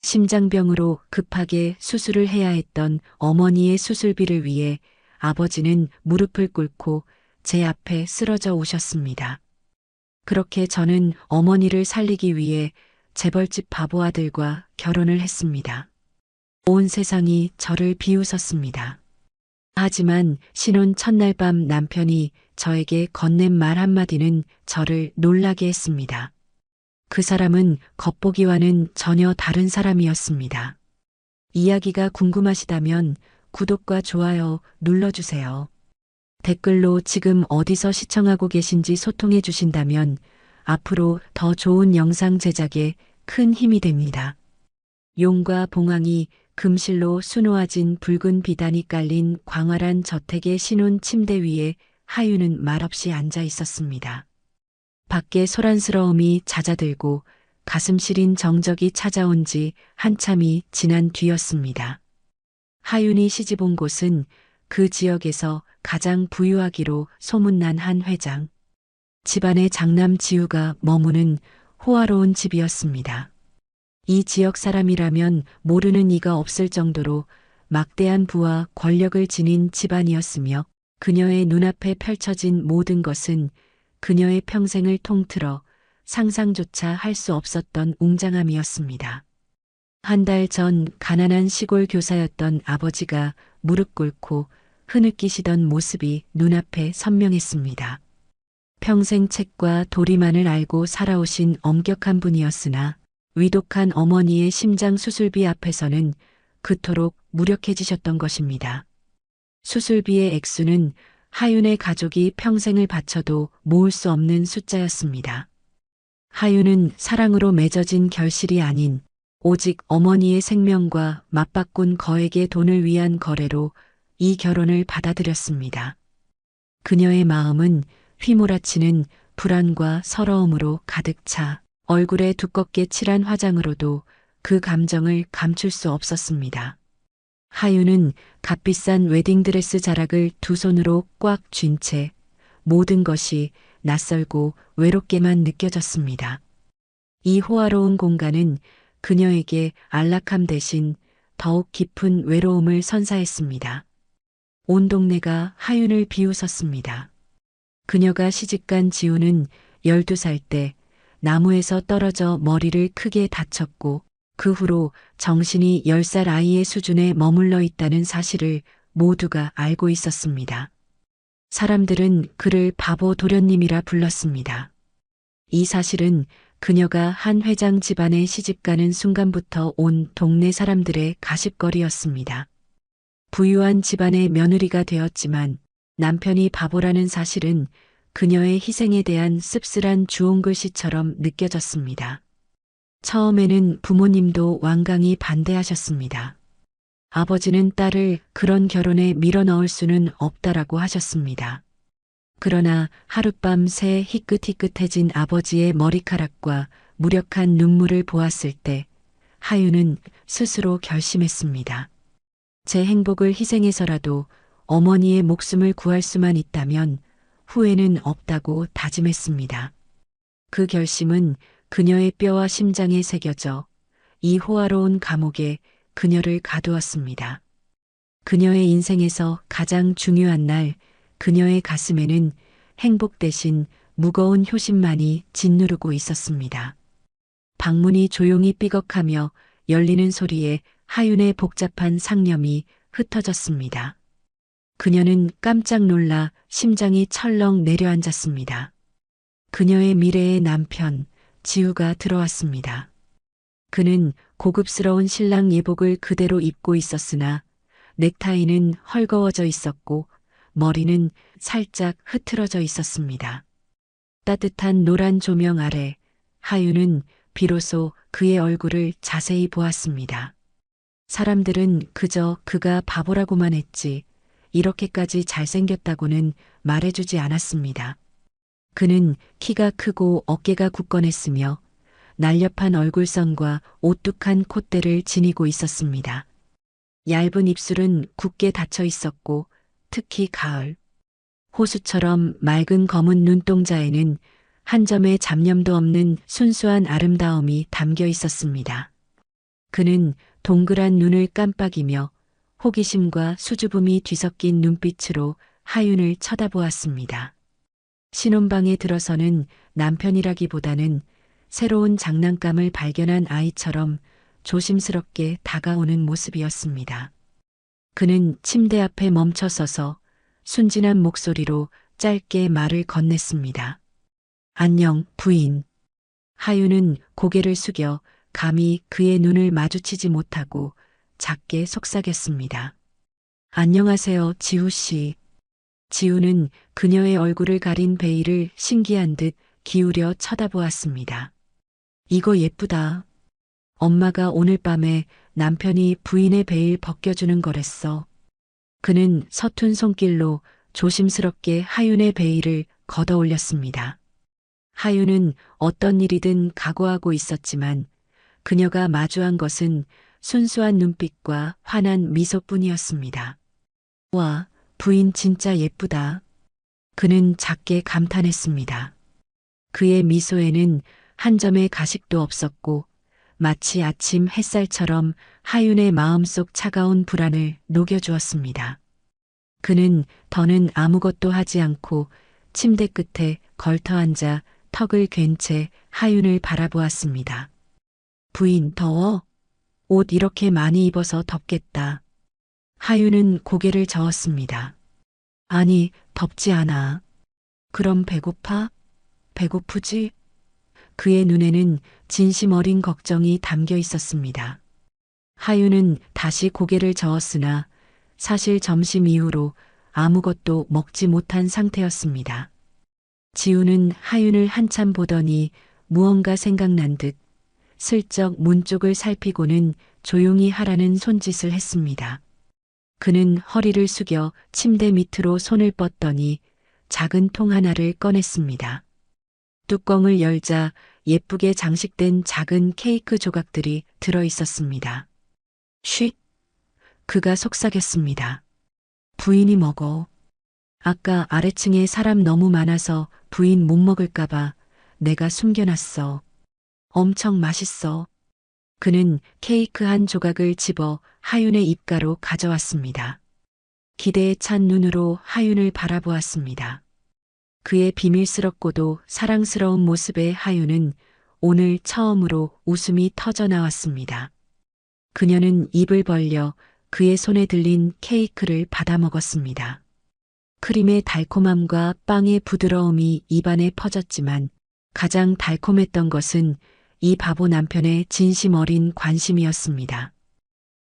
심장병으로 급하게 수술을 해야 했던 어머니의 수술비를 위해 아버지는 무릎을 꿇고 제 앞에 쓰러져 오셨습니다. 그렇게 저는 어머니를 살리기 위해 재벌집 바보 아들과 결혼을 했습니다. 온 세상이 저를 비웃었습니다. 하지만 신혼 첫날 밤 남편이 저에게 건넨 말 한마디는 저를 놀라게 했습니다. 그 사람은 겉보기와는 전혀 다른 사람이었습니다. 이야기가 궁금하시다면 구독과 좋아요 눌러주세요. 댓글로 지금 어디서 시청하고 계신지 소통해 주신다면 앞으로 더 좋은 영상 제작에 큰 힘이 됩니다. 용과 봉황이 금실로 수놓아진 붉은 비단이 깔린 광활한 저택의 신혼 침대 위에 하유는 말없이 앉아 있었습니다. 밖에 소란스러움이 잦아들고 가슴 시린 정적이 찾아온 지 한참이 지난 뒤였습니다. 하윤이 시집 온 곳은 그 지역에서 가장 부유하기로 소문난 한 회장. 집안의 장남 지우가 머무는 호화로운 집이었습니다. 이 지역 사람이라면 모르는 이가 없을 정도로 막대한 부와 권력을 지닌 집안이었으며 그녀의 눈앞에 펼쳐진 모든 것은 그녀의 평생을 통틀어 상상조차 할 수 없었던 웅장함이었습니다. 한 달 전 가난한 시골 교사였던 아버지가 무릎 꿇고 흐느끼시던 모습이 눈앞에 선명했습니다. 평생 책과 도리만을 알고 살아오신 엄격한 분이었으나 위독한 어머니의 심장 수술비 앞에서는 그토록 무력해지셨던 것입니다. 수술비의 액수는 하윤의 가족이 평생을 바쳐도 모을 수 없는 숫자였습니다. 하윤은 사랑으로 맺어진 결실이 아닌 오직 어머니의 생명과 맞바꾼 거액의 돈을 위한 거래로 이 결혼을 받아들였습니다. 그녀의 마음은 휘몰아치는 불안과 서러움으로 가득 차 얼굴에 두껍게 칠한 화장으로도 그 감정을 감출 수 없었습니다. 하윤은 값비싼 웨딩드레스 자락을 두 손으로 꽉 쥔 채 모든 것이 낯설고 외롭게만 느껴졌습니다. 이 호화로운 공간은 그녀에게 안락함 대신 더욱 깊은 외로움을 선사했습니다. 온 동네가 하윤을 비웃었습니다. 그녀가 시집간 지우는 12살 때 나무에서 떨어져 머리를 크게 다쳤고 그 후로 정신이 10살 아이의 수준에 머물러 있다는 사실을 모두가 알고 있었습니다. 사람들은 그를 바보 도련님이라 불렀습니다. 이 사실은 그녀가 한 회장 집안에 시집가는 순간부터 온 동네 사람들의 가십거리였습니다. 부유한 집안의 며느리가 되었지만 남편이 바보라는 사실은 그녀의 희생에 대한 씁쓸한 주홍글씨처럼 느껴졌습니다. 처음에는 부모님도 완강히 반대하셨습니다. 아버지는 딸을 그런 결혼에 밀어넣을 수는 없다라고 하셨습니다. 그러나 하룻밤 새 희끗희끗해진 아버지의 머리카락과 무력한 눈물을 보았을 때 하윤은 스스로 결심했습니다. 제 행복을 희생해서라도 어머니의 목숨을 구할 수만 있다면 후회는 없다고 다짐했습니다. 그 결심은 그녀의 뼈와 심장에 새겨져 이 호화로운 감옥에 그녀를 가두었습니다. 그녀의 인생에서 가장 중요한 날 그녀의 가슴에는 행복 대신 무거운 효심만이 짓누르고 있었습니다. 방문이 조용히 삐걱하며 열리는 소리에 하윤의 복잡한 상념이 흩어졌습니다. 그녀는 깜짝 놀라 심장이 철렁 내려앉았습니다. 그녀의 미래의 남편 지우가 들어왔습니다. 그는 고급스러운 신랑 예복을 그대로 입고 있었으나 넥타이는 헐거워져 있었고 머리는 살짝 흐트러져 있었습니다. 따뜻한 노란 조명 아래 하윤은 비로소 그의 얼굴을 자세히 보았습니다. 사람들은 그저 그가 바보라고만 했지 이렇게까지 잘생겼다고는 말해주지 않았습니다. 그는 키가 크고 어깨가 굳건했으며 날렵한 얼굴선과 오뚝한 콧대를 지니고 있었습니다. 얇은 입술은 굳게 닫혀 있었고 특히 가을 호수처럼 맑은 검은 눈동자에는 한 점의 잡념도 없는 순수한 아름다움이 담겨 있었습니다. 그는 동그란 눈을 깜빡이며 호기심과 수줍음이 뒤섞인 눈빛으로 하윤을 쳐다보았습니다. 신혼방에 들어서는 남편이라기보다는 새로운 장난감을 발견한 아이처럼 조심스럽게 다가오는 모습이었습니다. 그는 침대 앞에 멈춰서서 순진한 목소리로 짧게 말을 건넸습니다. 안녕, 부인. 하윤은 고개를 숙여 감히 그의 눈을 마주치지 못하고 작게 속삭였습니다. 안녕하세요, 지우 씨. 지우는 그녀의 얼굴을 가린 베일을 신기한 듯 기울여 쳐다보았습니다. 이거 예쁘다. 엄마가 오늘 밤에 남편이 부인의 베일 벗겨주는 거랬어. 그는 서툰 손길로 조심스럽게 하윤의 베일을 걷어 올렸습니다. 하윤은 어떤 일이든 각오하고 있었지만 그녀가 마주한 것은 순수한 눈빛과 환한 미소뿐이었습니다. 와, 부인 진짜 예쁘다. 그는 작게 감탄했습니다. 그의 미소에는 한 점의 가식도 없었고 마치 아침 햇살처럼 하윤의 마음속 차가운 불안을 녹여주었습니다. 그는 더는 아무것도 하지 않고 침대 끝에 걸터 앉아 턱을 괜 채 하윤을 바라보았습니다. 부인, 더워? 옷 이렇게 많이 입어서 덥겠다. 하윤은 고개를 저었습니다. 아니, 덥지 않아. 그럼 배고파? 배고프지? 그의 눈에는 진심 어린 걱정이 담겨 있었습니다. 하윤은 다시 고개를 저었으나 사실 점심 이후로 아무것도 먹지 못한 상태였습니다. 지우는 하윤을 한참 보더니 무언가 생각난 듯 슬쩍 문 쪽을 살피고는 조용히 하라는 손짓을 했습니다. 그는 허리를 숙여 침대 밑으로 손을 뻗더니 작은 통 하나를 꺼냈습니다. 뚜껑을 열자 예쁘게 장식된 작은 케이크 조각들이 들어 있었습니다. 쉿! 그가 속삭였습니다. 부인이 먹어. 아까 아래층에 사람 너무 많아서 부인 못 먹을까봐 내가 숨겨놨어. 엄청 맛있어. 그는 케이크 한 조각을 집어 하윤의 입가로 가져왔습니다. 기대에 찬 눈으로 하윤을 바라보았습니다. 그의 비밀스럽고도 사랑스러운 모습에 하윤은 오늘 처음으로 웃음이 터져 나왔습니다. 그녀는 입을 벌려 그의 손에 들린 케이크를 받아 먹었습니다. 크림의 달콤함과 빵의 부드러움이 입안에 퍼졌지만 가장 달콤했던 것은 이 바보 남편의 진심 어린 관심이었습니다.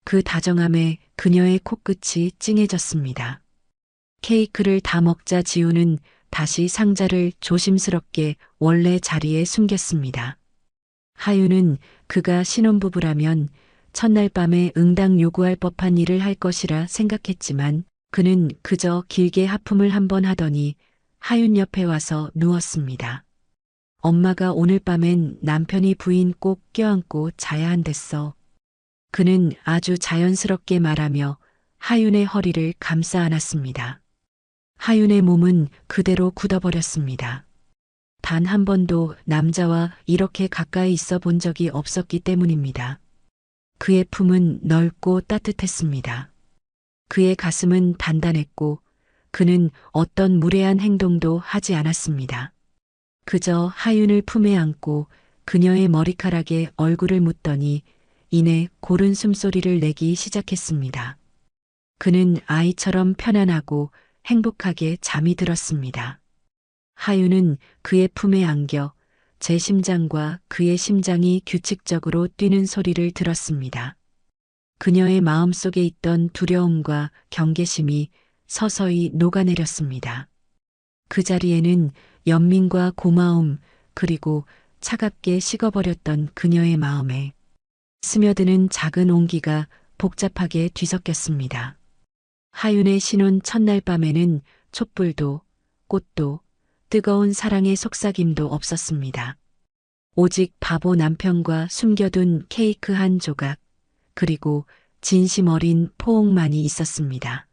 그 다정함에 그녀의 코끝이 찡해졌습니다. 케이크를 다 먹자 지우는 다시 상자를 조심스럽게 원래 자리에 숨겼습니다. 하윤은 그가 신혼부부라면 첫날 밤에 응당 요구할 법한 일을 할 것이라 생각했지만 그는 그저 길게 하품을 한번 하더니 하윤 옆에 와서 누웠습니다. 엄마가 오늘 밤엔 남편이 부인 꼭 껴안고 자야 한댔어. 그는 아주 자연스럽게 말하며 하윤의 허리를 감싸 안았습니다. 하윤의 몸은 그대로 굳어버렸습니다. 단 한 번도 남자와 이렇게 가까이 있어 본 적이 없었기 때문입니다. 그의 품은 넓고 따뜻했습니다. 그의 가슴은 단단했고 그는 어떤 무례한 행동도 하지 않았습니다. 그저 하윤을 품에 안고 그녀의 머리카락에 얼굴을 묻더니 이내 고른 숨소리를 내기 시작했습니다. 그는 아이처럼 편안하고 행복하게 잠이 들었습니다. 하윤은 그의 품에 안겨 제 심장과 그의 심장이 규칙적으로 뛰는 소리를 들었습니다. 그녀의 마음속에 있던 두려움과 경계심이 서서히 녹아내렸습니다. 그 자리에는 연민과 고마움 그리고 차갑게 식어버렸던 그녀의 마음에 스며드는 작은 온기가 복잡하게 뒤섞였습니다. 하윤의 신혼 첫날 밤에는 촛불도 꽃도 뜨거운 사랑의 속삭임도 없었습니다. 오직 바보 남편과 숨겨둔 케이크 한 조각 그리고 진심 어린 포옹만이 있었습니다.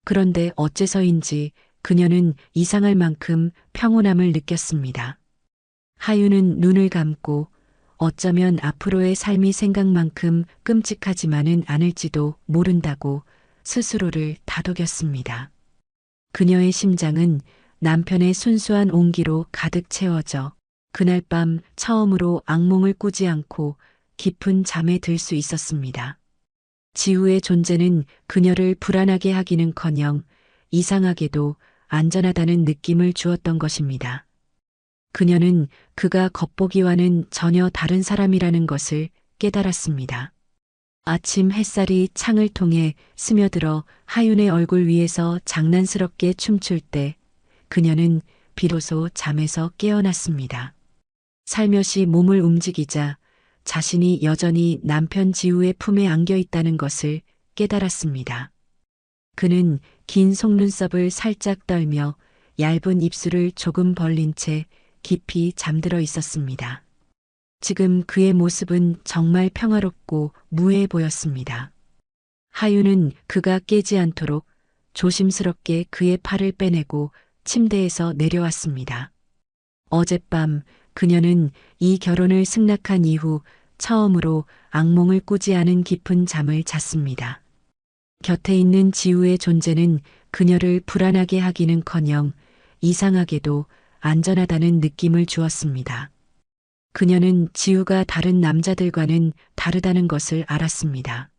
그런데 어째서인지 그녀는 이상할 만큼 평온함을 느꼈습니다. 하윤은 눈을 감고 어쩌면 앞으로의 삶이 생각만큼 끔찍하지만은 않을지도 모른다고 스스로를 다독였습니다. 그녀의 심장은 남편의 순수한 온기로 가득 채워져 그날 밤 처음으로 악몽을 꾸지 않고 깊은 잠에 들 수 있었습니다. 지우의 존재는 그녀를 불안하게 하기는커녕 이상하게도 안전하다는 느낌을 주었던 것입니다. 그녀는 그가 겉보기와는 전혀 다른 사람이라는 것을 깨달았습니다. 아침 햇살이 창을 통해 스며들어 하윤의 얼굴 위에서 장난스럽게 춤출 때 그녀는 비로소 잠에서 깨어났습니다. 살며시 몸을 움직이자 자신이 여전히 남편 지우의 품에 안겨 있다는 것을 깨달았습니다. 그는 긴 속눈썹을 살짝 떨며 얇은 입술을 조금 벌린 채 깊이 잠들어 있었습니다. 지금 그의 모습은 정말 평화롭고 무해해 보였습니다. 하윤은 그가 깨지 않도록 조심스럽게 그의 팔을 빼내고 침대에서 내려왔습니다. 어젯밤 그녀는 이 결혼을 승낙한 이후 처음으로 악몽을 꾸지 않은 깊은 잠을 잤습니다. 곁에 있는 지우의 존재는 그녀를 불안하게 하기는커녕 이상하게도 안전하다는 느낌을 주었습니다. 그녀는 지우가 다른 남자들과는 다르다는 것을 알았습니다.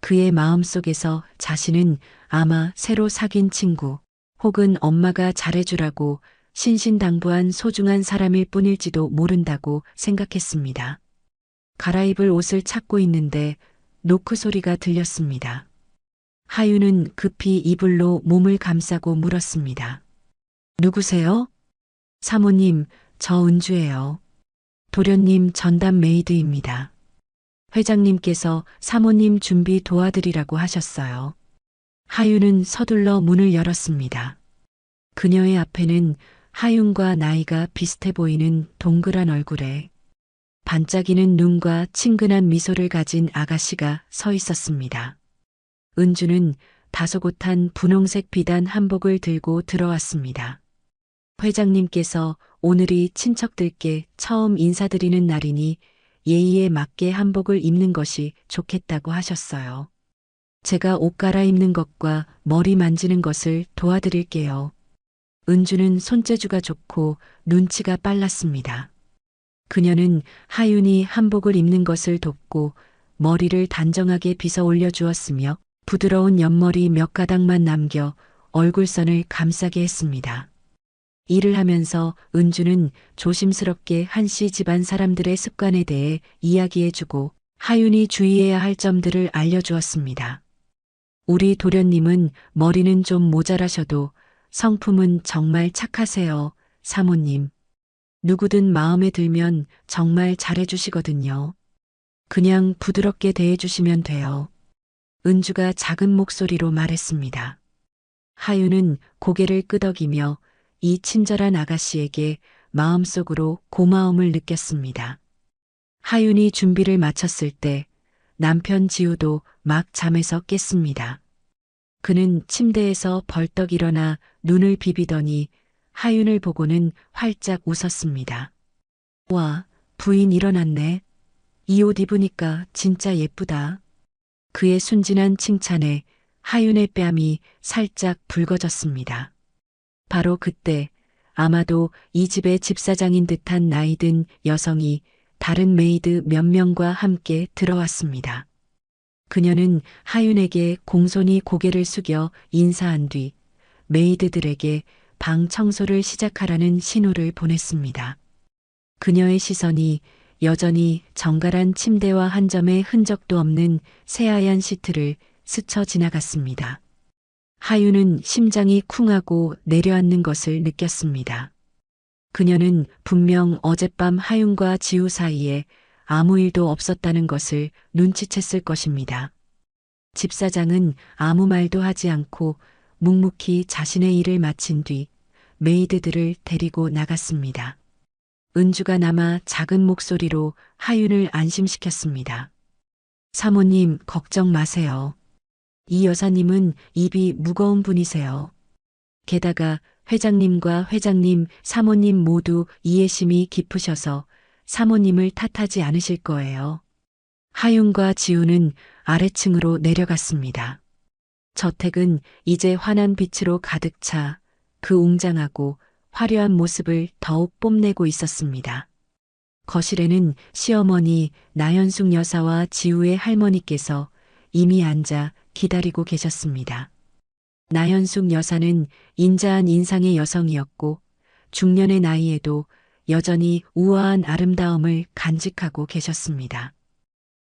그의 마음속에서 자신은 아마 새로 사귄 친구 혹은 엄마가 잘해주라고 신신당부한 소중한 사람일 뿐일지도 모른다고 생각했습니다. 갈아입을 옷을 찾고 있는데 노크 소리가 들렸습니다. 하윤은 급히 이불로 몸을 감싸고 물었습니다. 누구세요? 사모님, 저 은주예요. 도련님 전담 메이드입니다. 회장님께서 사모님 준비 도와드리라고 하셨어요. 하윤은 서둘러 문을 열었습니다. 그녀의 앞에는 하윤과 나이가 비슷해 보이는 동그란 얼굴에 반짝이는 눈과 친근한 미소를 가진 아가씨가 서 있었습니다. 은주는 다소곳한 분홍색 비단 한복을 들고 들어왔습니다. 회장님께서 오늘이 친척들께 처음 인사드리는 날이니 예의에 맞게 한복을 입는 것이 좋겠다고 하셨어요. 제가 옷 갈아입는 것과 머리 만지는 것을 도와드릴게요. 은주는 손재주가 좋고 눈치가 빨랐습니다. 그녀는 하윤이 한복을 입는 것을 돕고 머리를 단정하게 빗어 올려주었으며 부드러운 옆머리 몇 가닥만 남겨 얼굴선을 감싸게 했습니다. 일을 하면서 은주는 조심스럽게 한씨 집안 사람들의 습관에 대해 이야기해주고 하윤이 주의해야 할 점들을 알려주었습니다. 우리 도련님은 머리는 좀 모자라셔도 성품은 정말 착하세요, 사모님. 누구든 마음에 들면 정말 잘해주시거든요. 그냥 부드럽게 대해주시면 돼요. 은주가 작은 목소리로 말했습니다. 하윤은 고개를 끄덕이며 이 친절한 아가씨에게 마음속으로 고마움을 느꼈습니다. 하윤이 준비를 마쳤을 때 남편 지우도 막 잠에서 깼습니다. 그는 침대에서 벌떡 일어나 눈을 비비더니 하윤을 보고는 활짝 웃었습니다. 와, 부인 일어났네. 이 옷 입으니까 진짜 예쁘다. 그의 순진한 칭찬에 하윤의 뺨이 살짝 붉어졌습니다. 바로 그때 아마도 이 집의 집사장인 듯한 나이든 여성이 다른 메이드 몇 명과 함께 들어왔습니다. 그녀는 하윤에게 공손히 고개를 숙여 인사한 뒤 메이드들에게 방 청소를 시작하라는 신호를 보냈습니다. 그녀의 시선이 여전히 정갈한 침대와 한 점의 흔적도 없는 새하얀 시트를 스쳐 지나갔습니다. 하윤은 심장이 쿵하고 내려앉는 것을 느꼈습니다. 그녀는 분명 어젯밤 하윤과 지우 사이에 아무 일도 없었다는 것을 눈치챘을 것입니다. 집사장은 아무 말도 하지 않고 묵묵히 자신의 일을 마친 뒤 메이드들을 데리고 나갔습니다. 은주가 남아 작은 목소리로 하윤을 안심시켰습니다. 사모님, 걱정 마세요. 이 여사님은 입이 무거운 분이세요. 게다가 회장님과 회장님, 사모님 모두 이해심이 깊으셔서 사모님을 탓하지 않으실 거예요. 하윤과 지우는 아래층으로 내려갔습니다. 저택은 이제 환한 빛으로 가득 차 그 웅장하고 화려한 모습을 더욱 뽐내고 있었습니다. 거실에는 시어머니 나연숙 여사와 지우의 할머니께서 이미 앉아 기다리고 계셨습니다. 나연숙 여사는 인자한 인상의 여성이었고 중년의 나이에도 여전히 우아한 아름다움을 간직하고 계셨습니다.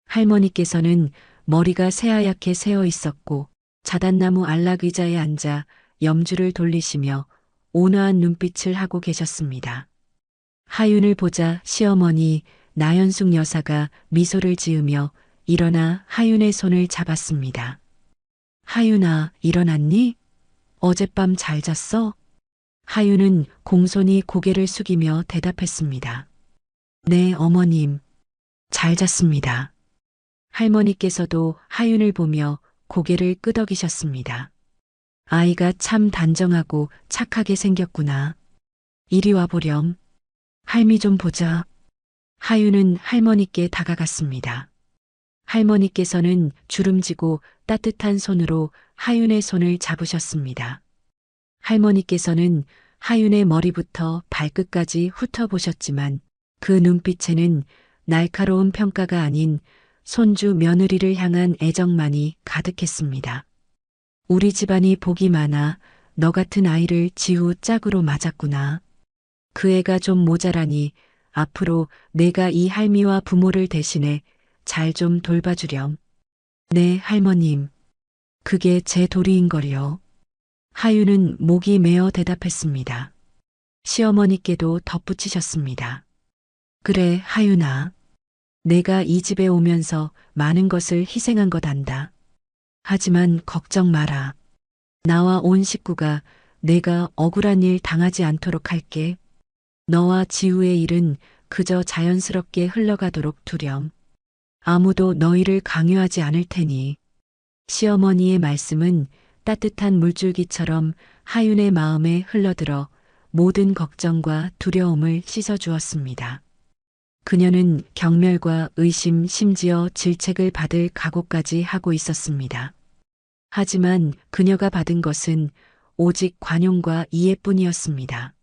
할머니께서는 머리가 새하얗게 새어 있었고 자단나무 안락 의자에 앉아 염주를 돌리시며 온화한 눈빛을 하고 계셨습니다. 하윤을 보자 시어머니 나연숙 여사가 미소를 지으며 일어나 하윤의 손을 잡았습니다. 하윤아, 일어났니? 어젯밤 잘 잤어? 하윤은 공손히 고개를 숙이며 대답했습니다. 네, 어머님. 잘 잤습니다. 할머니께서도 하윤을 보며 고개를 끄덕이셨습니다. 아이가 참 단정하고 착하게 생겼구나. 이리 와보렴. 할미 좀 보자. 하윤은 할머니께 다가갔습니다. 할머니께서는 주름지고 따뜻한 손으로 하윤의 손을 잡으셨습니다. 할머니께서는 하윤의 머리부터 발끝까지 훑어보셨지만 그 눈빛에는 날카로운 평가가 아닌 손주 며느리를 향한 애정만이 가득했습니다. 우리 집안이 복이 많아 너 같은 아이를 지우 짝으로 맞았구나. 그 애가 좀 모자라니 앞으로 내가 이 할미와 부모를 대신해 잘 좀 돌봐주렴. 네, 할머님. 그게 제 도리인걸요. 하윤은 목이 메어 대답했습니다. 시어머니께도 덧붙이셨습니다. 그래, 하윤아. 내가 이 집에 오면서 많은 것을 희생한 것 안다. 하지만 걱정 마라. 나와 온 식구가 내가 억울한 일 당하지 않도록 할게. 너와 지우의 일은 그저 자연스럽게 흘러가도록 두렴. 아무도 너희를 강요하지 않을 테니. 시어머니의 말씀은 따뜻한 물줄기처럼 하윤의 마음에 흘러들어 모든 걱정과 두려움을 씻어주었습니다. 그녀는 경멸과 의심 심지어 질책을 받을 각오까지 하고 있었습니다. 하지만 그녀가 받은 것은 오직 관용과 이해뿐이었습니다.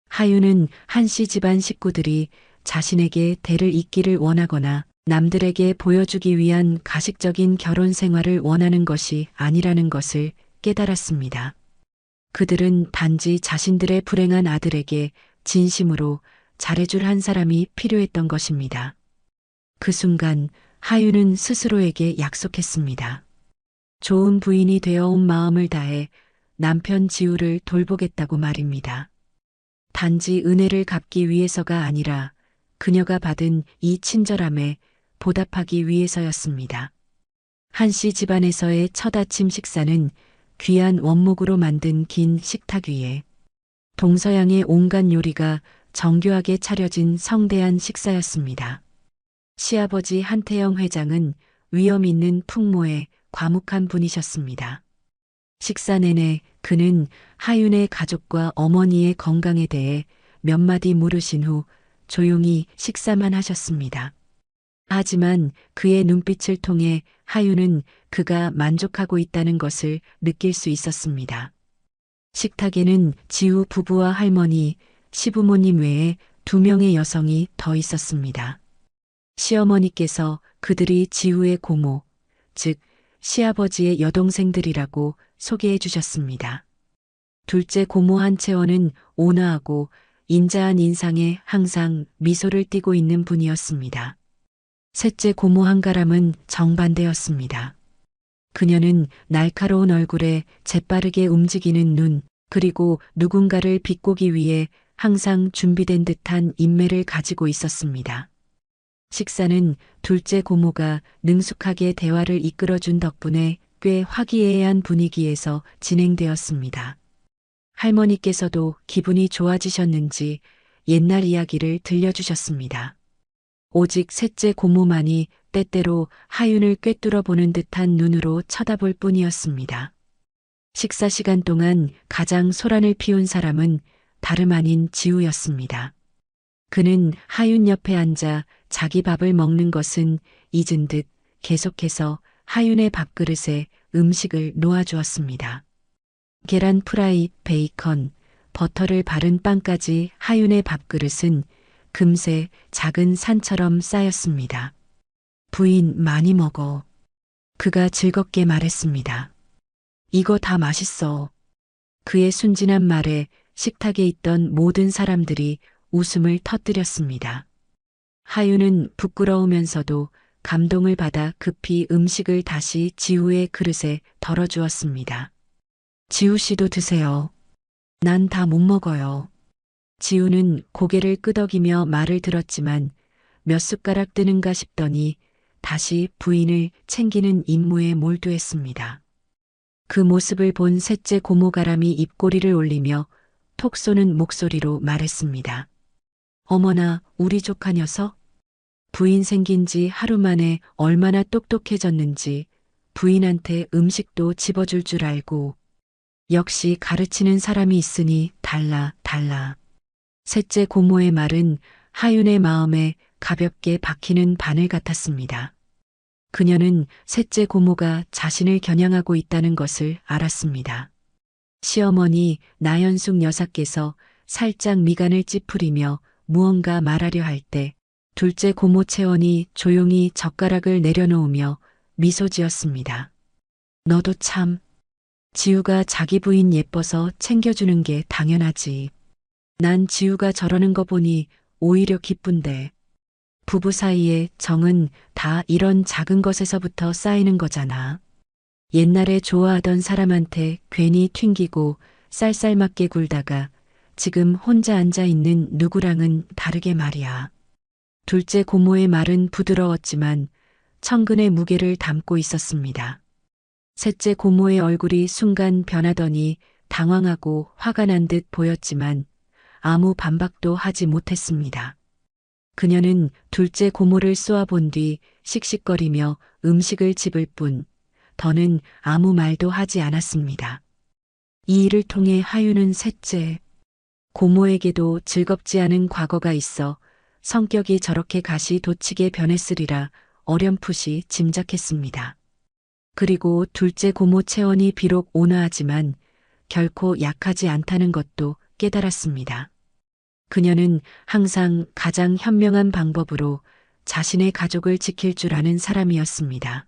하윤은 한씨 집안 식구들이 자신에게 대를 잇기를 원하거나 남들에게 보여주기 위한 가식적인 결혼 생활을 원하는 것이 아니라는 것을 깨달았습니다. 그들은 단지 자신들의 불행한 아들에게 진심으로 잘해줄 한 사람이 필요했던 것입니다. 그 순간 하윤은 스스로에게 약속했습니다. 좋은 부인이 되어 온 마음을 다해 남편 지우를 돌보겠다고 말입니다. 단지 은혜를 갚기 위해서가 아니라 그녀가 받은 이 친절함에 보답하기 위해서였습니다. 한씨 집안에서의 첫 아침 식사는 귀한 원목으로 만든 긴 식탁 위에 동서양의 온갖 요리가 정교하게 차려진 성대한 식사였습니다. 시아버지 한태영 회장은 위엄 있는 풍모에 과묵한 분이셨습니다. 식사 내내 그는 하윤의 가족과 어머니의 건강에 대해 몇 마디 물으신 후 조용히 식사만 하셨습니다. 하지만 그의 눈빛을 통해 하윤은 그가 만족하고 있다는 것을 느낄 수 있었습니다. 식탁에는 지우 부부와 할머니, 시부모님 외에 2명의 여성이 더 있었습니다. 시어머니께서 그들이 지우의 고모, 즉 시아버지의 여동생들이라고 소개해 주셨습니다. 둘째 고모 한채원은 온화하고 인자한 인상에 항상 미소를 띠고 있는 분이었습니다. 셋째 고모 한가람은 정반대였습니다. 그녀는 날카로운 얼굴에 재빠르게 움직이는 눈, 그리고 누군가를 비꼬기 위해 항상 준비된 듯한 인매를 가지고 있었습니다. 식사는 둘째 고모가 능숙하게 대화를 이끌어준 덕분에 꽤 화기애애한 분위기에서 진행되었습니다. 할머니께서도 기분이 좋아지셨는지 옛날 이야기를 들려주셨습니다. 오직 셋째 고모만이 때때로 하윤을 꿰뚫어 보는 듯한 눈으로 쳐다볼 뿐이었습니다. 식사 시간 동안 가장 소란을 피운 사람은 다름 아닌 지우였습니다. 그는 하윤 옆에 앉아 자기 밥을 먹는 것은 잊은 듯 계속해서 하윤의 밥그릇에 음식을 놓아주었습니다. 계란 프라이, 베이컨, 버터를 바른 빵까지 하윤의 밥그릇은 금세 작은 산처럼 쌓였습니다. 부인 많이 먹어. 그가 즐겁게 말했습니다. 이거 다 맛있어. 그의 순진한 말에 식탁에 있던 모든 사람들이 웃음을 터뜨렸습니다. 하윤은 부끄러우면서도 감동을 받아 급히 음식을 다시 지우의 그릇에 덜어주었습니다. 지우 씨도 드세요. 난 다 못 먹어요. 지우는 고개를 끄덕이며 말을 들었지만 몇 숟가락 뜨는가 싶더니 다시 부인을 챙기는 임무에 몰두했습니다. 그 모습을 본 셋째 고모가람이 입꼬리를 올리며 톡 쏘는 목소리로 말했습니다. 어머나, 우리 조카 녀석? 부인 생긴 지 하루 만에 얼마나 똑똑해졌는지 부인한테 음식도 집어줄 줄 알고 역시 가르치는 사람이 있으니 달라. 셋째 고모의 말은 하윤의 마음에 가볍게 박히는 바늘 같았습니다. 그녀는 셋째 고모가 자신을 겨냥하고 있다는 것을 알았습니다. 시어머니 나연숙 여사께서 살짝 미간을 찌푸리며 무언가 말하려 할 때 둘째 고모 채원이 조용히 젓가락을 내려놓으며 미소 지었습니다. 너도 참. 지우가 자기 부인 예뻐서 챙겨주는 게 당연하지. 난 지우가 저러는 거 보니 오히려 기쁜데. 부부 사이의 정은 다 이런 작은 것에서부터 쌓이는 거잖아. 옛날에 좋아하던 사람한테 괜히 튕기고 쌀쌀맞게 굴다가 지금 혼자 앉아 있는 누구랑은 다르게 말이야. 둘째 고모의 말은 부드러웠지만 천근의 무게를 담고 있었습니다. 셋째 고모의 얼굴이 순간 변하더니 당황하고 화가 난 듯 보였지만 아무 반박도 하지 못했습니다. 그녀는 둘째 고모를 쏘아본 뒤 씩씩거리며 음식을 집을 뿐 더는 아무 말도 하지 않았습니다. 이 일을 통해 하윤은 셋째 고모에게도 즐겁지 않은 과거가 있어 성격이 저렇게 가시돋치게 변했으리라 어렴풋이 짐작했습니다. 그리고 둘째 고모 채원이 비록 온화하지만 결코 약하지 않다는 것도 깨달았습니다. 그녀는 항상 가장 현명한 방법으로 자신의 가족을 지킬 줄 아는 사람이었습니다.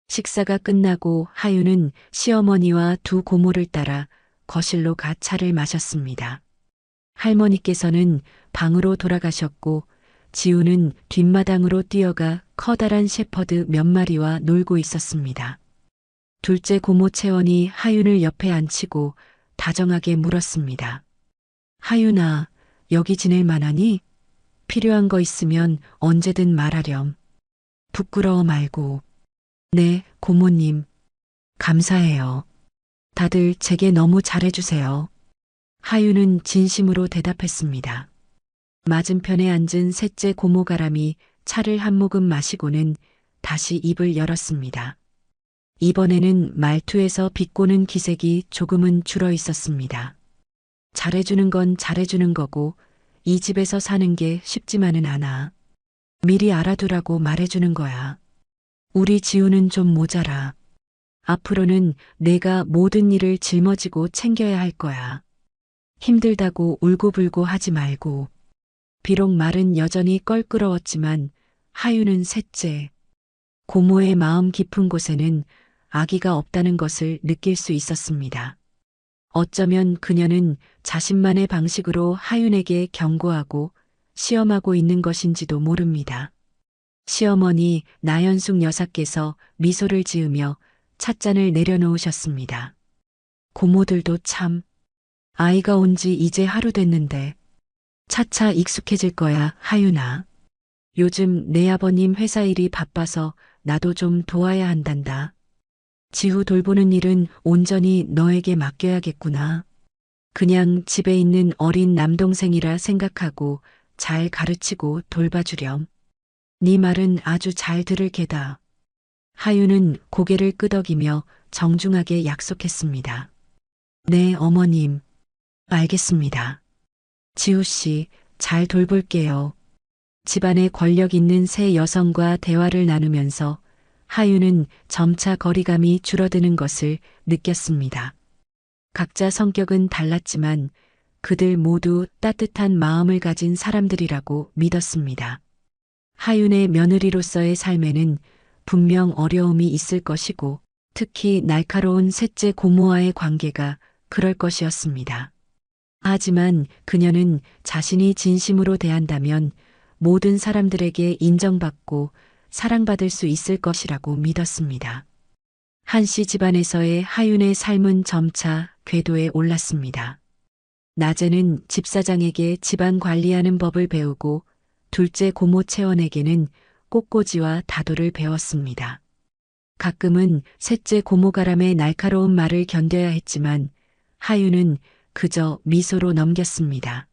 식사가 끝나고 하윤은 시어머니와 두 고모를 따라 거실로 가 차를 마셨습니다. 할머니께서는 방으로 돌아가셨고 지우는 뒷마당으로 뛰어가 커다란 셰퍼드 몇 마리와 놀고 있었습니다. 둘째 고모 채원이 하윤을 옆에 앉히고 다정하게 물었습니다. 하윤아, 여기 지낼 만하니? 필요한 거 있으면 언제든 말하렴. 부끄러워 말고. 네, 고모님. 감사해요. 다들 제게 너무 잘해주세요. 하윤은 진심으로 대답했습니다. 맞은편에 앉은 셋째 고모가람이 차를 한 모금 마시고는 다시 입을 열었습니다. 이번에는 말투에서 비꼬는 기색이 조금은 줄어 있었습니다. 잘해주는 건 잘해주는 거고 이 집에서 사는 게 쉽지만은 않아. 미리 알아두라고 말해주는 거야. 우리 지우는 좀 모자라. 앞으로는 내가 모든 일을 짊어지고 챙겨야 할 거야. 힘들다고 울고불고 하지 말고. 비록 말은 여전히 껄끄러웠지만 하윤은 셋째. 고모의 마음 깊은 곳에는 아기가 없다는 것을 느낄 수 있었습니다. 어쩌면 그녀는 자신만의 방식으로 하윤에게 경고하고 시험하고 있는 것인지도 모릅니다. 시어머니 나연숙 여사께서 미소를 지으며 찻잔을 내려놓으셨습니다. 고모들도 참. 아이가 온 지 이제 하루 됐는데 차차 익숙해질 거야, 하윤아. 요즘 내 아버님 회사 일이 바빠서 나도 좀 도와야 한단다. 지우 돌보는 일은 온전히 너에게 맡겨야겠구나. 그냥 집에 있는 어린 남동생이라 생각하고 잘 가르치고 돌봐주렴. 네 말은 아주 잘 들을 게다. 하윤은 고개를 끄덕이며 정중하게 약속했습니다. 네, 어머님. 알겠습니다. 지우 씨, 잘 돌볼게요. 집안에 권력 있는 세 여성과 대화를 나누면서 하윤은 점차 거리감이 줄어드는 것을 느꼈습니다. 각자 성격은 달랐지만 그들 모두 따뜻한 마음을 가진 사람들이라고 믿었습니다. 하윤의 며느리로서의 삶에는 분명 어려움이 있을 것이고 특히 날카로운 셋째 고모와의 관계가 그럴 것이었습니다. 하지만 그녀는 자신이 진심으로 대한다면 모든 사람들에게 인정받고 사랑받을 수 있을 것이라고 믿었습니다. 한씨 집안에서의 하윤의 삶은 점차 궤도에 올랐습니다. 낮에는 집사장에게 집안 관리하는 법을 배우고 둘째 고모 채원에게는 꽃꽂이와 다도를 배웠습니다. 가끔은 셋째 고모가람의 날카로운 말을 견뎌야 했지만 하윤은 그저 미소로 넘겼습니다.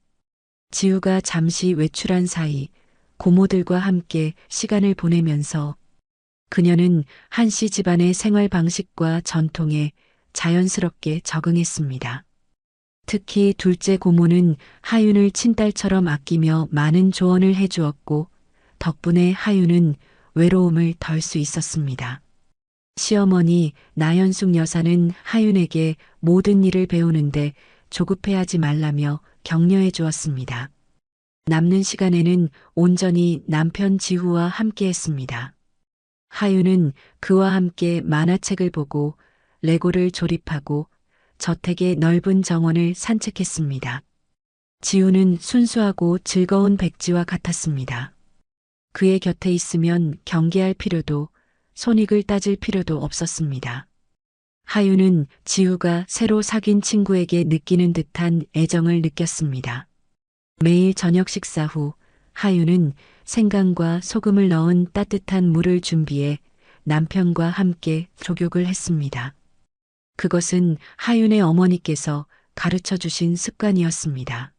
지우가 잠시 외출한 사이 고모들과 함께 시간을 보내면서 그녀는 한씨 집안의 생활 방식과 전통에 자연스럽게 적응했습니다. 특히 둘째 고모는 하윤을 친딸처럼 아끼며 많은 조언을 해주었고 덕분에 하윤은 외로움을 덜 수 있었습니다. 시어머니 나연숙 여사는 하윤에게 모든 일을 배우는데 조급해하지 말라며 격려해 주었습니다. 남는 시간에는 온전히 남편 지후와 함께했습니다. 하윤은 그와 함께 만화책을 보고 레고를 조립하고 저택의 넓은 정원을 산책했습니다. 지우는 순수하고 즐거운 백지와 같았습니다. 그의 곁에 있으면 경계할 필요도 손익을 따질 필요도 없었습니다. 하윤은 지우가 새로 사귄 친구에게 느끼는 듯한 애정을 느꼈습니다. 매일 저녁 식사 후 하윤은 생강과 소금을 넣은 따뜻한 물을 준비해 남편과 함께 족욕을 했습니다. 그것은 하윤의 어머니께서 가르쳐 주신 습관이었습니다.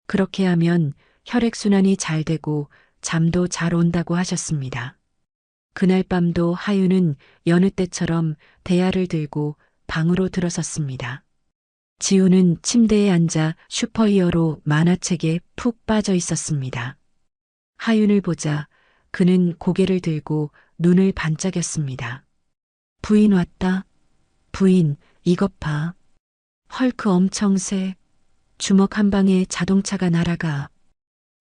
그렇게 하면 혈액순환이 잘 되고 잠도 잘 온다고 하셨습니다. 그날 밤도 하윤은 여느 때처럼 대야를 들고 방으로 들어섰습니다. 지우는 침대에 앉아 슈퍼히어로 만화책에 푹 빠져 있었습니다. 하윤을 보자 그는 고개를 들고 눈을 반짝였습니다. 부인 왔다. 부인, 이것 봐. 헐크 엄청 세. 주먹 한 방에 자동차가 날아가.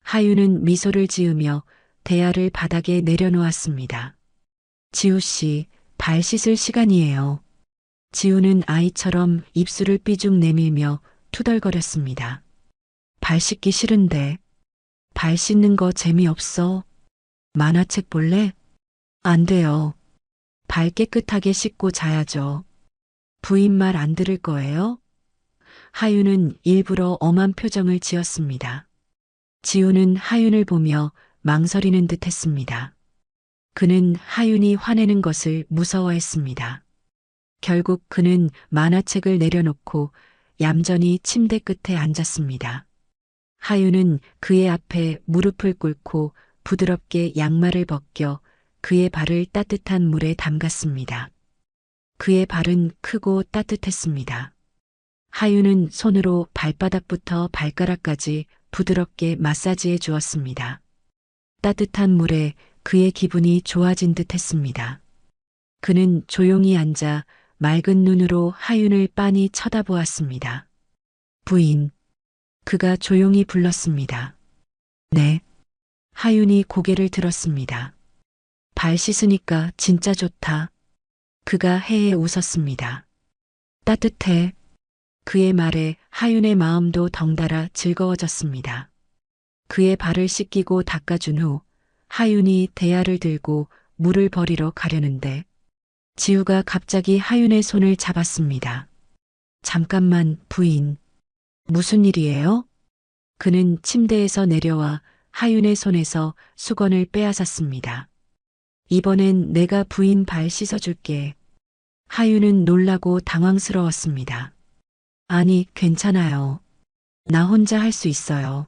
하윤은 미소를 지으며 대야를 바닥에 내려놓았습니다. 지우 씨, 발 씻을 시간이에요. 지우는 아이처럼 입술을 삐죽 내밀며 투덜거렸습니다. 발 씻기 싫은데. 발 씻는 거 재미없어. 만화책 볼래? 안 돼요. 발 깨끗하게 씻고 자야죠. 부인 말 안 들을 거예요? 하윤은 일부러 엄한 표정을 지었습니다. 지우는 하윤을 보며 망설이는 듯 했습니다. 그는 하윤이 화내는 것을 무서워했습니다. 결국 그는 만화책을 내려놓고 얌전히 침대 끝에 앉았습니다. 하윤은 그의 앞에 무릎을 꿇고 부드럽게 양말을 벗겨 그의 발을 따뜻한 물에 담갔습니다. 그의 발은 크고 따뜻했습니다. 하윤은 손으로 발바닥부터 발가락까지 부드럽게 마사지해 주었습니다. 따뜻한 물에 그의 기분이 좋아진 듯 했습니다. 그는 조용히 앉아 맑은 눈으로 하윤을 빤히 쳐다보았습니다. 부인. 그가 조용히 불렀습니다. 네. 하윤이 고개를 들었습니다. 발 씻으니까 진짜 좋다. 그가 해해 웃었습니다. 따뜻해. 그의 말에 하윤의 마음도 덩달아 즐거워졌습니다. 그의 발을 씻기고 닦아준 후 하윤이 대야를 들고 물을 버리러 가려는데 지우가 갑자기 하윤의 손을 잡았습니다. 잠깐만, 부인. 무슨 일이에요? 그는 침대에서 내려와 하윤의 손에서 수건을 빼앗았습니다. 이번엔 내가 부인 발 씻어줄게. 하윤은 놀라고 당황스러웠습니다. 아니, 괜찮아요. 나 혼자 할 수 있어요.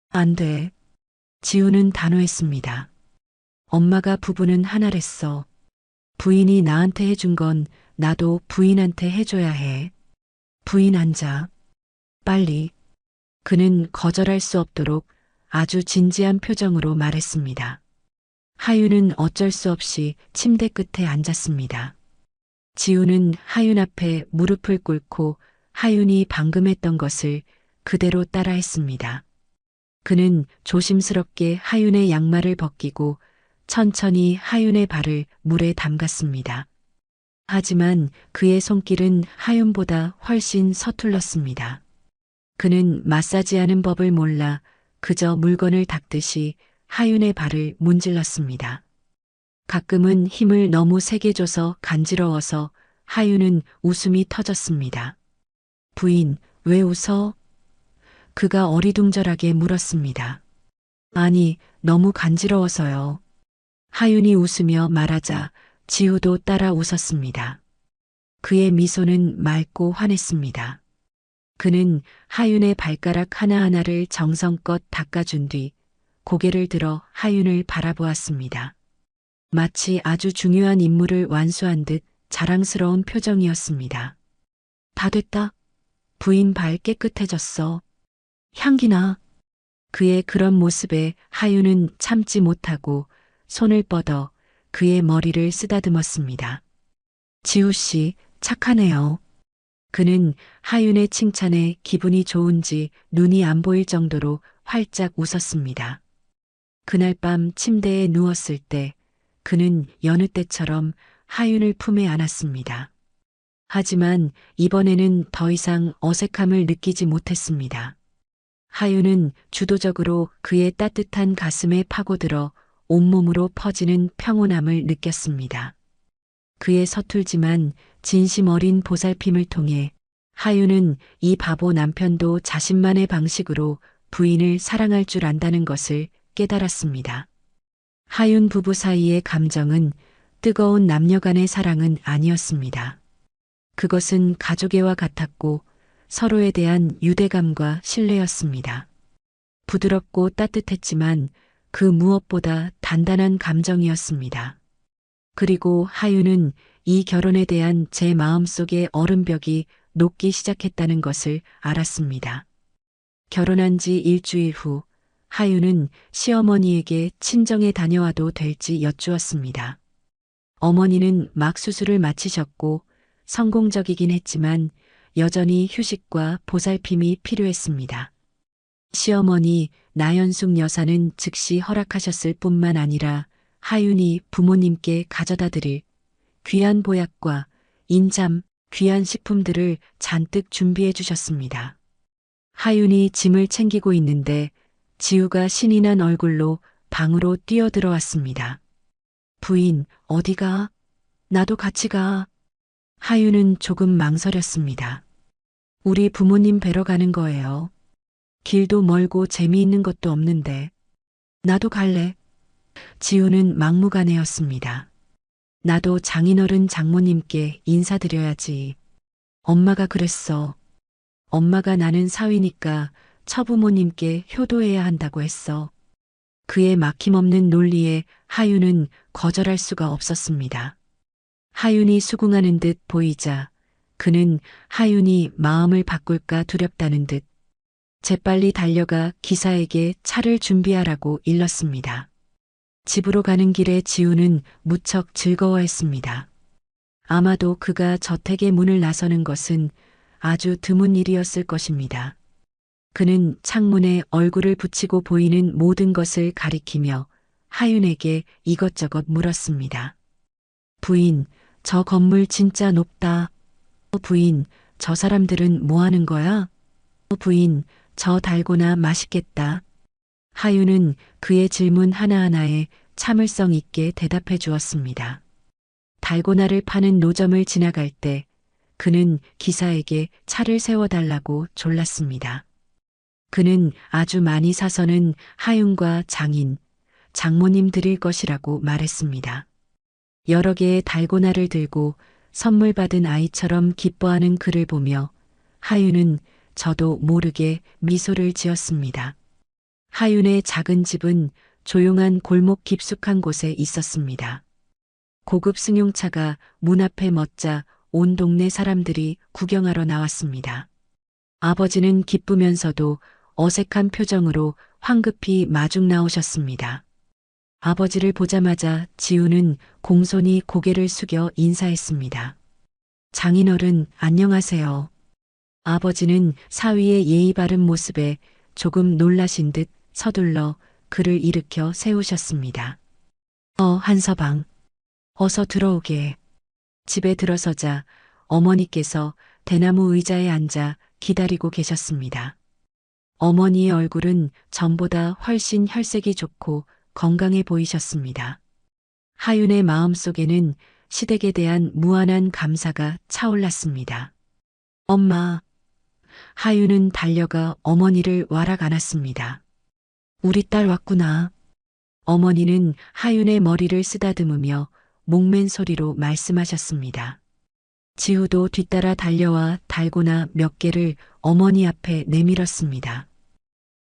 안 돼. 지우는 단호했습니다. 엄마가 부부는 하나랬어. 부인이 나한테 해준 건 나도 부인한테 해줘야 해. 부인 앉아. 빨리. 그는 거절할 수 없도록 아주 진지한 표정으로 말했습니다. 하윤은 어쩔 수 없이 침대 끝에 앉았습니다. 지우는 하윤 앞에 무릎을 꿇고 하윤이 방금 했던 것을 그대로 따라했습니다. 그는 조심스럽게 하윤의 양말을 벗기고 천천히 하윤의 발을 물에 담갔습니다. 하지만 그의 손길은 하윤보다 훨씬 서툴렀습니다. 그는 마사지하는 법을 몰라 그저 물건을 닦듯이 하윤의 발을 문질렀습니다. 가끔은 힘을 너무 세게 줘서 간지러워서 하윤은 웃음이 터졌습니다. 부인, 왜 웃어? 그가 어리둥절하게 물었습니다. 아니, 너무 간지러워서요. 하윤이 웃으며 말하자 지우도 따라 웃었습니다. 그의 미소는 맑고 환했습니다. 그는 하윤의 발가락 하나하나를 정성껏 닦아준 뒤 고개를 들어 하윤을 바라보았습니다. 마치 아주 중요한 임무를 완수한 듯 자랑스러운 표정이었습니다. 다 됐다. 부인 발 깨끗해졌어. 향기나. 그의 그런 모습에 하윤은 참지 못하고 손을 뻗어 그의 머리를 쓰다듬었습니다. 지우 씨, 착하네요. 그는 하윤의 칭찬에 기분이 좋은지 눈이 안 보일 정도로 활짝 웃었습니다. 그날 밤 침대에 누웠을 때 그는 여느 때처럼 하윤을 품에 안았습니다. 하지만 이번에는 더 이상 어색함을 느끼지 못했습니다. 하윤은 주도적으로 그의 따뜻한 가슴에 파고들어 온몸으로 퍼지는 평온함을 느꼈습니다. 그의 서툴지만 진심 어린 보살핌을 통해 하윤은 이 바보 남편도 자신만의 방식으로 부인을 사랑할 줄 안다는 것을 깨달았습니다. 하윤 부부 사이의 감정은 뜨거운 남녀 간의 사랑은 아니었습니다. 그것은 가족애와 같았고 서로에 대한 유대감과 신뢰였습니다. 부드럽고 따뜻했지만 그 무엇보다 단단한 감정이었습니다. 그리고 하윤은 이 결혼에 대한 제 마음속의 얼음벽이 녹기 시작했다는 것을 알았습니다. 결혼한 지 일주일 후 하윤은 시어머니에게 친정에 다녀와도 될지 여쭈었습니다. 어머니는 막 수술을 마치셨고 성공적이긴 했지만 여전히 휴식과 보살핌이 필요했습니다. 시어머니 나연숙 여사는 즉시 허락하셨을 뿐만 아니라 하윤이 부모님께 가져다 드릴 귀한 보약과 인잠, 귀한 식품들을 잔뜩 준비해 주셨습니다. 하윤이 짐을 챙기고 있는데 지우가 신이 난 얼굴로 방으로 뛰어들어왔습니다. 부인, 어디가? 나도 같이 가. 하윤은 조금 망설였습니다. 우리 부모님 뵈러 가는 거예요. 길도 멀고 재미있는 것도 없는데. 나도 갈래. 지우는 막무가내였습니다. 나도 장인어른 장모님께 인사드려야지. 엄마가 그랬어. 엄마가 나는 사위니까 처부모님께 효도해야 한다고 했어. 그의 막힘없는 논리에 하윤은 거절할 수가 없었습니다. 하윤이 수긍하는 듯 보이자 그는 하윤이 마음을 바꿀까 두렵다는 듯 재빨리 달려가 기사에게 차를 준비하라고 일렀습니다. 집으로 가는 길에 지우는 무척 즐거워했습니다. 아마도 그가 저택의 문을 나서는 것은 아주 드문 일이었을 것입니다. 그는 창문에 얼굴을 붙이고 보이는 모든 것을 가리키며 하윤에게 이것저것 물었습니다. 부인, 저 건물 진짜 높다. 부인, 저 사람들은 뭐 하는 거야? 부인, 저 달고나 맛있겠다. 하윤은 그의 질문 하나하나에 참을성 있게 대답해 주었습니다. 달고나를 파는 노점을 지나갈 때 그는 기사에게 차를 세워달라고 졸랐습니다. 그는 아주 많이 사서는 하윤과 장인, 장모님 드릴 것이라고 말했습니다. 여러 개의 달고나를 들고 선물 받은 아이처럼 기뻐하는 그를 보며 하윤은 저도 모르게 미소를 지었습니다. 하윤의 작은 집은 조용한 골목 깊숙한 곳에 있었습니다. 고급 승용차가 문 앞에 멎자 온 동네 사람들이 구경하러 나왔습니다. 아버지는 기쁘면서도 어색한 표정으로 황급히 마중 나오셨습니다. 아버지를 보자마자 지우는 공손히 고개를 숙여 인사했습니다. 장인어른 안녕하세요. 아버지는 사위의 예의 바른 모습에 조금 놀라신 듯 서둘러 그를 일으켜 세우셨습니다. 한서방. 어서 들어오게. 집에 들어서자 어머니께서 대나무 의자에 앉아 기다리고 계셨습니다. 어머니의 얼굴은 전보다 훨씬 혈색이 좋고 건강해 보이셨습니다. 하윤의 마음속에는 시댁에 대한 무한한 감사가 차올랐습니다. 엄마. 하윤은 달려가 어머니를 와락 안았습니다. 우리 딸 왔구나. 어머니는 하윤의 머리를 쓰다듬으며 목맨 소리로 말씀하셨습니다. 지우도 뒤따라 달려와 달고나 몇 개를 어머니 앞에 내밀었습니다.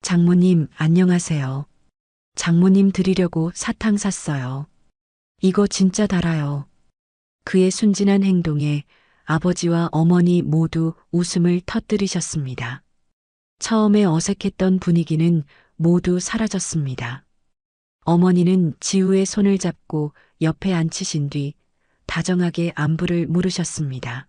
장모님 안녕하세요. 장모님 드리려고 사탕 샀어요. 이거 진짜 달아요. 그의 순진한 행동에 아버지와 어머니 모두 웃음을 터뜨리셨습니다. 처음에 어색했던 분위기는 모두 사라졌습니다. 어머니는 지우의 손을 잡고 옆에 앉히신 뒤 다정하게 안부를 물으셨습니다.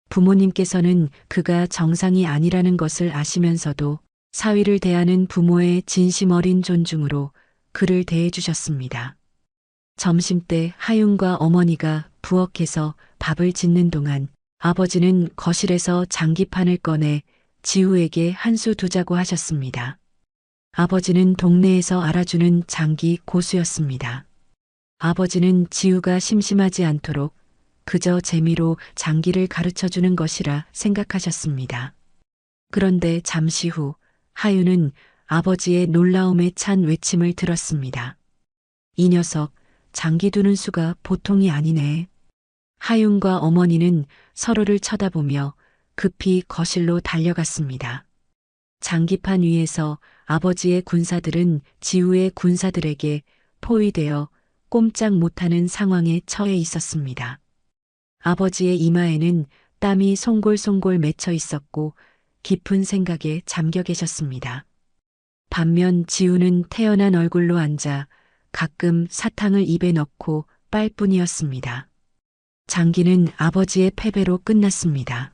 부모님께서는 그가 정상이 아니라는 것을 아시면서도 사위를 대하는 부모의 진심 어린 존중으로 그를 대해주셨습니다. 점심때 하윤과 어머니가 부엌에서 밥을 짓는 동안 아버지는 거실에서 장기판을 꺼내 지우에게 한 수 두자고 하셨습니다. 아버지는 동네에서 알아주는 장기 고수였습니다. 아버지는 지우가 심심하지 않도록 그저 재미로 장기를 가르쳐주는 것이라 생각하셨습니다. 그런데 잠시 후 하윤은 아버지의 놀라움에 찬 외침을 들었습니다. 이 녀석 장기 두는 수가 보통이 아니네. 하윤과 어머니는 서로를 쳐다보며 급히 거실로 달려갔습니다. 장기판 위에서 아버지의 군사들은 지우의 군사들에게 포위되어 꼼짝 못하는 상황에 처해 있었습니다. 아버지의 이마에는 땀이 송골송골 맺혀 있었고 깊은 생각에 잠겨 계셨습니다. 반면 지우는 태연한 얼굴로 앉아 가끔 사탕을 입에 넣고 빨 뿐이었습니다. 장기는 아버지의 패배로 끝났습니다.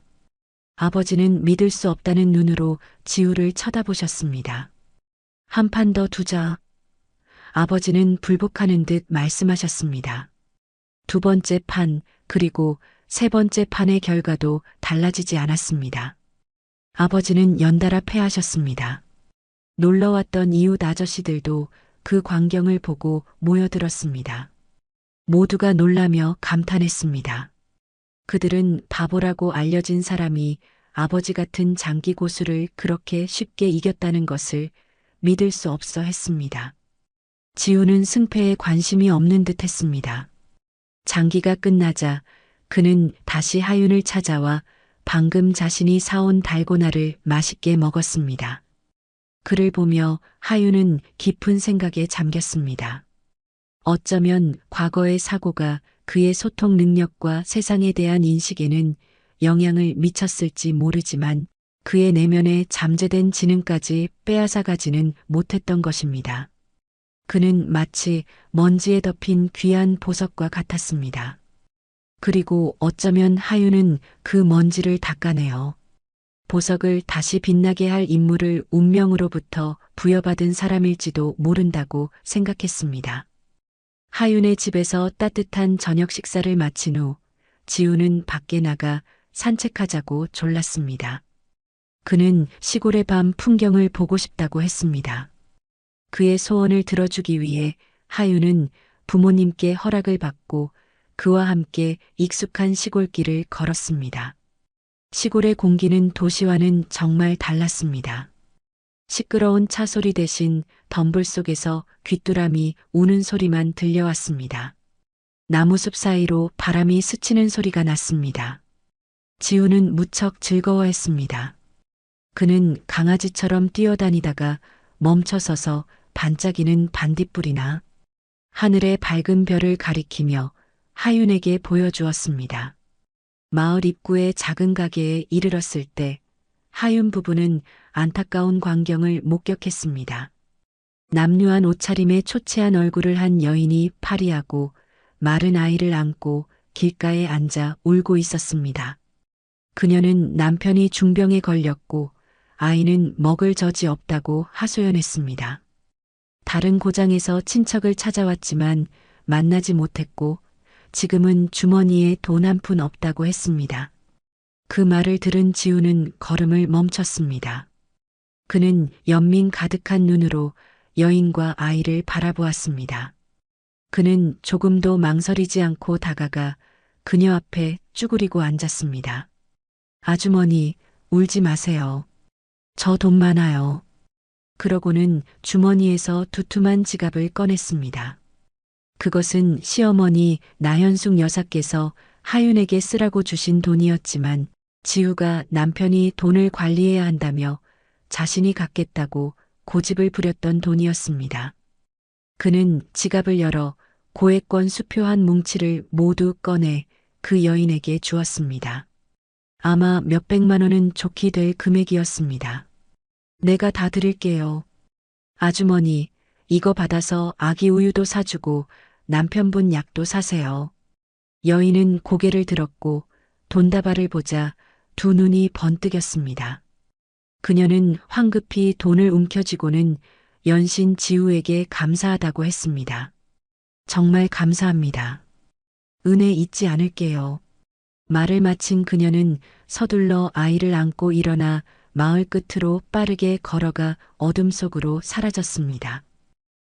아버지는 믿을 수 없다는 눈으로 지우를 쳐다보셨습니다. 한 판 더 두자. 아버지는 불복하는 듯 말씀하셨습니다. 두 번째 판, 그리고 세 번째 판의 결과도 달라지지 않았습니다. 아버지는 연달아 패하셨습니다. 놀러왔던 이웃 아저씨들도 그 광경을 보고 모여들었습니다. 모두가 놀라며 감탄했습니다. 그들은 바보라고 알려진 사람이 아버지 같은 장기 고수를 그렇게 쉽게 이겼다는 것을 믿을 수 없어 했습니다. 지우는 승패에 관심이 없는 듯 했습니다. 장기가 끝나자 그는 다시 하윤을 찾아와 방금 자신이 사온 달고나를 맛있게 먹었습니다. 그를 보며 하윤은 깊은 생각에 잠겼습니다. 어쩌면 과거의 사고가 그의 소통 능력과 세상에 대한 인식에는 영향을 미쳤을지 모르지만 그의 내면에 잠재된 지능까지 빼앗아가지는 못했던 것입니다. 그는 마치 먼지에 덮인 귀한 보석과 같았습니다. 그리고 어쩌면 하윤은 그 먼지를 닦아내어 보석을 다시 빛나게 할 임무를 운명으로부터 부여받은 사람일지도 모른다고 생각했습니다. 하윤의 집에서 따뜻한 저녁 식사를 마친 후 지우는 밖에 나가 산책하자고 졸랐습니다. 그는 시골의 밤 풍경을 보고 싶다고 했습니다. 그의 소원을 들어주기 위해 하윤은 부모님께 허락을 받고 그와 함께 익숙한 시골길을 걸었습니다. 시골의 공기는 도시와는 정말 달랐습니다. 시끄러운 차 소리 대신 덤불 속에서 귀뚜라미 우는 소리만 들려왔습니다. 나무숲 사이로 바람이 스치는 소리가 났습니다. 지우는 무척 즐거워했습니다. 그는 강아지처럼 뛰어다니다가 멈춰서서 반짝이는 반딧불이나 하늘의 밝은 별을 가리키며 하윤에게 보여주었습니다. 마을 입구의 작은 가게에 이르렀을 때 하윤 부부는 안타까운 광경을 목격했습니다. 남루한 옷차림에 초췌한 얼굴을 한 여인이 파리하고 마른 아이를 안고 길가에 앉아 울고 있었습니다. 그녀는 남편이 중병에 걸렸고 아이는 먹을 젖이 없다고 하소연했습니다. 다른 고장에서 친척을 찾아왔지만 만나지 못했고 지금은 주머니에 돈 한 푼 없다고 했습니다. 그 말을 들은 지우는 걸음을 멈췄습니다. 그는 연민 가득한 눈으로 여인과 아이를 바라보았습니다. 그는 조금도 망설이지 않고 다가가 그녀 앞에 쭈그리고 앉았습니다. 아주머니, 울지 마세요. 저 돈 많아요. 그러고는 주머니에서 두툼한 지갑을 꺼냈습니다. 그것은 시어머니 나현숙 여사께서 하윤에게 쓰라고 주신 돈이었지만 지우가 남편이 돈을 관리해야 한다며 자신이 갖겠다고 고집을 부렸던 돈이었습니다. 그는 지갑을 열어 고액권 수표 한 뭉치를 모두 꺼내 그 여인에게 주었습니다. 아마 몇백만 원은 좋게 될 금액이었습니다. 내가 다 드릴게요. 아주머니, 이거 받아서 아기 우유도 사주고 남편분 약도 사세요. 여인은 고개를 들었고 돈다발을 보자 두 눈이 번뜩였습니다. 그녀는 황급히 돈을 움켜쥐고는 연신 지우에게 감사하다고 했습니다. 정말 감사합니다. 은혜 잊지 않을게요. 말을 마친 그녀는 서둘러 아이를 안고 일어나 마을 끝으로 빠르게 걸어가 어둠 속으로 사라졌습니다.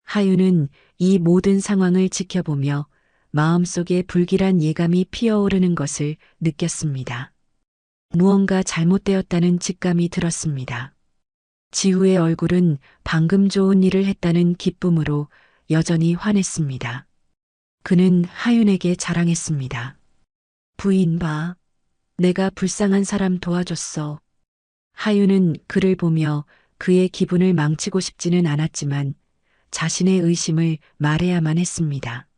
하윤은 이 모든 상황을 지켜보며 마음속에 불길한 예감이 피어오르는 것을 느꼈습니다. 무언가 잘못되었다는 직감이 들었습니다. 지우의 얼굴은 방금 좋은 일을 했다는 기쁨으로 여전히 환했습니다. 그는 하윤에게 자랑했습니다. 부인 봐. 내가 불쌍한 사람 도와줬어. 하윤은 그를 보며 그의 기분을 망치고 싶지는 않았지만 자신의 의심을 말해야만 했습니다.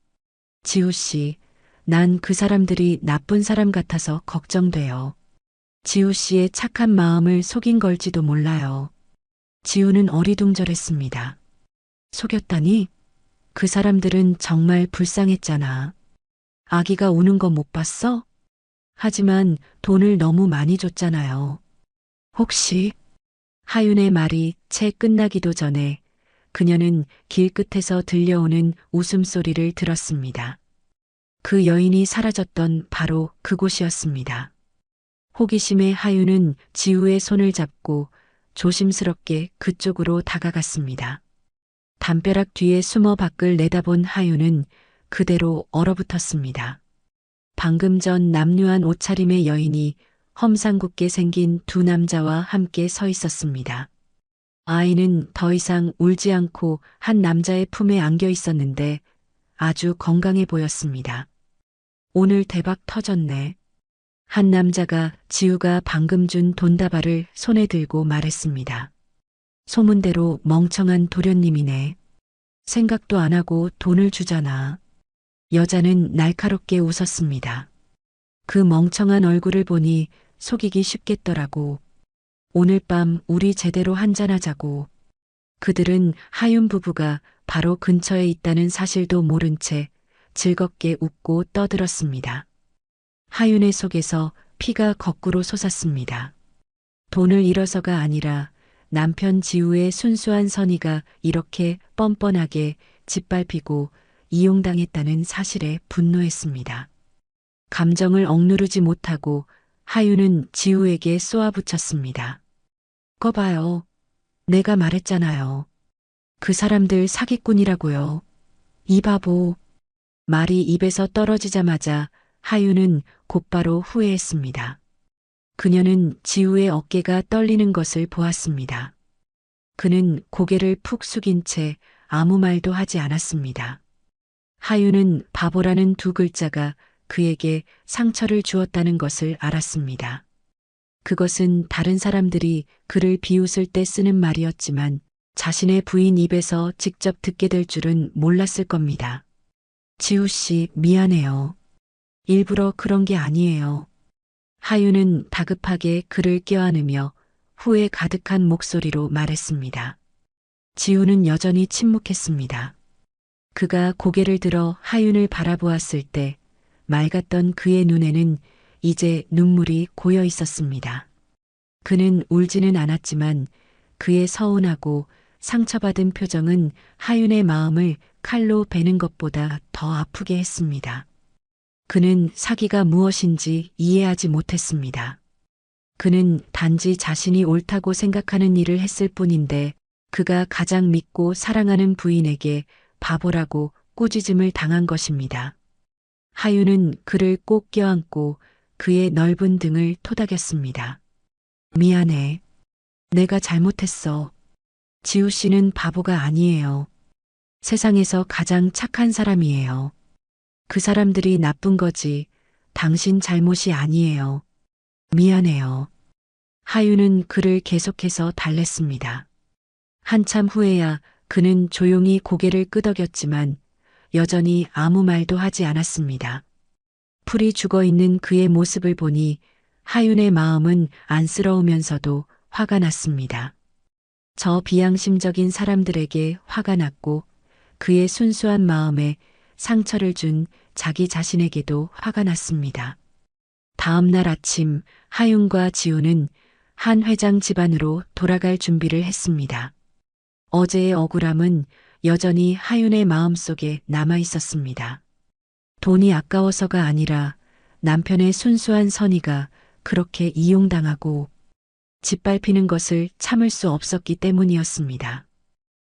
지우 씨, 난 그 사람들이 나쁜 사람 같아서 걱정돼요. 지우 씨의 착한 마음을 속인 걸지도 몰라요. 지우는 어리둥절했습니다. 속였다니? 그 사람들은 정말 불쌍했잖아. 아기가 우는 거 못 봤어? 하지만 돈을 너무 많이 줬잖아요. 혹시? 하윤의 말이 채 끝나기도 전에 그녀는 길 끝에서 들려오는 웃음소리를 들었습니다. 그 여인이 사라졌던 바로 그곳이었습니다. 호기심에 하윤은 지우의 손을 잡고 조심스럽게 그쪽으로 다가갔습니다. 담벼락 뒤에 숨어 밖을 내다본 하윤은 그대로 얼어붙었습니다. 방금 전 남루한 옷차림의 여인이 험상궂게 생긴 두 남자와 함께 서 있었습니다. 아이는 더 이상 울지 않고 한 남자의 품에 안겨 있었는데 아주 건강해 보였습니다. 오늘 대박 터졌네. 한 남자가 지우가 방금 준 돈다발을 손에 들고 말했습니다. 소문대로 멍청한 도련님이네. 생각도 안 하고 돈을 주잖아. 여자는 날카롭게 웃었습니다. 그 멍청한 얼굴을 보니 속이기 쉽겠더라고. 오늘 밤 우리 제대로 한잔하자고. 그들은 하윤 부부가 바로 근처에 있다는 사실도 모른 채 즐겁게 웃고 떠들었습니다. 하윤의 속에서 피가 거꾸로 솟았습니다. 돈을 잃어서가 아니라 남편 지우의 순수한 선의가 이렇게 뻔뻔하게 짓밟히고 이용당했다는 사실에 분노했습니다. 감정을 억누르지 못하고 하윤은 지우에게 쏘아붙였습니다. 꺼봐요. 내가 말했잖아요. 그 사람들 사기꾼이라고요. 이 바보. 말이 입에서 떨어지자마자 하윤은 곧바로 후회했습니다. 그녀는 지우의 어깨가 떨리는 것을 보았습니다. 그는 고개를 푹 숙인 채 아무 말도 하지 않았습니다. 하윤은 바보라는 두 글자가 그에게 상처를 주었다는 것을 알았습니다. 그것은 다른 사람들이 그를 비웃을 때 쓰는 말이었지만 자신의 부인 입에서 직접 듣게 될 줄은 몰랐을 겁니다. 지우 씨, 미안해요. 일부러 그런 게 아니에요. 하윤은 다급하게 그를 껴안으며 후회 가득한 목소리로 말했습니다. 지우는 여전히 침묵했습니다. 그가 고개를 들어 하윤을 바라보았을 때 맑았던 그의 눈에는 이제 눈물이 고여 있었습니다. 그는 울지는 않았지만 그의 서운하고 상처받은 표정은 하윤의 마음을 칼로 베는 것보다 더 아프게 했습니다. 그는 사기가 무엇인지 이해하지 못했습니다. 그는 단지 자신이 옳다고 생각하는 일을 했을 뿐인데 그가 가장 믿고 사랑하는 부인에게 바보라고 꾸짖음을 당한 것입니다. 하윤은 그를 꼭 껴안고 그의 넓은 등을 토닥였습니다. 미안해. 내가 잘못했어. 지우 씨는 바보가 아니에요. 세상에서 가장 착한 사람이에요. 그 사람들이 나쁜 거지 당신 잘못이 아니에요. 미안해요. 하윤은 그를 계속해서 달랬습니다. 한참 후에야 그는 조용히 고개를 끄덕였지만 여전히 아무 말도 하지 않았습니다. 풀이 죽어 있는 그의 모습을 보니 하윤의 마음은 안쓰러우면서도 화가 났습니다. 저 비양심적인 사람들에게 화가 났고 그의 순수한 마음에 상처를 준 자기 자신에게도 화가 났습니다. 다음 날 아침 하윤과 지우는 한 회장 집안으로 돌아갈 준비를 했습니다. 어제의 억울함은 여전히 하윤의 마음속에 남아 있었습니다. 돈이 아까워서가 아니라 남편의 순수한 선의가 그렇게 이용당하고 짓밟히는 것을 참을 수 없었기 때문이었습니다.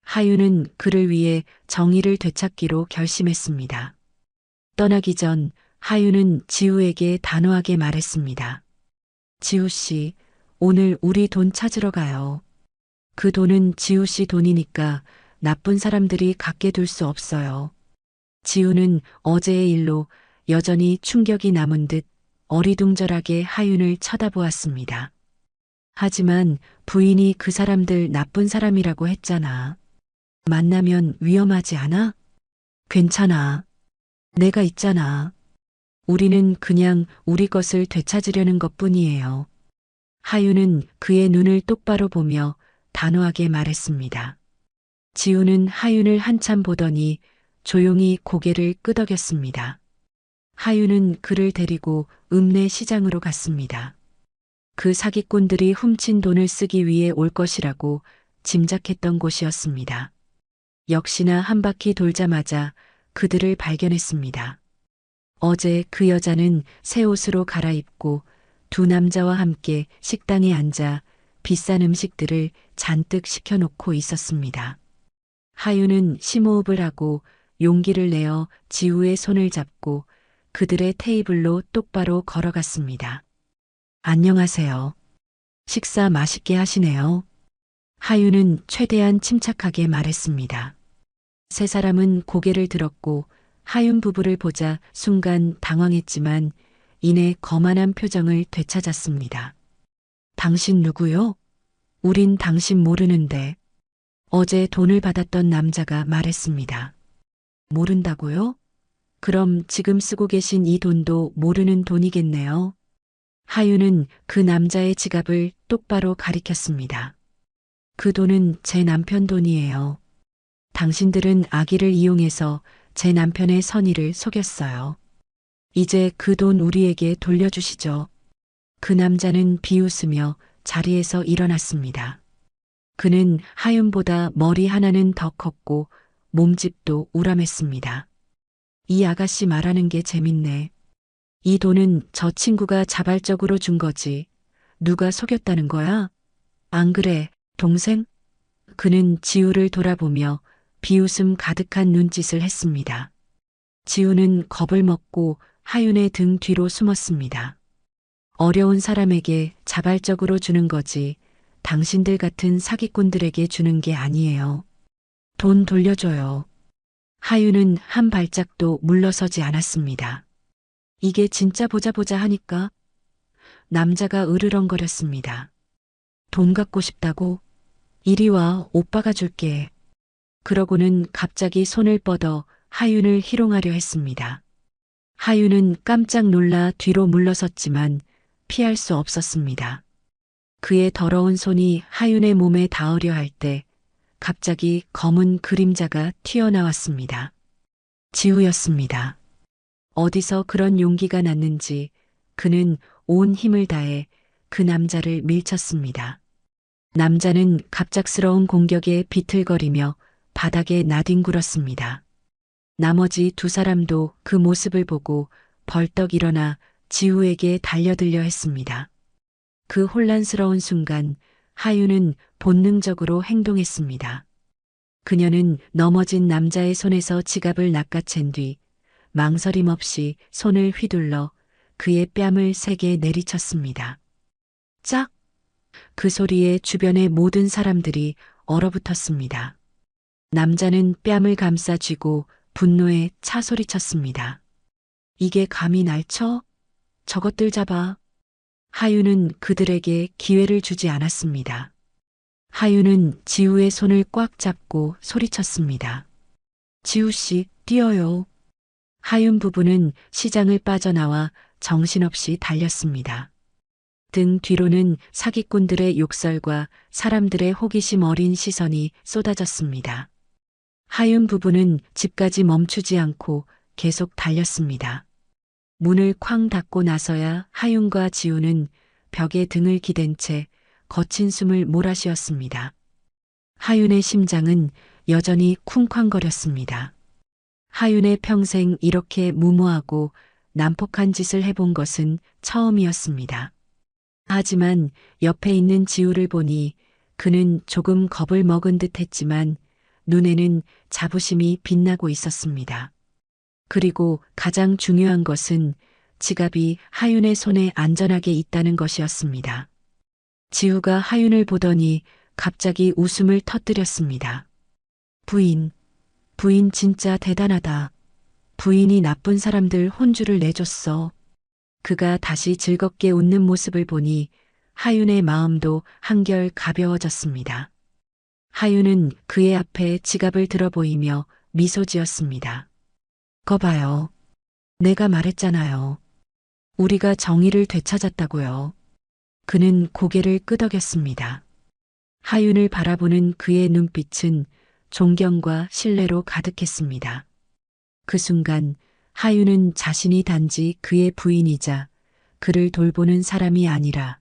하윤은 그를 위해 정의를 되찾기로 결심했습니다. 떠나기 전 하윤은 지우에게 단호하게 말했습니다. 지우 씨, 오늘 우리 돈 찾으러 가요. 그 돈은 지우 씨 돈이니까 나쁜 사람들이 갖게 둘 수 없어요. 지우는 어제의 일로 여전히 충격이 남은 듯 어리둥절하게 하윤을 쳐다보았습니다. 하지만 부인이 그 사람들 나쁜 사람이라고 했잖아. 만나면 위험하지 않아? 괜찮아. 내가 있잖아. 우리는 그냥 우리 것을 되찾으려는 것뿐이에요. 하윤은 그의 눈을 똑바로 보며 단호하게 말했습니다. 지우는 하윤을 한참 보더니 조용히 고개를 끄덕였습니다. 하윤은 그를 데리고 읍내 시장으로 갔습니다. 그 사기꾼들이 훔친 돈을 쓰기 위해 올 것이라고 짐작했던 곳이었습니다. 역시나 한 바퀴 돌자마자 그들을 발견했습니다. 어제 그 여자는 새 옷으로 갈아입고 두 남자와 함께 식당에 앉아 비싼 음식들을 잔뜩 시켜놓고 있었습니다. 하윤은 심호흡을 하고 용기를 내어 지우의 손을 잡고 그들의 테이블로 똑바로 걸어갔습니다. 안녕하세요. 식사 맛있게 하시네요. 하윤은 최대한 침착하게 말했습니다. 세 사람은 고개를 들었고 하윤 부부를 보자 순간 당황했지만 이내 거만한 표정을 되찾았습니다. 당신 누구요? 우린 당신 모르는데. 어제 돈을 받았던 남자가 말했습니다. 모른다고요? 그럼 지금 쓰고 계신 이 돈도 모르는 돈이겠네요. 하윤은 그 남자의 지갑을 똑바로 가리켰습니다. 그 돈은 제 남편 돈이에요. 당신들은 아기를 이용해서 제 남편의 선의를 속였어요. 이제 그 돈 우리에게 돌려주시죠. 그 남자는 비웃으며 자리에서 일어났습니다. 그는 하윤보다 머리 하나는 더 컸고 몸집도 우람했습니다. 이 아가씨 말하는 게 재밌네. 이 돈은 저 친구가 자발적으로 준 거지. 누가 속였다는 거야? 안 그래, 동생? 그는 지우를 돌아보며 비웃음 가득한 눈짓을 했습니다. 지우는 겁을 먹고 하윤의 등 뒤로 숨었습니다. 어려운 사람에게 자발적으로 주는 거지 당신들 같은 사기꾼들에게 주는 게 아니에요. 돈 돌려줘요. 하윤은 한 발짝도 물러서지 않았습니다. 이게 진짜 보자 하니까 남자가 으르렁거렸습니다. 돈 갖고 싶다고? 이리 와, 오빠가 줄게. 그러고는 갑자기 손을 뻗어 하윤을 희롱하려 했습니다. 하윤은 깜짝 놀라 뒤로 물러섰지만 피할 수 없었습니다. 그의 더러운 손이 하윤의 몸에 닿으려 할 때 갑자기 검은 그림자가 튀어나왔습니다. 지우였습니다. 어디서 그런 용기가 났는지 그는 온 힘을 다해 그 남자를 밀쳤습니다. 남자는 갑작스러운 공격에 비틀거리며 바닥에 나뒹굴었습니다. 나머지 두 사람도 그 모습을 보고 벌떡 일어나 지우에게 달려들려 했습니다. 그 혼란스러운 순간 하윤은 본능적으로 행동했습니다. 그녀는 넘어진 남자의 손에서 지갑을 낚아챈 뒤 망설임 없이 손을 휘둘러 그의 뺨을 세게 내리쳤습니다. 짝! 그 소리에 주변의 모든 사람들이 얼어붙었습니다. 남자는 뺨을 감싸 쥐고 분노에 차 소리쳤습니다. 이게 감히 날 쳐? 저것들 잡아. 하윤은 그들에게 기회를 주지 않았습니다. 하윤은 지우의 손을 꽉 잡고 소리쳤습니다. 지우 씨, 뛰어요. 하윤 부부는 시장을 빠져나와 정신없이 달렸습니다. 등 뒤로는 사기꾼들의 욕설과 사람들의 호기심 어린 시선이 쏟아졌습니다. 하윤 부부는 집까지 멈추지 않고 계속 달렸습니다. 문을 쾅 닫고 나서야 하윤과 지우는 벽에 등을 기댄 채 거친 숨을 몰아쉬었습니다. 하윤의 심장은 여전히 쿵쾅거렸습니다. 하윤의 평생 이렇게 무모하고 난폭한 짓을 해본 것은 처음이었습니다. 하지만 옆에 있는 지우를 보니 그는 조금 겁을 먹은 듯 했지만 눈에는 자부심이 빛나고 있었습니다. 그리고 가장 중요한 것은 지갑이 하윤의 손에 안전하게 있다는 것이었습니다. 지우가 하윤을 보더니 갑자기 웃음을 터뜨렸습니다. 부인 진짜 대단하다. 부인이 나쁜 사람들 혼주를 내줬어. 그가 다시 즐겁게 웃는 모습을 보니 하윤의 마음도 한결 가벼워졌습니다. 하윤은 그의 앞에 지갑을 들어 보이며 미소 지었습니다. 거 봐요. 내가 말했잖아요. 우리가 정의를 되찾았다고요. 그는 고개를 끄덕였습니다. 하윤을 바라보는 그의 눈빛은 존경과 신뢰로 가득했습니다. 그 순간 하윤은 자신이 단지 그의 부인이자 그를 돌보는 사람이 아니라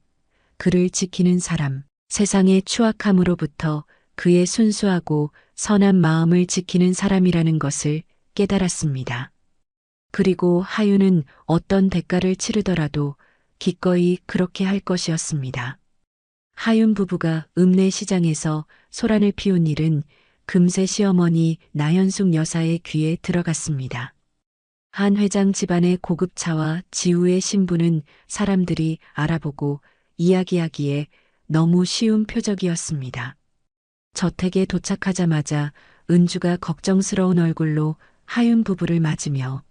그를 지키는 사람, 세상의 추악함으로부터 그의 순수하고 선한 마음을 지키는 사람이라는 것을 깨달았습니다. 그리고 하윤은 어떤 대가를 치르더라도 기꺼이 그렇게 할 것이었습니다. 하윤 부부가 읍내 시장에서 소란을 피운 일은 금세 시어머니 나현숙 여사의 귀에 들어갔습니다. 한 회장 집안의 고급차와 지우의 신부는 사람들이 알아보고 이야기하기에 너무 쉬운 표적이었습니다. 저택에 도착하자마자 은주가 걱정스러운 얼굴로 하윤 부부를 맞으며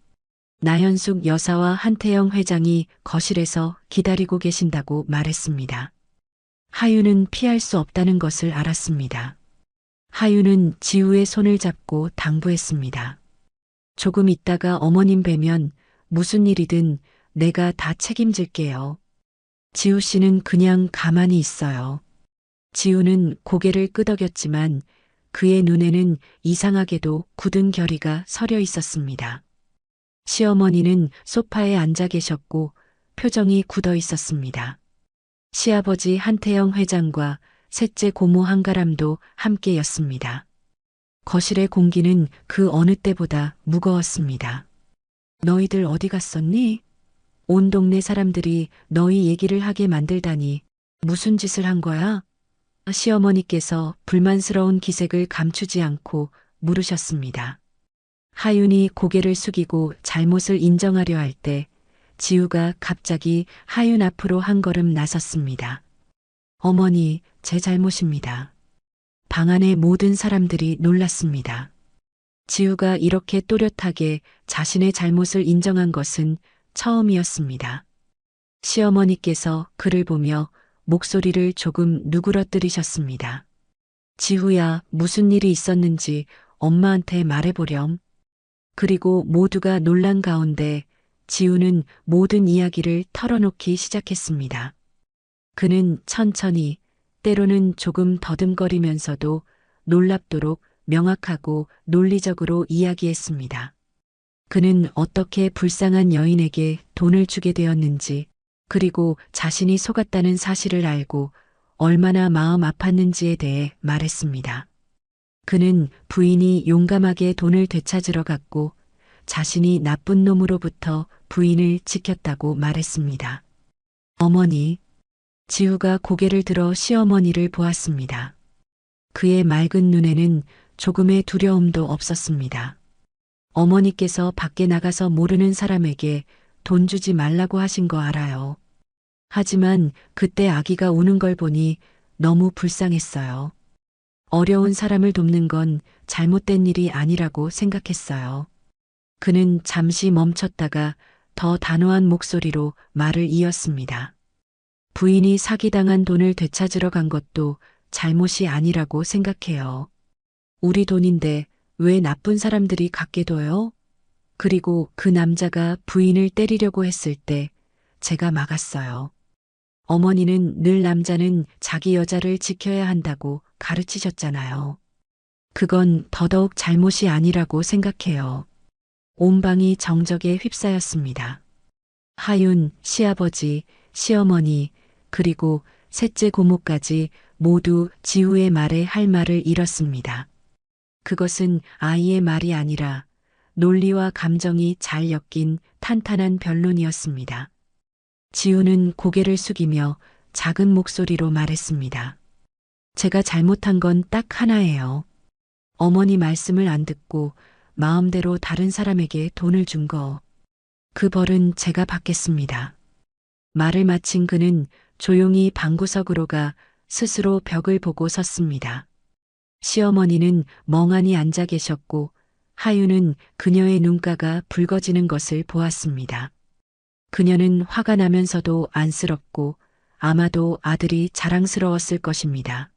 나현숙 여사와 한태영 회장이 거실에서 기다리고 계신다고 말했습니다. 하윤은 피할 수 없다는 것을 알았습니다. 하윤은 지우의 손을 잡고 당부했습니다. 조금 있다가 어머님 뵈면 무슨 일이든 내가 다 책임질게요. 지우 씨는 그냥 가만히 있어요. 지우는 고개를 끄덕였지만 그의 눈에는 이상하게도 굳은 결의가 서려 있었습니다. 시어머니는 소파에 앉아 계셨고 표정이 굳어 있었습니다. 시아버지 한태영 회장과 셋째 고모 한가람도 함께였습니다. 거실의 공기는 그 어느 때보다 무거웠습니다. 너희들 어디 갔었니? 온 동네 사람들이 너희 얘기를 하게 만들다니 무슨 짓을 한 거야? 시어머니께서 불만스러운 기색을 감추지 않고 물으셨습니다. 하윤이 고개를 숙이고 잘못을 인정하려 할 때 지우가 갑자기 하윤 앞으로 한 걸음 나섰습니다. 어머니, 제 잘못입니다. 방 안의 모든 사람들이 놀랐습니다. 지우가 이렇게 또렷하게 자신의 잘못을 인정한 것은 처음이었습니다. 시어머니께서 그를 보며 목소리를 조금 누그러뜨리셨습니다. 지우야, 무슨 일이 있었는지 엄마한테 말해보렴. 그리고 모두가 놀란 가운데 지우는 모든 이야기를 털어놓기 시작했습니다. 그는 천천히, 때로는 조금 더듬거리면서도 놀랍도록 명확하고 논리적으로 이야기했습니다. 그는 어떻게 불쌍한 여인에게 돈을 주게 되었는지, 그리고 자신이 속았다는 사실을 알고 얼마나 마음 아팠는지에 대해 말했습니다. 그는 부인이 용감하게 돈을 되찾으러 갔고 자신이 나쁜 놈으로부터 부인을 지켰다고 말했습니다. 어머니, 지우가 고개를 들어 시어머니를 보았습니다. 그의 맑은 눈에는 조금의 두려움도 없었습니다. 어머니께서 밖에 나가서 모르는 사람에게 돈 주지 말라고 하신 거 알아요. 하지만 그때 아기가 우는 걸 보니 너무 불쌍했어요. 어려운 사람을 돕는 건 잘못된 일이 아니라고 생각했어요. 그는 잠시 멈췄다가 더 단호한 목소리로 말을 이었습니다. 부인이 사기당한 돈을 되찾으러 간 것도 잘못이 아니라고 생각해요. 우리 돈인데 왜 나쁜 사람들이 갖게 둬요? 그리고 그 남자가 부인을 때리려고 했을 때 제가 막았어요. 어머니는 늘 남자는 자기 여자를 지켜야 한다고 가르치셨잖아요. 그건 더더욱 잘못이 아니라고 생각해요. 온 방이 정적에 휩싸였습니다. 하윤, 시아버지, 시어머니, 그리고 셋째 고모까지 모두 지우의 말에 할 말을 잃었습니다. 그것은 아이의 말이 아니라 논리와 감정이 잘 엮인 탄탄한 변론이었습니다. 지우는 고개를 숙이며 작은 목소리로 말했습니다. 제가 잘못한 건 딱 하나예요. 어머니 말씀을 안 듣고 마음대로 다른 사람에게 돈을 준 거. 그 벌은 제가 받겠습니다. 말을 마친 그는 조용히 방구석으로 가 스스로 벽을 보고 섰습니다. 시어머니는 멍하니 앉아 계셨고 하윤은 그녀의 눈가가 붉어지는 것을 보았습니다. 그녀는 화가 나면서도 안쓰럽고 아마도 아들이 자랑스러웠을 것입니다.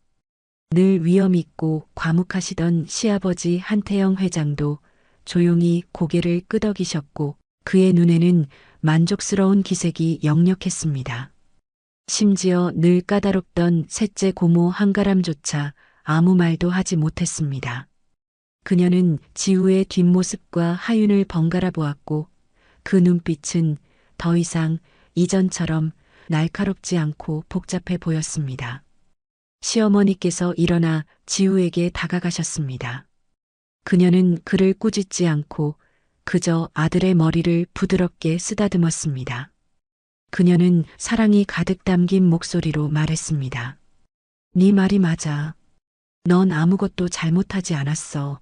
늘 위험 있고 과묵하시던 시아버지 한태영 회장도 조용히 고개를 끄덕이셨고 그의 눈에는 만족스러운 기색이 역력했습니다. 심지어 늘 까다롭던 셋째 고모 한가람조차 아무 말도 하지 못했습니다. 그녀는 지우의 뒷모습과 하윤을 번갈아 보았고 그 눈빛은 더 이상 이전처럼 날카롭지 않고 복잡해 보였습니다. 시어머니께서 일어나 지우에게 다가가셨습니다. 그녀는 그를 꾸짖지 않고 그저 아들의 머리를 부드럽게 쓰다듬었습니다. 그녀는 사랑이 가득 담긴 목소리로 말했습니다. 네 말이 맞아. 넌 아무것도 잘못하지 않았어.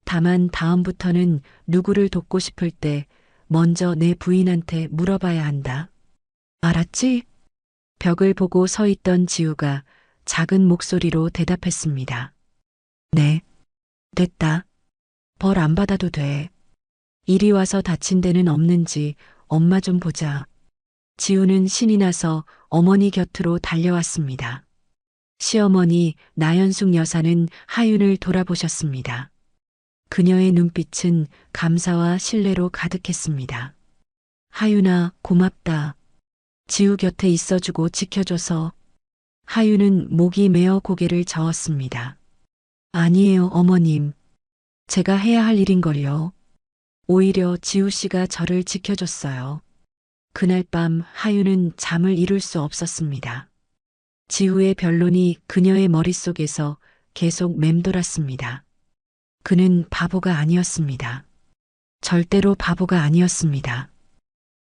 다만 다음부터는 누구를 돕고 싶을 때 먼저 내 부인한테 물어봐야 한다. 알았지? 벽을 보고 서 있던 지우가 작은 목소리로 대답했습니다. 네. 됐다. 벌 안 받아도 돼. 이리 와서 다친 데는 없는지 엄마 좀 보자. 지우는 신이 나서 어머니 곁으로 달려왔습니다. 시어머니 나연숙 여사는 하윤을 돌아보셨습니다. 그녀의 눈빛은 감사와 신뢰로 가득했습니다. 하윤아, 고맙다. 지우 곁에 있어주고 지켜줘서. 하윤은 목이 메어 고개를 저었습니다. 아니에요, 어머님. 제가 해야 할 일인걸요. 오히려 지우 씨가 저를 지켜줬어요. 그날 밤 하윤은 잠을 이룰 수 없었습니다. 지우의 변론이 그녀의 머릿속에서 계속 맴돌았습니다. 그는 바보가 아니었습니다. 절대로 바보가 아니었습니다.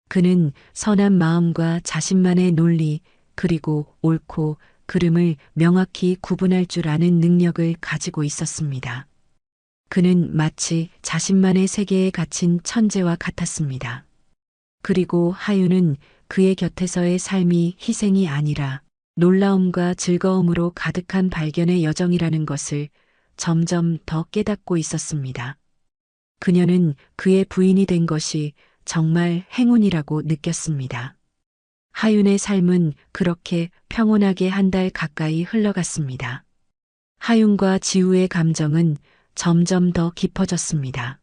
그는 선한 마음과 자신만의 논리 그리고 옳고 그름을 명확히 구분할 줄 아는 능력을 가지고 있었습니다. 그는 마치 자신만의 세계에 갇힌 천재와 같았습니다. 그리고 하윤은 그의 곁에서의 삶이 희생이 아니라 놀라움과 즐거움으로 가득한 발견의 여정이라는 것을 점점 더 깨닫고 있었습니다. 그녀는 그의 부인이 된 것이 정말 행운이라고 느꼈습니다. 하윤의 삶은 그렇게 평온하게 한 달 가까이 흘러갔습니다. 하윤과 지우의 감정은 점점 더 깊어졌습니다.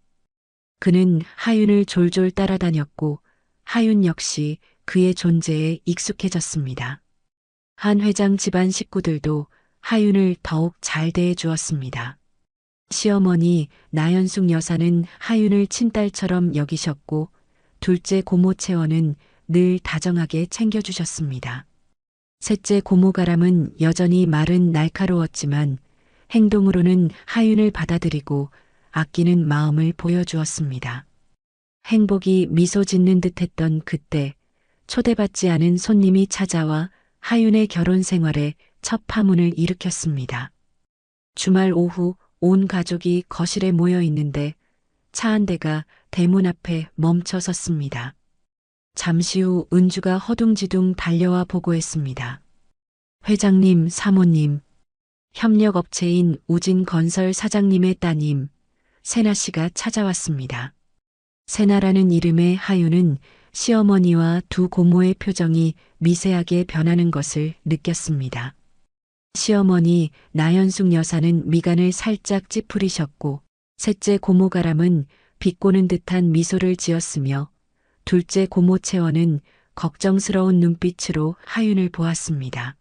그는 하윤을 졸졸 따라다녔고 하윤 역시 그의 존재에 익숙해졌습니다. 한 회장 집안 식구들도 하윤을 더욱 잘 대해 주었습니다. 시어머니 나연숙 여사는 하윤을 친딸처럼 여기셨고 둘째 고모 채원은 늘 다정하게 챙겨주셨습니다. 셋째 고모 가람은 여전히 말은 날카로웠지만 행동으로는 하윤을 받아들이고 아끼는 마음을 보여주었습니다. 행복이 미소 짓는 듯했던 그때 초대받지 않은 손님이 찾아와 하윤의 결혼 생활에 첫 파문을 일으켰습니다. 주말 오후 온 가족이 거실에 모여 있는데 차 한 대가 대문 앞에 멈춰 섰습니다. 잠시 후 은주가 허둥지둥 달려와 보고했습니다. 회장님, 사모님, 협력업체인 우진건설 사장님의 따님, 세나 씨가 찾아왔습니다. 세나라는 이름의 하윤은 시어머니와 두 고모의 표정이 미세하게 변하는 것을 느꼈습니다. 시어머니 나연숙 여사는 미간을 살짝 찌푸리셨고 셋째 고모 가람은 비꼬는 듯한 미소를 지었으며 둘째 고모 채원은 걱정스러운 눈빛으로 하윤을 보았습니다.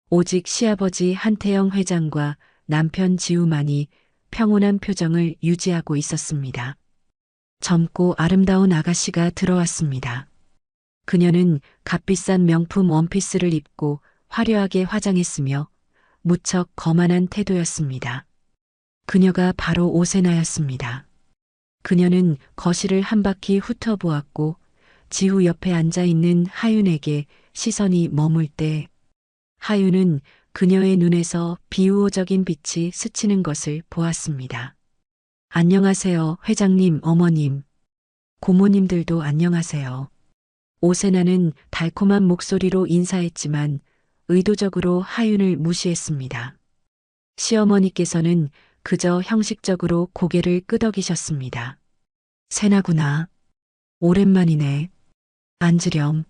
오직 시아버지 한태영 회장과 남편 지우만이 평온한 표정을 유지하고 있었습니다. 젊고 아름다운 아가씨가 들어왔습니다. 그녀는 값비싼 명품 원피스를 입고 화려하게 화장했으며 무척 거만한 태도였습니다. 그녀가 바로 오세나였습니다. 그녀는 거실을 한 바퀴 훑어보았고 지후 옆에 앉아있는 하윤에게 시선이 머물 때 하윤은 그녀의 눈에서 비우호적인 빛이 스치는 것을 보았습니다. 안녕하세요, 회장님, 어머님. 고모님들도 안녕하세요. 오세나는 달콤한 목소리로 인사했지만 의도적으로 하윤을 무시했습니다. 시어머니께서는 그저 형식적으로 고개를 끄덕이셨습니다. 세나구나. 오랜만이네. 앉으렴.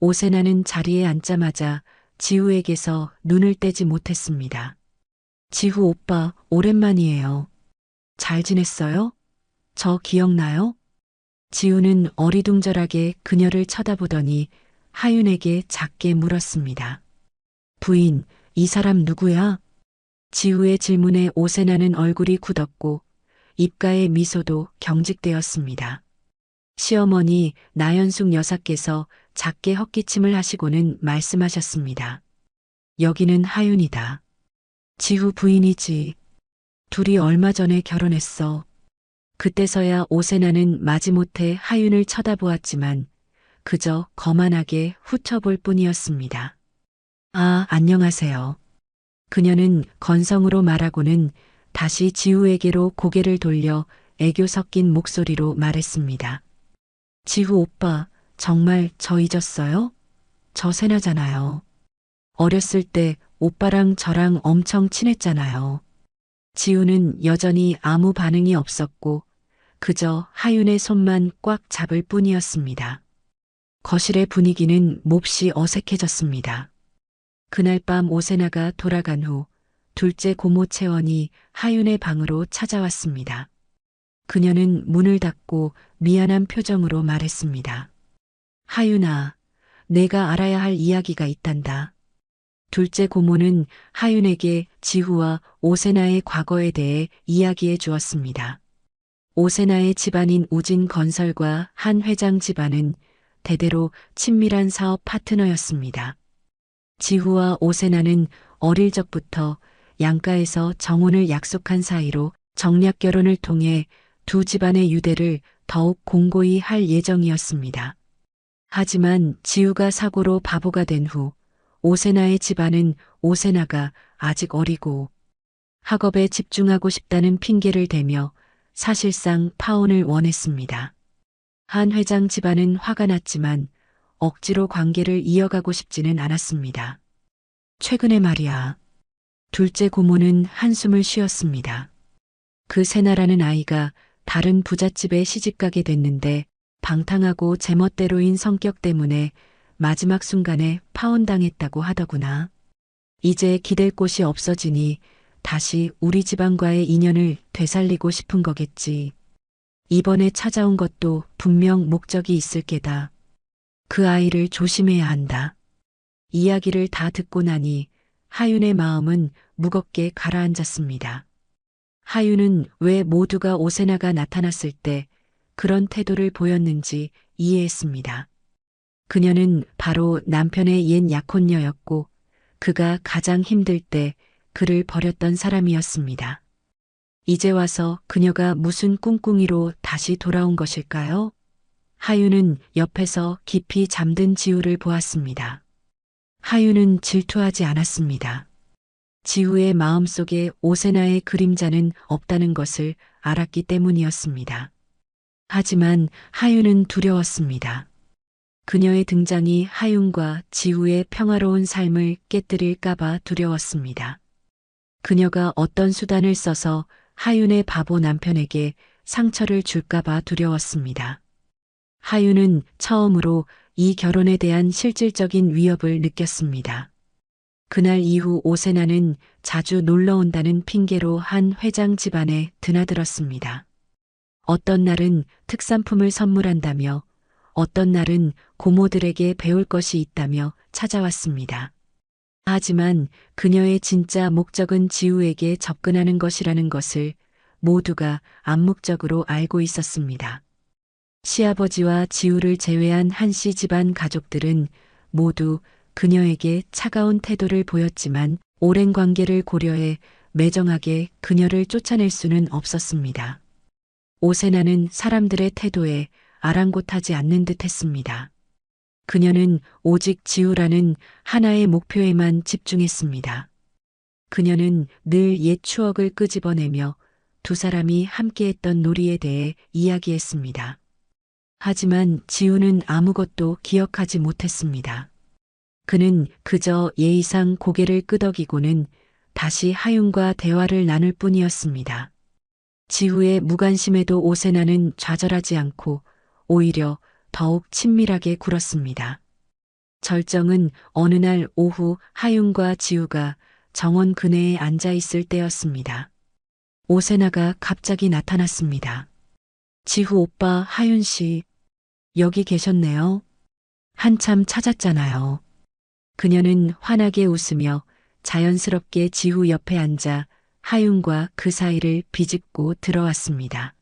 오세나는 자리에 앉자마자 지우에게서 눈을 떼지 못했습니다. 지우 오빠, 오랜만이에요. 잘 지냈어요? 저 기억나요? 지우는 어리둥절하게 그녀를 쳐다보더니 하윤에게 작게 물었습니다. 부인, 이 사람 누구야? 지우의 질문에 오세나는 얼굴이 굳었고 입가의 미소도 경직되었습니다. 시어머니 나연숙 여사께서 작게 헛기침을 하시고는 말씀하셨습니다. 여기는 하윤이다. 지우 부인이지. 둘이 얼마 전에 결혼했어. 그때서야 오세나는 마지못해 하윤을 쳐다보았지만 그저 거만하게 훑어볼 뿐이었습니다. 아, 안녕하세요. 그녀는 건성으로 말하고는 다시 지우에게로 고개를 돌려 애교 섞인 목소리로 말했습니다. 지우 오빠, 정말 저 잊었어요? 저 세나잖아요. 어렸을 때 오빠랑 저랑 엄청 친했잖아요. 지우는 여전히 아무 반응이 없었고 그저 하윤의 손만 꽉 잡을 뿐이었습니다. 거실의 분위기는 몹시 어색해졌습니다. 그날 밤 오세나가 돌아간 후 둘째 고모 채원이 하윤의 방으로 찾아왔습니다. 그녀는 문을 닫고 미안한 표정으로 말했습니다. 하윤아, 내가 알아야 할 이야기가 있단다. 둘째 고모는 하윤에게 지후와 오세나의 과거에 대해 이야기해 주었습니다. 오세나의 집안인 우진건설과 한 회장 집안은 대대로 친밀한 사업 파트너였습니다. 지후와 오세나는 어릴 적부터 양가에서 정혼을 약속한 사이로 정략 결혼을 통해 두 집안의 유대를 더욱 공고히 할 예정이었습니다. 하지만 지우가 사고로 바보가 된 후 오세나의 집안은 오세나가 아직 어리고 학업에 집중하고 싶다는 핑계를 대며 사실상 파혼을 원했습니다. 한 회장 집안은 화가 났지만 억지로 관계를 이어가고 싶지는 않았습니다. 최근에 말이야. 둘째 고모는 한숨을 쉬었습니다. 그 세나라는 아이가 다른 부잣집에 시집가게 됐는데 방탕하고 제멋대로인 성격 때문에 마지막 순간에 파혼당했다고 하더구나. 이제 기댈 곳이 없어지니 다시 우리 집안과의 인연을 되살리고 싶은 거겠지. 이번에 찾아온 것도 분명 목적이 있을 게다. 그 아이를 조심해야 한다. 이야기를 다 듣고 나니 하윤의 마음은 무겁게 가라앉았습니다. 하윤은 왜 모두가 오세나가 나타났을 때 그런 태도를 보였는지 이해했습니다. 그녀는 바로 남편의 옛 약혼녀였고 그가 가장 힘들 때 그를 버렸던 사람이었습니다. 이제 와서 그녀가 무슨 꿍꿍이로 다시 돌아온 것일까요? 하윤은 옆에서 깊이 잠든 지우를 보았습니다. 하윤은 질투하지 않았습니다. 지우의 마음속에 오세나의 그림자는 없다는 것을 알았기 때문이었습니다. 하지만 하윤은 두려웠습니다. 그녀의 등장이 하윤과 지우의 평화로운 삶을 깨뜨릴까봐 두려웠습니다. 그녀가 어떤 수단을 써서 하윤의 바보 남편에게 상처를 줄까봐 두려웠습니다. 하윤은 처음으로 이 결혼에 대한 실질적인 위협을 느꼈습니다. 그날 이후 오세나는 자주 놀러 온다는 핑계로 한 회장 집안에 드나들었습니다. 어떤 날은 특산품을 선물한다며 어떤 날은 고모들에게 배울 것이 있다며 찾아왔습니다. 하지만 그녀의 진짜 목적은 지우에게 접근하는 것이라는 것을 모두가 암묵적으로 알고 있었습니다. 시아버지와 지우를 제외한 한씨 집안 가족들은 모두 그녀에게 차가운 태도를 보였지만 오랜 관계를 고려해 매정하게 그녀를 쫓아낼 수는 없었습니다. 오세나는 사람들의 태도에 아랑곳하지 않는 듯 했습니다. 그녀는 오직 지우라는 하나의 목표에만 집중했습니다. 그녀는 늘 옛 추억을 끄집어내며 두 사람이 함께했던 놀이에 대해 이야기했습니다. 하지만 지우는 아무것도 기억하지 못했습니다. 그는 그저 예의상 고개를 끄덕이고는 다시 하윤과 대화를 나눌 뿐이었습니다. 지우의 무관심에도 오세나는 좌절하지 않고 오히려 더욱 친밀하게 굴었습니다. 절정은 어느 날 오후 하윤과 지우가 정원 그네에 앉아 있을 때였습니다. 오세나가 갑자기 나타났습니다. 지우 오빠 하윤 씨, 여기 계셨네요. 한참 찾았잖아요. 그녀는 환하게 웃으며 자연스럽게 지우 옆에 앉아 하윤과 그 사이를 비집고 들어왔습니다.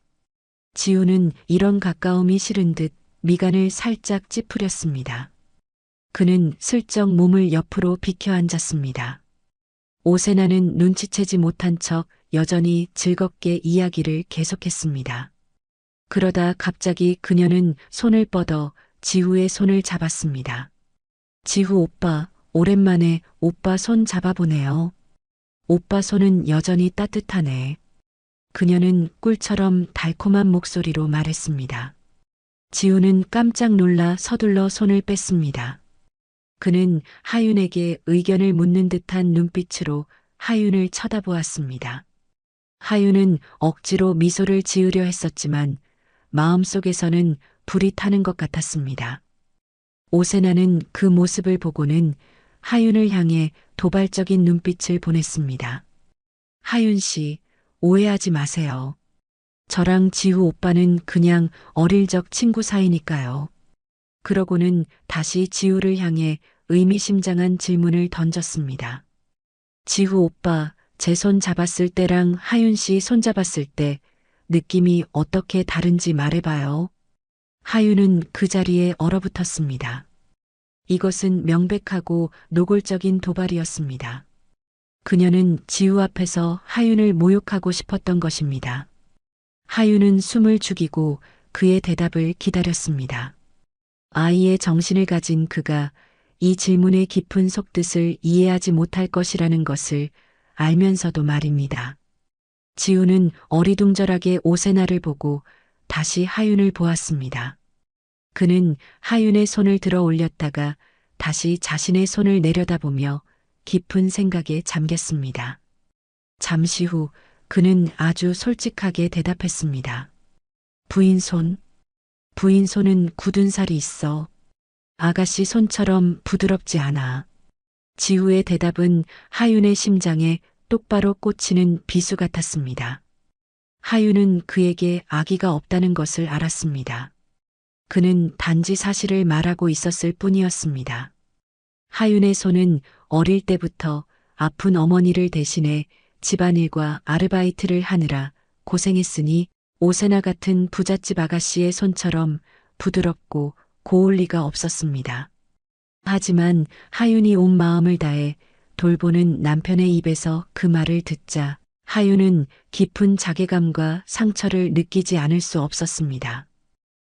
지우는 이런 가까움이 싫은 듯 미간을 살짝 찌푸렸습니다. 그는 슬쩍 몸을 옆으로 비켜 앉았습니다. 오세나는 눈치채지 못한 척 여전히 즐겁게 이야기를 계속했습니다. 그러다 갑자기 그녀는 손을 뻗어 지우의 손을 잡았습니다. 지우 오빠, 오랜만에 오빠 손 잡아보네요. 오빠 손은 여전히 따뜻하네. 그녀는 꿀처럼 달콤한 목소리로 말했습니다. 지우는 깜짝 놀라 서둘러 손을 뺐습니다. 그는 하윤에게 의견을 묻는 듯한 눈빛으로 하윤을 쳐다보았습니다. 하윤은 억지로 미소를 지으려 했었지만 마음속에서는 불이 타는 것 같았습니다. 오세나는 그 모습을 보고는 하윤을 향해 도발적인 눈빛을 보냈습니다. 하윤 씨, 오해하지 마세요. 저랑 지우 오빠는 그냥 어릴 적 친구 사이니까요. 그러고는 다시 지우를 향해 의미심장한 질문을 던졌습니다. 지우 오빠, 제 손 잡았을 때랑 하윤 씨 손 잡았을 때 느낌이 어떻게 다른지 말해봐요. 하윤은 그 자리에 얼어붙었습니다. 이것은 명백하고 노골적인 도발이었습니다. 그녀는 지우 앞에서 하윤을 모욕하고 싶었던 것입니다. 하윤은 숨을 죽이고 그의 대답을 기다렸습니다. 아이의 정신을 가진 그가 이 질문의 깊은 속뜻을 이해하지 못할 것이라는 것을 알면서도 말입니다. 지우는 어리둥절하게 오세나를 보고 다시 하윤을 보았습니다. 그는 하윤의 손을 들어 올렸다가 다시 자신의 손을 내려다보며 깊은 생각에 잠겼습니다. 잠시 후 그는 아주 솔직하게 대답했습니다. 부인 손. 부인 손은 굳은 살이 있어. 아가씨 손처럼 부드럽지 않아. 지우의 대답은 하윤의 심장에 똑바로 꽂히는 비수 같았습니다. 하윤은 그에게 아기가 없다는 것을 알았습니다. 그는 단지 사실을 말하고 있었을 뿐이었습니다. 하윤의 손은 어릴 때부터 아픈 어머니를 대신해 집안일과 아르바이트를 하느라 고생했으니 오세나 같은 부잣집 아가씨의 손처럼 부드럽고 고울 리가 없었습니다. 하지만 하윤이 온 마음을 다해 돌보는 남편의 입에서 그 말을 듣자 하윤은 깊은 자괴감과 상처를 느끼지 않을 수 없었습니다.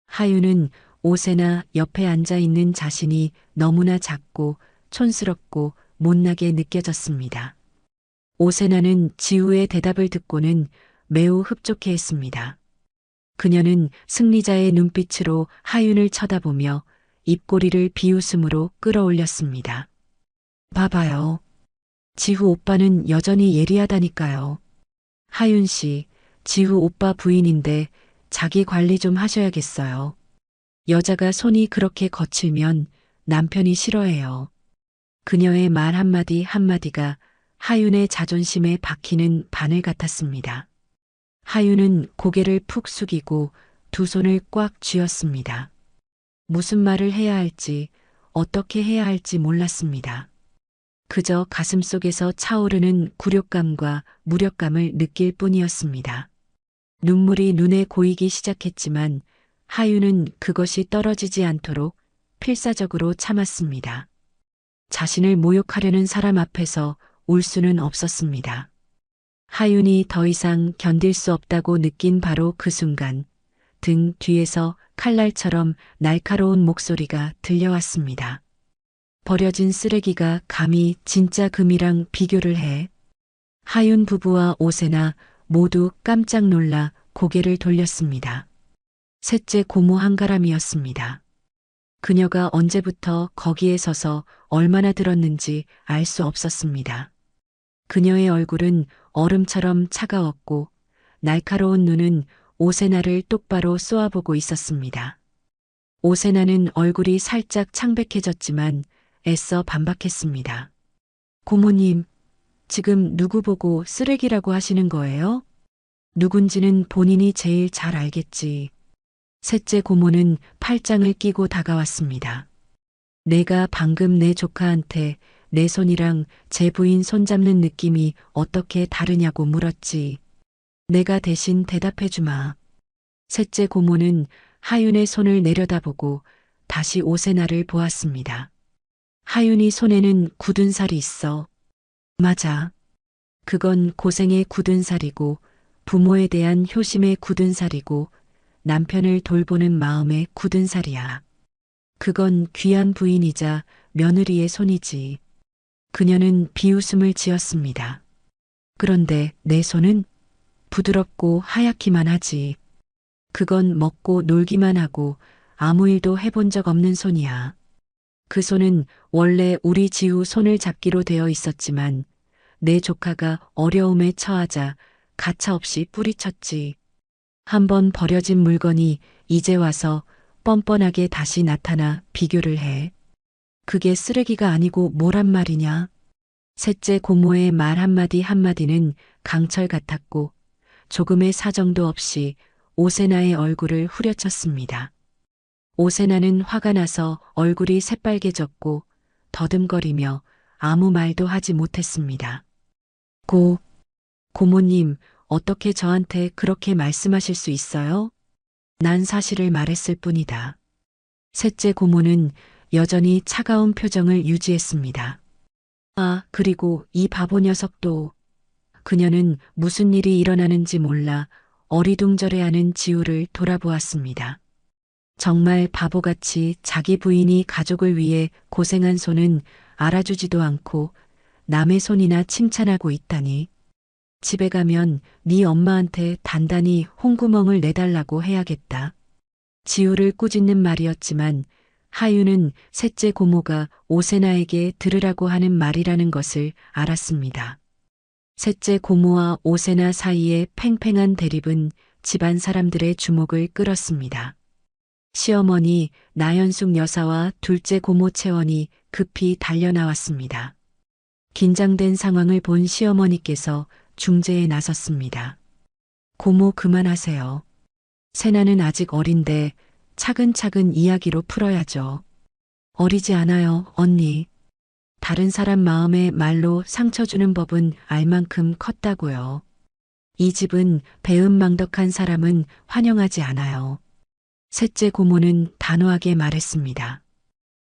하윤은 오세나 옆에 앉아 있는 자신이 너무나 작고 촌스럽고 못나게 느껴졌습니다. 오세나는 지우의 대답을 듣고는 매우 흡족해 했습니다. 그녀는 승리자의 눈빛으로 하윤을 쳐다보며 입꼬리를 비웃음으로 끌어올렸습니다. 봐봐요. 지후 오빠는 여전히 예리하다니까요. 하윤 씨, 지후 오빠 부인인데 자기 관리 좀 하셔야겠어요. 여자가 손이 그렇게 거칠면 남편이 싫어해요. 그녀의 말 한마디 한마디가 하윤의 자존심에 박히는 바늘 같았습니다. 하윤은 고개를 푹 숙이고 두 손을 꽉 쥐었습니다. 무슨 말을 해야 할지, 어떻게 해야 할지 몰랐습니다. 그저 가슴속에서 차오르는 굴욕감과 무력감을 느낄 뿐이었습니다. 눈물이 눈에 고이기 시작했지만 하윤은 그것이 떨어지지 않도록 필사적으로 참았습니다. 자신을 모욕하려는 사람 앞에서 울 수는 없었습니다. 하윤이 더 이상 견딜 수 없다고 느낀 바로 그 순간 등 뒤에서 칼날처럼 날카로운 목소리가 들려왔습니다. 버려진 쓰레기가 감히 진짜 금이랑 비교를 해. 하윤 부부와 오세나 모두 깜짝 놀라 고개를 돌렸습니다. 셋째 고모 한가람이었습니다. 그녀가 언제부터 거기에 서서 얼마나 들었는지 알 수 없었습니다. 그녀의 얼굴은 얼음처럼 차가웠고 날카로운 눈은 오세나를 똑바로 쏘아보고 있었습니다. 오세나는 얼굴이 살짝 창백해졌지만 애써 반박했습니다. 고모님, 지금 누구 보고 쓰레기라고 하시는 거예요? 누군지는 본인이 제일 잘 알겠지. 셋째 고모는 팔짱을 끼고 다가왔습니다. 내가 방금 내 조카한테 내 손이랑 제 부인 손잡는 느낌이 어떻게 다르냐고 물었지. 내가 대신 대답해주마. 셋째 고모는 하윤의 손을 내려다보고 다시 오세나를 보았습니다. 하윤이 손에는 굳은 살이 있어. 맞아. 그건 고생의 굳은 살이고 부모에 대한 효심의 굳은 살이고 남편을 돌보는 마음의 굳은 살이야. 그건 귀한 부인이자 며느리의 손이지. 그녀는 비웃음을 지었습니다. 그런데 내 손은 부드럽고 하얗기만 하지. 그건 먹고 놀기만 하고 아무 일도 해본 적 없는 손이야. 그 손은 원래 우리 지우 손을 잡기로 되어 있었지만 내 조카가 어려움에 처하자 가차없이 뿌리쳤지. 한번 버려진 물건이 이제 와서 뻔뻔하게 다시 나타나 비교를 해. 그게 쓰레기가 아니고 뭐란 말이냐? 셋째 고모의 말 한마디 한마디는 강철 같았고 조금의 사정도 없이 오세나의 얼굴을 후려쳤습니다. 오세나는 화가 나서 얼굴이 새빨개졌고 더듬거리며 아무 말도 하지 못했습니다. 고모님, 어떻게 저한테 그렇게 말씀하실 수 있어요? 난 사실을 말했을 뿐이다. 셋째 고모는 여전히 차가운 표정을 유지했습니다. 아, 그리고 이 바보 녀석도. 그녀는 무슨 일이 일어나는지 몰라 어리둥절해하는 지우를 돌아보았습니다. 정말 바보같이 자기 부인이 가족을 위해 고생한 손은 알아주지도 않고 남의 손이나 칭찬하고 있다니. 집에 가면 네 엄마한테 단단히 홍구멍을 내달라고 해야겠다. 지우를 꾸짖는 말이었지만 하윤은 셋째 고모가 오세나에게 들으라고 하는 말이라는 것을 알았습니다. 셋째 고모와 오세나 사이의 팽팽한 대립은 집안 사람들의 주목을 끌었습니다. 시어머니 나연숙 여사와 둘째 고모 채원이 급히 달려나왔습니다. 긴장된 상황을 본 시어머니께서 중재에 나섰습니다. 고모 그만하세요. 세나는 아직 어린데 차근차근 이야기로 풀어야죠. 어리지 않아요, 언니. 다른 사람 마음에 말로 상처 주는 법은 알 만큼 컸다고요. 이 집은 배은망덕한 사람은 환영하지 않아요. 셋째 고모는 단호하게 말했습니다.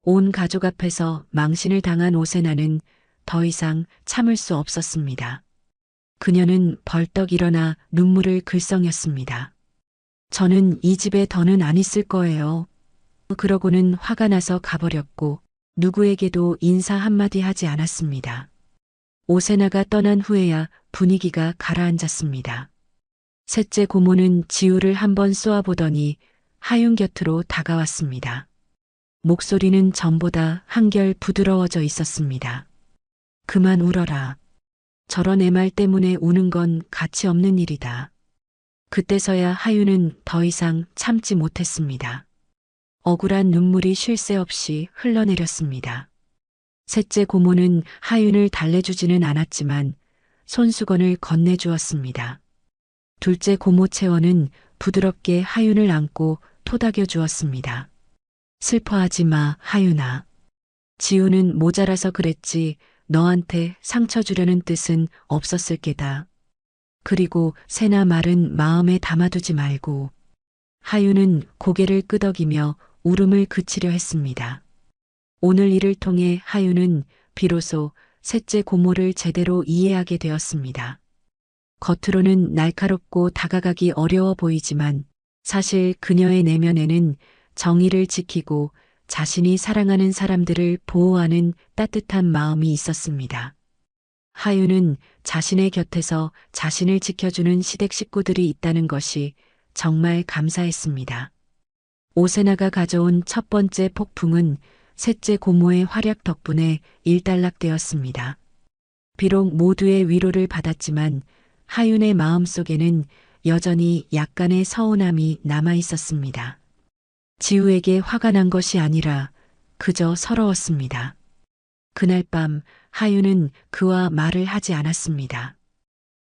온 가족 앞에서 망신을 당한 오세나는 더 이상 참을 수 없었습니다. 그녀는 벌떡 일어나 눈물을 글썽였습니다. 저는 이 집에 더는 안 있을 거예요. 그러고는 화가 나서 가버렸고 누구에게도 인사 한마디 하지 않았습니다. 오세나가 떠난 후에야 분위기가 가라앉았습니다. 셋째 고모는 지우를 한번 쏘아보더니 하윤 곁으로 다가왔습니다. 목소리는 전보다 한결 부드러워져 있었습니다. 그만 울어라. 저런 애 말 때문에 우는 건 가치 없는 일이다. 그때서야 하윤은 더 이상 참지 못했습니다. 억울한 눈물이 쉴 새 없이 흘러내렸습니다. 셋째 고모는 하윤을 달래주지는 않았지만 손수건을 건네주었습니다. 둘째 고모 채원은 부드럽게 하윤을 안고 토닥여 주었습니다. 슬퍼하지 마, 하윤아. 지우는 모자라서 그랬지 너한테 상처 주려는 뜻은 없었을 게다. 그리고 새나 말은 마음에 담아두지 말고. 하윤은 고개를 끄덕이며 울음을 그치려 했습니다. 오늘 일을 통해 하윤은 비로소 셋째 고모를 제대로 이해하게 되었습니다. 겉으로는 날카롭고 다가가기 어려워 보이지만 사실 그녀의 내면에는 정의를 지키고 자신이 사랑하는 사람들을 보호하는 따뜻한 마음이 있었습니다. 하윤은 자신의 곁에서 자신을 지켜주는 시댁 식구들이 있다는 것이 정말 감사했습니다. 오세나가 가져온 첫 번째 폭풍은 셋째 고모의 활약 덕분에 일단락되었습니다. 비록 모두의 위로를 받았지만 하윤의 마음속에는 여전히 약간의 서운함이 남아 있었습니다. 지우에게 화가 난 것이 아니라 그저 서러웠습니다. 그날 밤 하윤은 그와 말을 하지 않았습니다.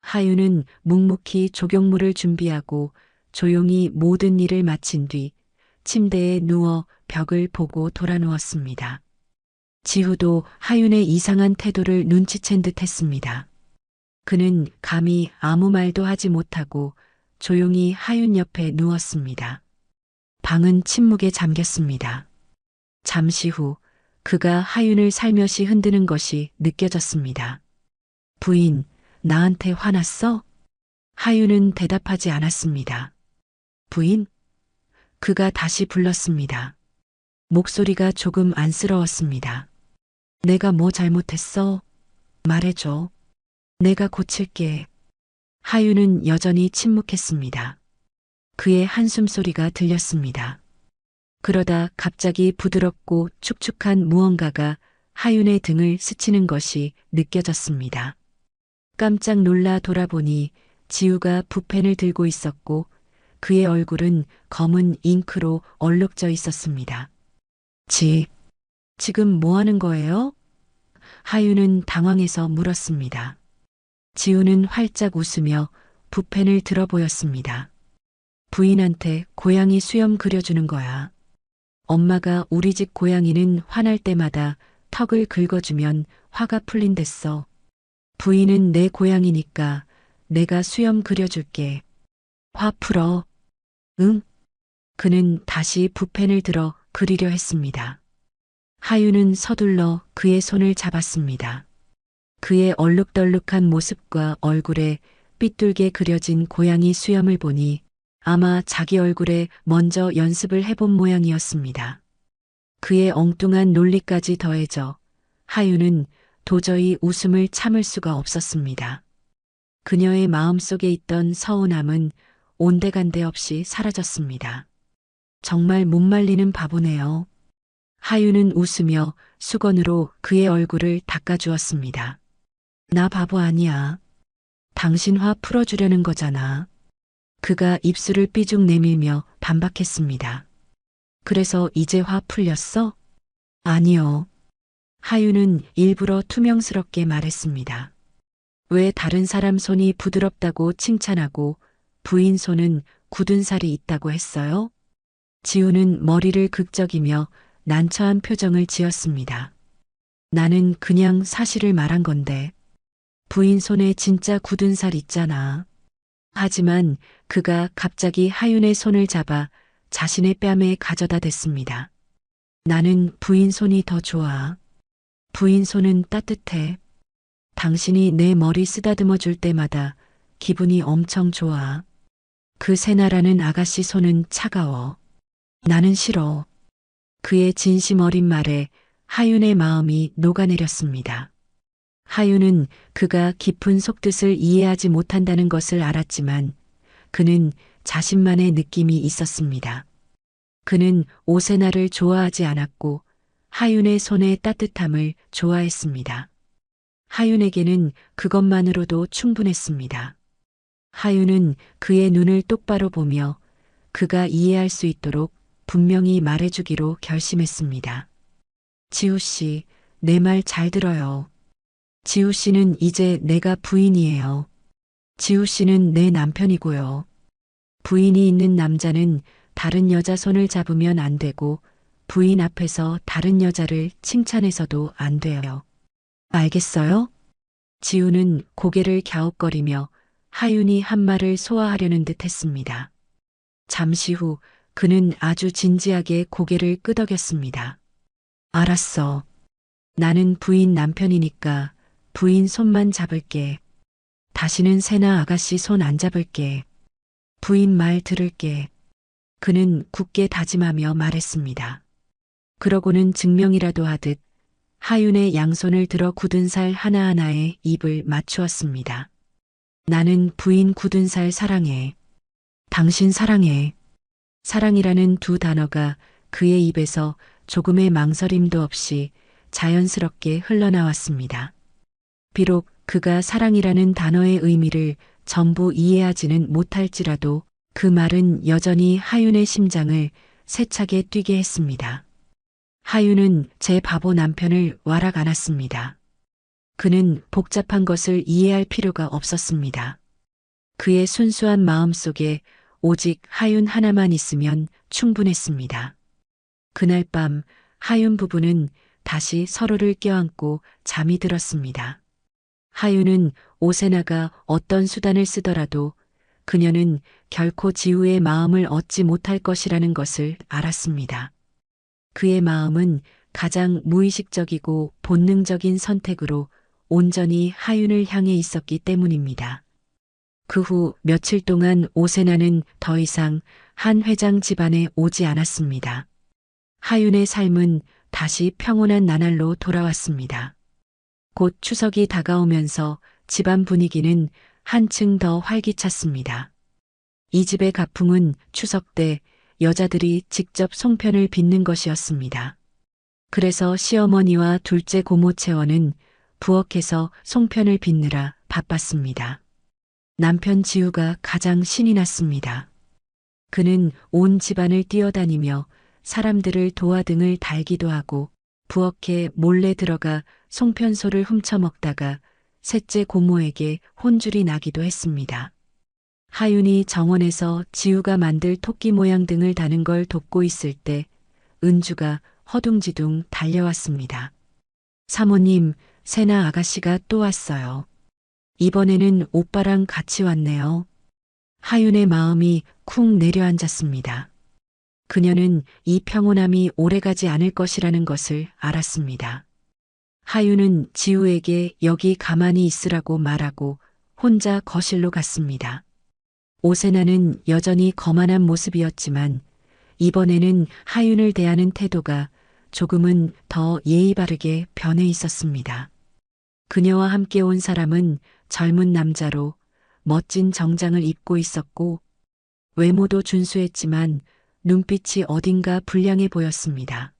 하윤은 묵묵히 조경물을 준비하고 조용히 모든 일을 마친 뒤 침대에 누워 벽을 보고 돌아누웠습니다. 지우도 하윤의 이상한 태도를 눈치챈 듯 했습니다. 그는 감히 아무 말도 하지 못하고 조용히 하윤 옆에 누웠습니다. 방은 침묵에 잠겼습니다. 잠시 후 그가 하윤을 살며시 흔드는 것이 느껴졌습니다. 부인, 나한테 화났어? 하윤은 대답하지 않았습니다. 부인? 그가 다시 불렀습니다. 목소리가 조금 안쓰러웠습니다. 내가 뭐 잘못했어? 말해줘. 내가 고칠게. 하윤은 여전히 침묵했습니다. 그의 한숨 소리가 들렸습니다. 그러다 갑자기 부드럽고 축축한 무언가가 하윤의 등을 스치는 것이 느껴졌습니다. 깜짝 놀라 돌아보니 지우가 붓펜을 들고 있었고 그의 얼굴은 검은 잉크로 얼룩져 있었습니다. 지금 뭐 하는 거예요? 하윤은 당황해서 물었습니다. 지우는 활짝 웃으며 붓펜을 들어 보였습니다. 부인한테 고양이 수염 그려주는 거야. 엄마가 우리 집 고양이는 화날 때마다 턱을 긁어주면 화가 풀린댔어. 부인은 내 고양이니까 내가 수염 그려줄게. 화 풀어. 응? 그는 다시 붓펜을 들어 그리려 했습니다. 하윤은 서둘러 그의 손을 잡았습니다. 그의 얼룩덜룩한 모습과 얼굴에 삐뚤게 그려진 고양이 수염을 보니 아마 자기 얼굴에 먼저 연습을 해본 모양이었습니다. 그의 엉뚱한 논리까지 더해져 하윤은 도저히 웃음을 참을 수가 없었습니다. 그녀의 마음속에 있던 서운함은 온데간데 없이 사라졌습니다. 정말 못 말리는 바보네요. 하윤은 웃으며 수건으로 그의 얼굴을 닦아주었습니다. 나 바보 아니야. 당신 화 풀어주려는 거잖아. 그가 입술을 삐죽 내밀며 반박했습니다. 그래서 이제 화 풀렸어? 아니요. 하윤은 일부러 투명스럽게 말했습니다. 왜 다른 사람 손이 부드럽다고 칭찬하고 부인 손은 굳은 살이 있다고 했어요? 지우는 머리를 극적이며 난처한 표정을 지었습니다. 나는 그냥 사실을 말한 건데. 부인 손에 진짜 굳은 살 있잖아. 하지만 그가 갑자기 하윤의 손을 잡아 자신의 뺨에 가져다 댔습니다. 나는 부인 손이 더 좋아. 부인 손은 따뜻해. 당신이 내 머리 쓰다듬어 줄 때마다 기분이 엄청 좋아. 그 새나라는 아가씨 손은 차가워. 나는 싫어. 그의 진심 어린 말에 하윤의 마음이 녹아내렸습니다. 하윤은 그가 깊은 속뜻을 이해하지 못한다는 것을 알았지만 그는 자신만의 느낌이 있었습니다. 그는 오세나를 좋아하지 않았고 하윤의 손의 따뜻함을 좋아했습니다. 하윤에게는 그것만으로도 충분했습니다. 하윤은 그의 눈을 똑바로 보며 그가 이해할 수 있도록 분명히 말해주기로 결심했습니다. 지우 씨, 내 말 잘 들어요. 지우 씨는 이제 내가 부인이에요. 지우 씨는 내 남편이고요. 부인이 있는 남자는 다른 여자 손을 잡으면 안 되고 부인 앞에서 다른 여자를 칭찬해서도 안 돼요. 알겠어요? 지우는 고개를 갸웃거리며 하윤이 한 말을 소화하려는 듯 했습니다. 잠시 후 그는 아주 진지하게 고개를 끄덕였습니다. 알았어. 나는 부인 남편이니까 부인 손만 잡을게. 다시는 새나 아가씨 손 안 잡을게. 부인 말 들을게. 그는 굳게 다짐하며 말했습니다. 그러고는 증명이라도 하듯 하윤의 양손을 들어 굳은 살 하나하나에 입을 맞추었습니다. 나는 부인 굳은 살 사랑해. 당신 사랑해. 사랑이라는 두 단어가 그의 입에서 조금의 망설임도 없이 자연스럽게 흘러나왔습니다. 비록 그가 사랑이라는 단어의 의미를 전부 이해하지는 못할지라도 그 말은 여전히 하윤의 심장을 세차게 뛰게 했습니다. 하윤은 제 바보 남편을 와락 안았습니다. 그는 복잡한 것을 이해할 필요가 없었습니다. 그의 순수한 마음 속에 오직 하윤 하나만 있으면 충분했습니다. 그날 밤 하윤 부부는 다시 서로를 껴안고 잠이 들었습니다. 하윤은 오세나가 어떤 수단을 쓰더라도 그녀는 결코 지우의 마음을 얻지 못할 것이라는 것을 알았습니다. 그의 마음은 가장 무의식적이고 본능적인 선택으로 온전히 하윤을 향해 있었기 때문입니다. 그 후 며칠 동안 오세나는 더 이상 한 회장 집안에 오지 않았습니다. 하윤의 삶은 다시 평온한 나날로 돌아왔습니다. 곧 추석이 다가오면서 집안 분위기는 한층 더 활기찼습니다. 이 집의 가풍은 추석 때 여자들이 직접 송편을 빚는 것이었습니다. 그래서 시어머니와 둘째 고모 채원은 부엌에서 송편을 빚느라 바빴습니다. 남편 지우가 가장 신이 났습니다. 그는 온 집안을 뛰어다니며 사람들을 도화등을 달기도 하고 부엌에 몰래 들어가 송편소를 훔쳐먹다가 셋째 고모에게 혼쭐이 나기도 했습니다. 하윤이 정원에서 지우가 만들 토끼 모양 등을 다는 걸 돕고 있을 때 은주가 허둥지둥 달려왔습니다. 사모님, 새나 아가씨가 또 왔어요. 이번에는 오빠랑 같이 왔네요. 하윤의 마음이 쿵 내려앉았습니다. 그녀는 이 평온함이 오래가지 않을 것이라는 것을 알았습니다. 하윤은 지우에게 여기 가만히 있으라고 말하고 혼자 거실로 갔습니다. 오세나는 여전히 거만한 모습이었지만 이번에는 하윤을 대하는 태도가 조금은 더 예의 바르게 변해 있었습니다. 그녀와 함께 온 사람은 젊은 남자로 멋진 정장을 입고 있었고 외모도 준수했지만 눈빛이 어딘가 불량해 보였습니다.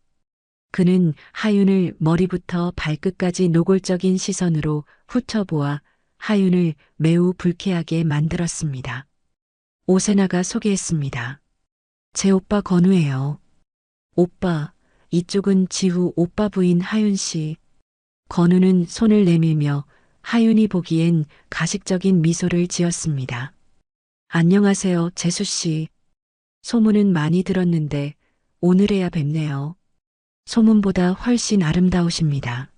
그는 하윤을 머리부터 발끝까지 노골적인 시선으로 훑어보아 하윤을 매우 불쾌하게 만들었습니다. 오세나가 소개했습니다. 제 오빠 건우예요. 오빠, 이쪽은 지우 오빠 부인 하윤 씨. 건우는 손을 내밀며 하윤이 보기엔 가식적인 미소를 지었습니다. 안녕하세요, 재수 씨. 소문은 많이 들었는데 오늘에야 뵙네요. 소문보다 훨씬 아름다우십니다.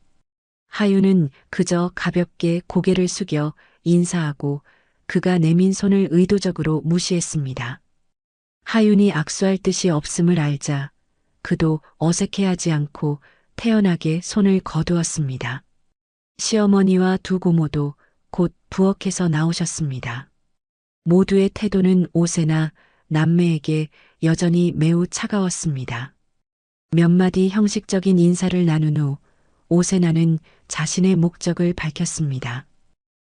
하윤은 그저 가볍게 고개를 숙여 인사하고 그가 내민 손을 의도적으로 무시했습니다. 하윤이 악수할 뜻이 없음을 알자 그도 어색해하지 않고 태연하게 손을 거두었습니다. 시어머니와 두 고모도 곧 부엌에서 나오셨습니다. 모두의 태도는 오세나 남매에게 여전히 매우 차가웠습니다. 몇 마디 형식적인 인사를 나눈 후 오세나는 자신의 목적을 밝혔습니다.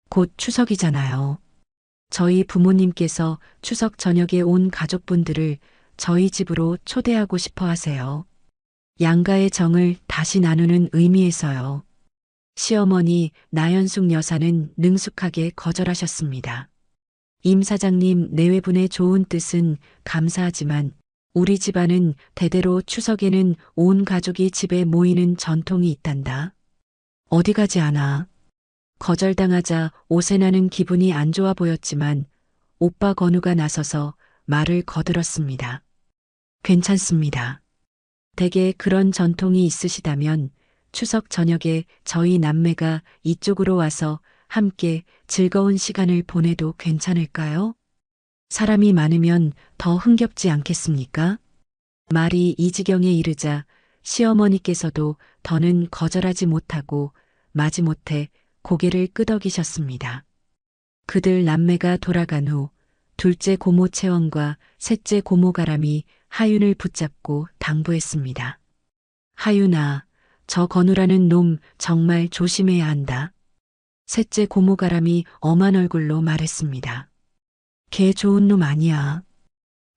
곧 추석이잖아요. 저희 부모님께서 추석 저녁에 온 가족분들을 저희 집으로 초대하고 싶어 하세요. 양가의 정을 다시 나누는 의미에서요. 시어머니 나연숙 여사는 능숙하게 거절하셨습니다. 임 사장님 내외분의 좋은 뜻은 감사하지만 우리 집안은 대대로 추석에는 온 가족이 집에 모이는 전통이 있단다. 어디 가지 않아. 거절당하자 오세나는 기분이 안 좋아 보였지만 오빠 건우가 나서서 말을 거들었습니다. 괜찮습니다. 댁에 그런 전통이 있으시다면 추석 저녁에 저희 남매가 이쪽으로 와서 함께 즐거운 시간을 보내도 괜찮을까요? 사람이 많으면 더 흥겹지 않겠습니까? 말이 이 지경에 이르자 시어머니께서도 더는 거절하지 못하고 마지못해 고개를 끄덕이셨습니다. 그들 남매가 돌아간 후 둘째 고모 채원과 셋째 고모 가람이 하윤을 붙잡고 당부했습니다. 하윤아, 저 건우라는 놈 정말 조심해야 한다. 셋째 고모 가람이 엄한 얼굴로 말했습니다. 걔 좋은 놈 아니야.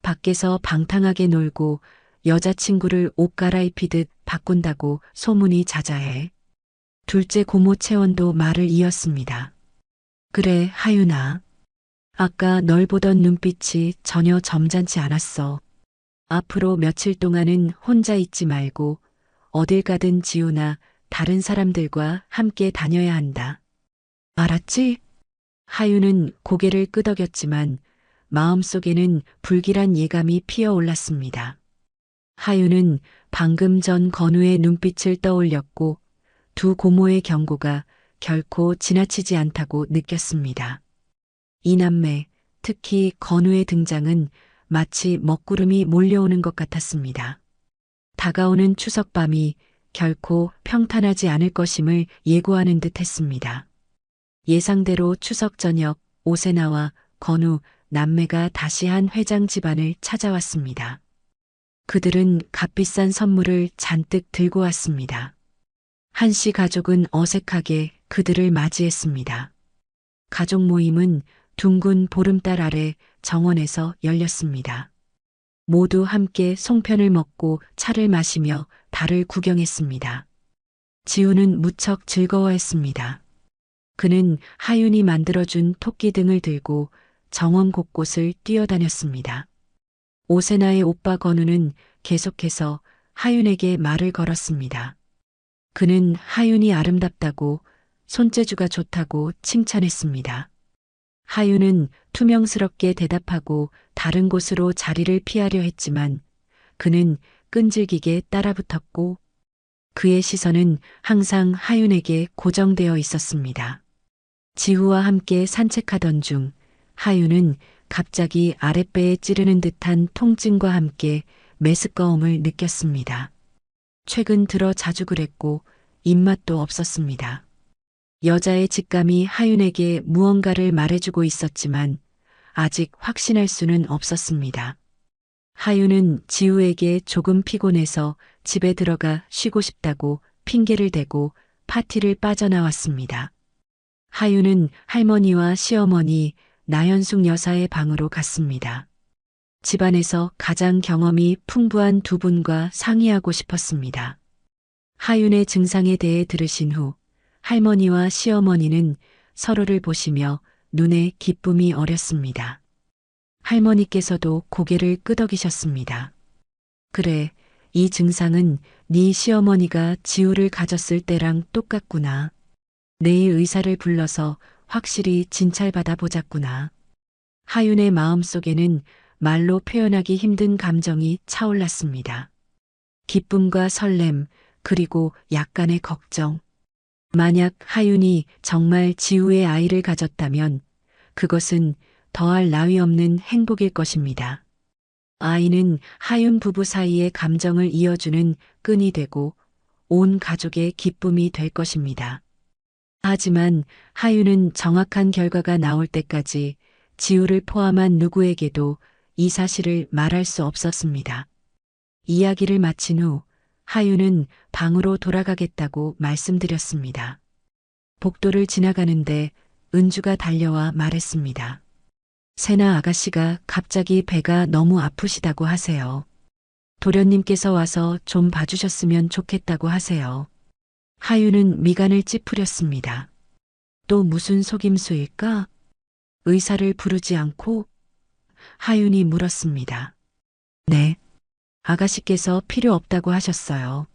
밖에서 방탕하게 놀고 여자친구를 옷 갈아입히듯 바꾼다고 소문이 자자해. 둘째 고모 채원도 말을 이었습니다. 그래, 하윤아. 아까 널 보던 눈빛이 전혀 점잖지 않았어. 앞으로 며칠 동안은 혼자 있지 말고 어딜 가든 지우나 다른 사람들과 함께 다녀야 한다. 알았지? 하윤은 고개를 끄덕였지만 마음속에는 불길한 예감이 피어올랐습니다. 하윤은 방금 전 건우의 눈빛을 떠올렸고 두 고모의 경고가 결코 지나치지 않다고 느꼈습니다. 이 남매, 특히 건우의 등장은 마치 먹구름이 몰려오는 것 같았습니다. 다가오는 추석밤이 결코 평탄하지 않을 것임을 예고하는 듯 했습니다. 예상대로 추석 저녁 오세나와 건우 남매가 다시 한 회장 집안을 찾아왔습니다. 그들은 값비싼 선물을 잔뜩 들고 왔습니다. 한씨 가족은 어색하게 그들을 맞이했습니다. 가족 모임은 둥근 보름달 아래 정원에서 열렸습니다. 모두 함께 송편을 먹고 차를 마시며 달을 구경했습니다. 지우는 무척 즐거워했습니다. 그는 하윤이 만들어준 토끼 등을 들고 정원 곳곳을 뛰어다녔습니다. 오세나의 오빠 건우는 계속해서 하윤에게 말을 걸었습니다. 그는 하윤이 아름답다고 손재주가 좋다고 칭찬했습니다. 하윤은 투명스럽게 대답하고 다른 곳으로 자리를 피하려 했지만 그는 끈질기게 따라붙었고 그의 시선은 항상 하윤에게 고정되어 있었습니다. 지우와 함께 산책하던 중 하윤은 갑자기 아랫배에 찌르는 듯한 통증과 함께 메스꺼움을 느꼈습니다. 최근 들어 자주 그랬고 입맛도 없었습니다. 여자의 직감이 하윤에게 무언가를 말해주고 있었지만 아직 확신할 수는 없었습니다. 하윤은 지우에게 조금 피곤해서 집에 들어가 쉬고 싶다고 핑계를 대고 파티를 빠져나왔습니다. 하윤은 할머니와 시어머니 나연숙 여사의 방으로 갔습니다. 집안에서 가장 경험이 풍부한 두 분과 상의하고 싶었습니다. 하윤의 증상에 대해 들으신 후 할머니와 시어머니는 서로를 보시며 눈에 기쁨이 어렸습니다. 할머니께서도 고개를 끄덕이셨습니다. 그래, 이 증상은 네 시어머니가 지우를 가졌을 때랑 똑같구나. 내일 의사를 불러서 확실히 진찰받아 보자꾸나. 하윤의 마음속에는 말로 표현하기 힘든 감정이 차올랐습니다. 기쁨과 설렘, 그리고 약간의 걱정. 만약 하윤이 정말 지우의 아이를 가졌다면 그것은 더할 나위 없는 행복일 것입니다. 아이는 하윤 부부 사이의 감정을 이어주는 끈이 되고 온 가족의 기쁨이 될 것입니다. 하지만 하윤은 정확한 결과가 나올 때까지 지우를 포함한 누구에게도 이 사실을 말할 수 없었습니다. 이야기를 마친 후 하윤은 방으로 돌아가겠다고 말씀드렸습니다. 복도를 지나가는데 은주가 달려와 말했습니다. 세나 아가씨가 갑자기 배가 너무 아프시다고 하세요. 도련님께서 와서 좀 봐주셨으면 좋겠다고 하세요. 하윤은 미간을 찌푸렸습니다. 또 무슨 속임수일까? 의사를 부르지 않고? 하윤이 물었습니다. 네. 아가씨께서 필요 없다고 하셨어요.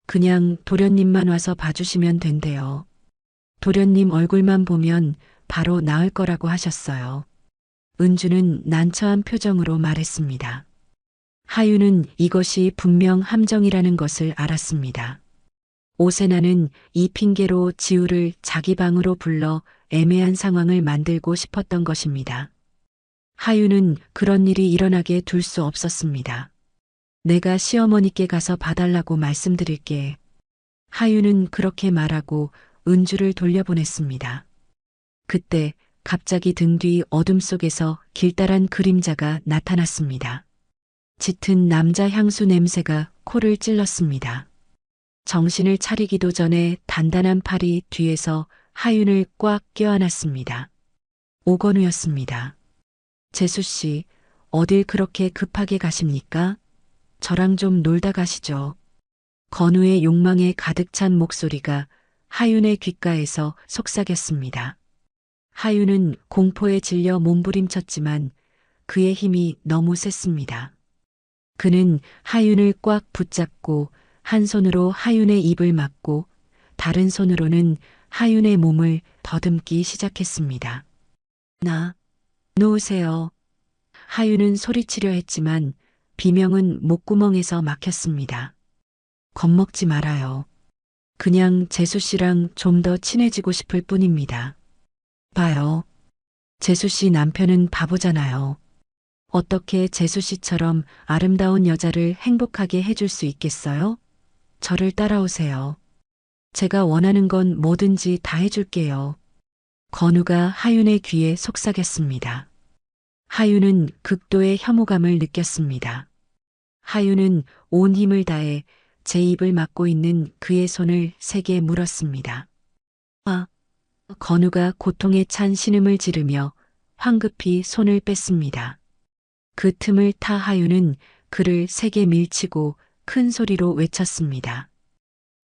그냥 도련님만 와서 봐주시면 된대요. 도련님 얼굴만 보면 바로 나을 거라고 하셨어요. 은주는 난처한 표정으로 말했습니다. 하윤은 이것이 분명 함정이라는 것을 알았습니다. 오세나는 이 핑계로 지우를 자기 방으로 불러 애매한 상황을 만들고 싶었던 것입니다. 하윤은 그런 일이 일어나게 둘 수 없었습니다. 내가 시어머니께 가서 봐달라고 말씀드릴게. 하윤은 그렇게 말하고 은주를 돌려보냈습니다. 그때 갑자기 등 뒤 어둠 속에서 길다란 그림자가 나타났습니다. 짙은 남자 향수 냄새가 코를 찔렀습니다. 정신을 차리기도 전에 단단한 팔이 뒤에서 하윤을 꽉 껴안았습니다. 오건우였습니다. 재수 씨, 어딜 그렇게 급하게 가십니까? 저랑 좀 놀다 가시죠. 건우의 욕망에 가득 찬 목소리가 하윤의 귓가에서 속삭였습니다. 하윤은 공포에 질려 몸부림쳤지만 그의 힘이 너무 셌습니다. 그는 하윤을 꽉 붙잡고 한 손으로 하윤의 입을 막고 다른 손으로는 하윤의 몸을 더듬기 시작했습니다. 놓으세요. 하윤은 소리치려 했지만 비명은 목구멍에서 막혔습니다. 겁먹지 말아요. 그냥 재수 씨랑 좀 더 친해지고 싶을 뿐입니다. 봐요. 재수 씨 남편은 바보잖아요. 어떻게 재수 씨처럼 아름다운 여자를 행복하게 해줄 수 있겠어요? 저를 따라오세요. 제가 원하는 건 뭐든지 다 해줄게요. 건우가 하윤의 귀에 속삭였습니다. 하윤은 극도의 혐오감을 느꼈습니다. 하윤은 온 힘을 다해 제 입을 막고 있는 그의 손을 세게 물었습니다. 건우가 고통에 찬 신음을 지르며 황급히 손을 뺐습니다. 그 틈을 타 하윤은 그를 세게 밀치고 큰 소리로 외쳤습니다.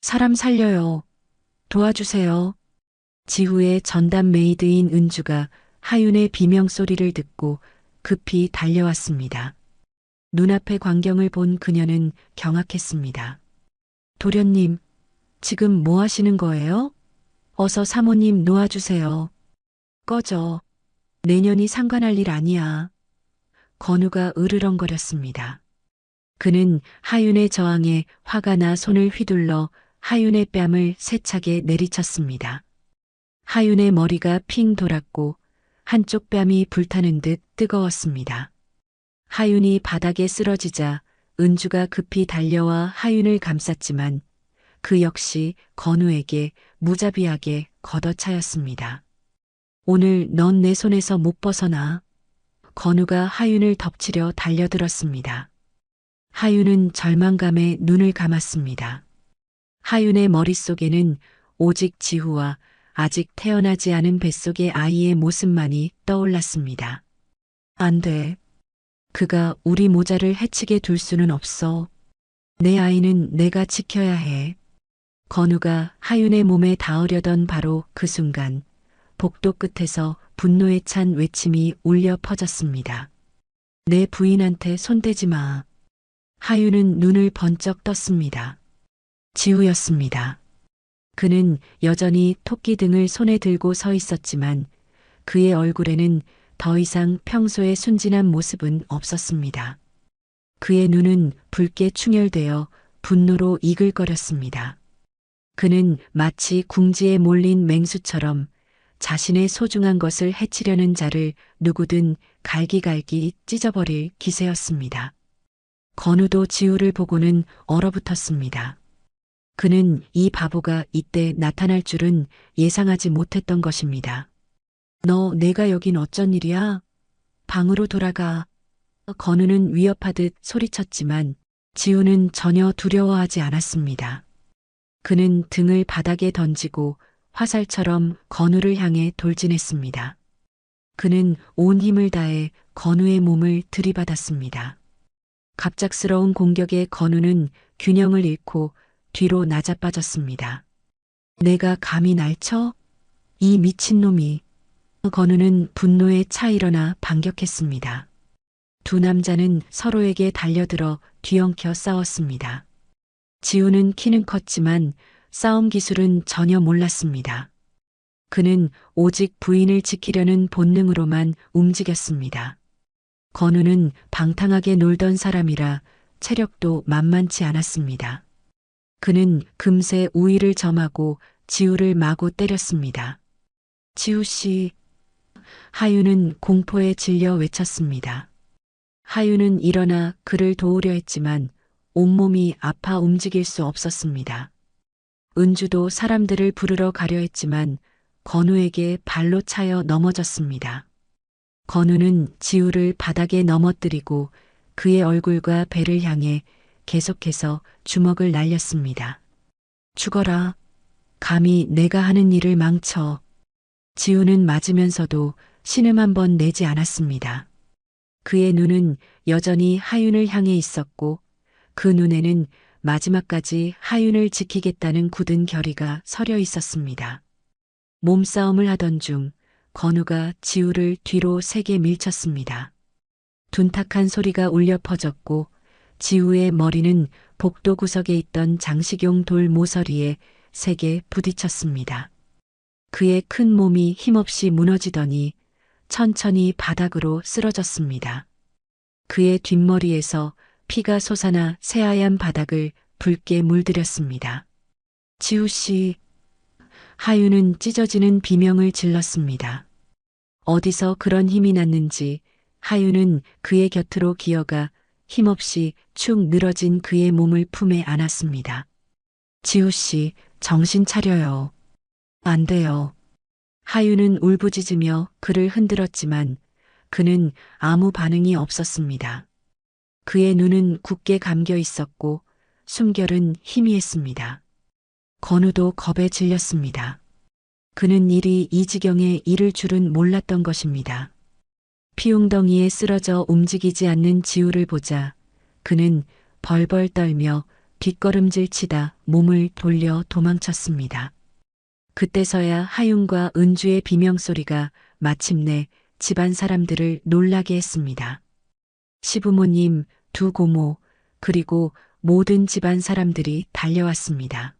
사람 살려요. 도와주세요. 지후의 전담 메이드인 은주가 하윤의 비명 소리를 듣고 급히 달려왔습니다. 눈앞의 광경을 본 그녀는 경악했습니다. 도련님, 지금 뭐 하시는 거예요? 어서 사모님 놓아주세요. 꺼져. 내년이 상관할 일 아니야. 건우가 으르렁거렸습니다. 그는 하윤의 저항에 화가 나 손을 휘둘러 하윤의 뺨을 세차게 내리쳤습니다. 하윤의 머리가 핑 돌았고 한쪽 뺨이 불타는 듯 뜨거웠습니다. 하윤이 바닥에 쓰러지자 은주가 급히 달려와 하윤을 감쌌지만 그 역시 건우에게 무자비하게 걷어차였습니다. 오늘 넌 내 손에서 못 벗어나. 건우가 하윤을 덮치려 달려들었습니다. 하윤은 절망감에 눈을 감았습니다. 하윤의 머릿속에는 오직 지후와 아직 태어나지 않은 뱃속의 아이의 모습만이 떠올랐습니다. 안 돼. 그가 우리 모자를 해치게 둘 수는 없어. 내 아이는 내가 지켜야 해. 건우가 하윤의 몸에 닿으려던 바로 그 순간 복도 끝에서 분노에 찬 외침이 울려 퍼졌습니다. 내 부인한테 손대지 마. 하윤은 눈을 번쩍 떴습니다. 지우였습니다. 그는 여전히 토끼 등을 손에 들고 서 있었지만 그의 얼굴에는 더 이상 평소의 순진한 모습은 없었습니다. 그의 눈은 붉게 충혈되어 분노로 이글거렸습니다. 그는 마치 궁지에 몰린 맹수처럼 자신의 소중한 것을 해치려는 자를 누구든 갈기갈기 찢어버릴 기세였습니다. 건우도 지우를 보고는 얼어붙었습니다. 그는 이 바보가 이때 나타날 줄은 예상하지 못했던 것입니다. 너 내가 여긴 어쩐 일이야? 방으로 돌아가. 건우는 위협하듯 소리쳤지만 지우는 전혀 두려워하지 않았습니다. 그는 등을 바닥에 던지고 화살처럼 건우를 향해 돌진했습니다. 그는 온 힘을 다해 건우의 몸을 들이받았습니다. 갑작스러운 공격에 건우는 균형을 잃고 뒤로 낮아빠졌습니다. 내가 감히 날 쳐? 이 미친놈이. 건우는 분노에 차 일어나 반격했습니다. 두 남자는 서로에게 달려들어 뒤엉켜 싸웠습니다. 지우는 키는 컸지만 싸움 기술은 전혀 몰랐습니다. 그는 오직 부인을 지키려는 본능으로만 움직였습니다. 건우는 방탕하게 놀던 사람이라 체력도 만만치 않았습니다. 그는 금세 우위를 점하고 지우를 마구 때렸습니다. 지우 씨. 하유는 공포에 질려 외쳤습니다. 하유는 일어나 그를 도우려 했지만 온몸이 아파 움직일 수 없었습니다. 은주도 사람들을 부르러 가려 했지만 건우에게 발로 차여 넘어졌습니다. 건우는 지우를 바닥에 넘어뜨리고 그의 얼굴과 배를 향해 계속해서 주먹을 날렸습니다. 죽어라. 감히 내가 하는 일을 망쳐. 지우는 맞으면서도 신음 한 번 내지 않았습니다. 그의 눈은 여전히 하윤을 향해 있었고 그 눈에는 마지막까지 하윤을 지키겠다는 굳은 결의가 서려 있었습니다. 몸싸움을 하던 중 건우가 지우를 뒤로 세게 밀쳤습니다. 둔탁한 소리가 울려 퍼졌고 지우의 머리는 복도 구석에 있던 장식용 돌 모서리에 세게 부딪혔습니다. 그의 큰 몸이 힘없이 무너지더니 천천히 바닥으로 쓰러졌습니다. 그의 뒷머리에서 피가 솟아나 새하얀 바닥을 붉게 물들였습니다. 지우 씨. 하유는 찢어지는 비명을 질렀습니다. 어디서 그런 힘이 났는지 하유는 그의 곁으로 기어가 힘없이 축 늘어진 그의 몸을 품에 안았습니다. 지우 씨, 정신 차려요. 안 돼요. 하유는 울부짖으며 그를 흔들었지만 그는 아무 반응이 없었습니다. 그의 눈은 굳게 감겨 있었고 숨결은 희미했습니다. 건우도 겁에 질렸습니다. 그는 일이 이 지경에 이를 줄은 몰랐던 것입니다. 피웅덩이에 쓰러져 움직이지 않는 지우를 보자 그는 벌벌 떨며 뒷걸음질 치다 몸을 돌려 도망쳤습니다. 그때서야 하윤과 은주의 비명소리가 마침내 집안 사람들을 놀라게 했습니다. 시부모님, 두 고모, 그리고 모든 집안 사람들이 달려왔습니다.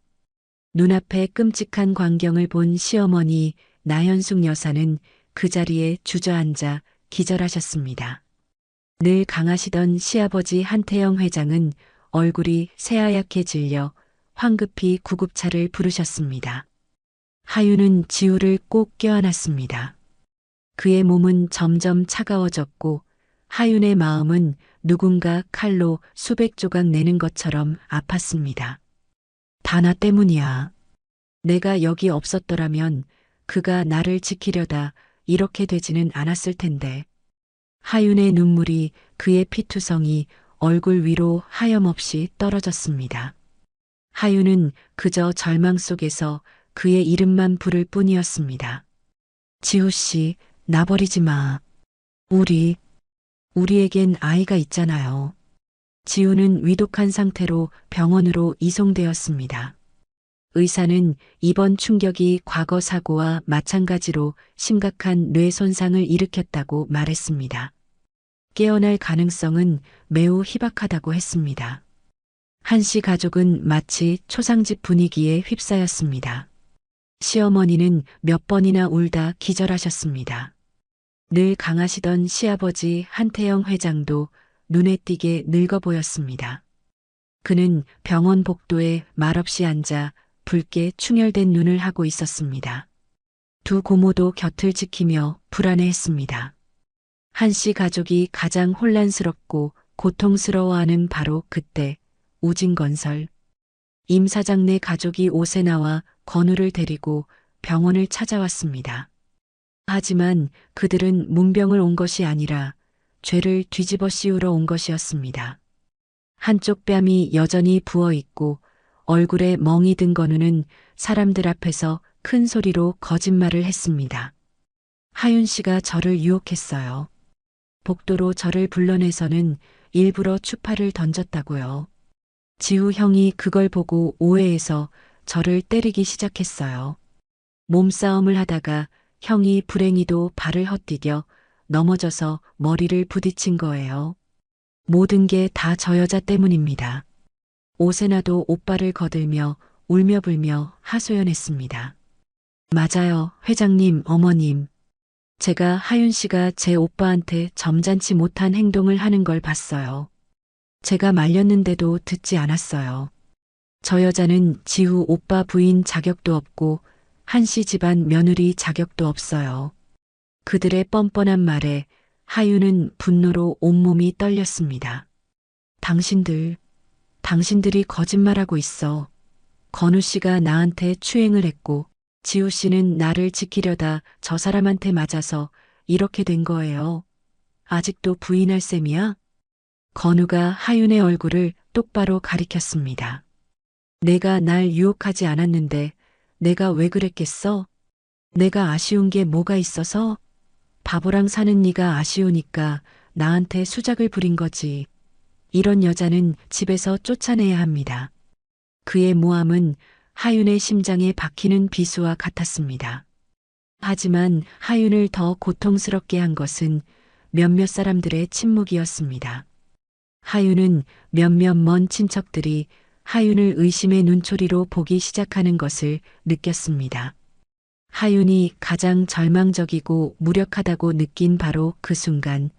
눈앞에 끔찍한 광경을 본 시어머니 나현숙 여사는 그 자리에 주저앉아 기절하셨습니다. 늘 강하시던 시아버지 한태영 회장은 얼굴이 새하얗게 질려 황급히 구급차를 부르셨습니다. 하유는 지우를 꼭 껴안았습니다. 그의 몸은 점점 차가워졌고 하윤의 마음은 누군가 칼로 수백 조각 내는 것처럼 아팠습니다. 다 나 때문이야. 내가 여기 없었더라면 그가 나를 지키려다 이렇게 되지는 않았을 텐데. 하윤의 눈물이 그의 피투성이 얼굴 위로 하염없이 떨어졌습니다. 하윤은 그저 절망 속에서 그의 이름만 부를 뿐이었습니다. 지우 씨, 나 버리지 마. 우리에겐 아이가 있잖아요. 지우는 위독한 상태로 병원으로 이송되었습니다. 의사는 이번 충격이 과거 사고와 마찬가지로 심각한 뇌 손상을 일으켰다고 말했습니다. 깨어날 가능성은 매우 희박하다고 했습니다. 한씨 가족은 마치 초상집 분위기에 휩싸였습니다. 시어머니는 몇 번이나 울다 기절하셨습니다. 늘 강하시던 시아버지 한태영 회장도 눈에 띄게 늙어 보였습니다. 그는 병원 복도에 말없이 앉아 붉게 충혈된 눈을 하고 있었습니다. 두 고모도 곁을 지키며 불안해했습니다. 한 씨 가족이 가장 혼란스럽고 고통스러워하는 바로 그때 우진건설 임 사장네 가족이 오세나와 건우를 데리고 병원을 찾아왔습니다. 하지만 그들은 문병을 온 것이 아니라 죄를 뒤집어 씌우러 온 것이었습니다. 한쪽 뺨이 여전히 부어 있고 얼굴에 멍이 든 건우는 사람들 앞에서 큰 소리로 거짓말을 했습니다. 하윤 씨가 저를 유혹했어요. 복도로 저를 불러내서는 일부러 추파를 던졌다고요. 지우 형이 그걸 보고 오해해서 저를 때리기 시작했어요. 몸싸움을 하다가 형이 불행히도 발을 헛디뎌 넘어져서 머리를 부딪힌 거예요. 모든 게 다 저 여자 때문입니다. 오세나도 오빠를 거들며 울며 불며 하소연했습니다. 맞아요, 회장님, 어머님. 제가 하윤 씨가 제 오빠한테 점잖지 못한 행동을 하는 걸 봤어요. 제가 말렸는데도 듣지 않았어요. 저 여자는 지우 오빠 부인 자격도 없고 한씨 집안 며느리 자격도 없어요. 그들의 뻔뻔한 말에 하윤은 분노로 온몸이 떨렸습니다. 당신들이 거짓말하고 있어. 건우 씨가 나한테 추행을 했고 지우 씨는 나를 지키려다 저 사람한테 맞아서 이렇게 된 거예요. 아직도 부인할 셈이야? 건우가 하윤의 얼굴을 똑바로 가리켰습니다. 내가 날 유혹하지 않았는데 내가 왜 그랬겠어? 내가 아쉬운 게 뭐가 있어서? 바보랑 사는 네가 아쉬우니까 나한테 수작을 부린 거지. 이런 여자는 집에서 쫓아내야 합니다. 그의 모함은 하윤의 심장에 박히는 비수와 같았습니다. 하지만 하윤을 더 고통스럽게 한 것은 몇몇 사람들의 침묵이었습니다. 하윤은 몇몇 먼 친척들이 하윤을 의심의 눈초리로 보기 시작하는 것을 느꼈습니다. 하윤이 가장 절망적이고 무력하다고 느낀 바로 그 순간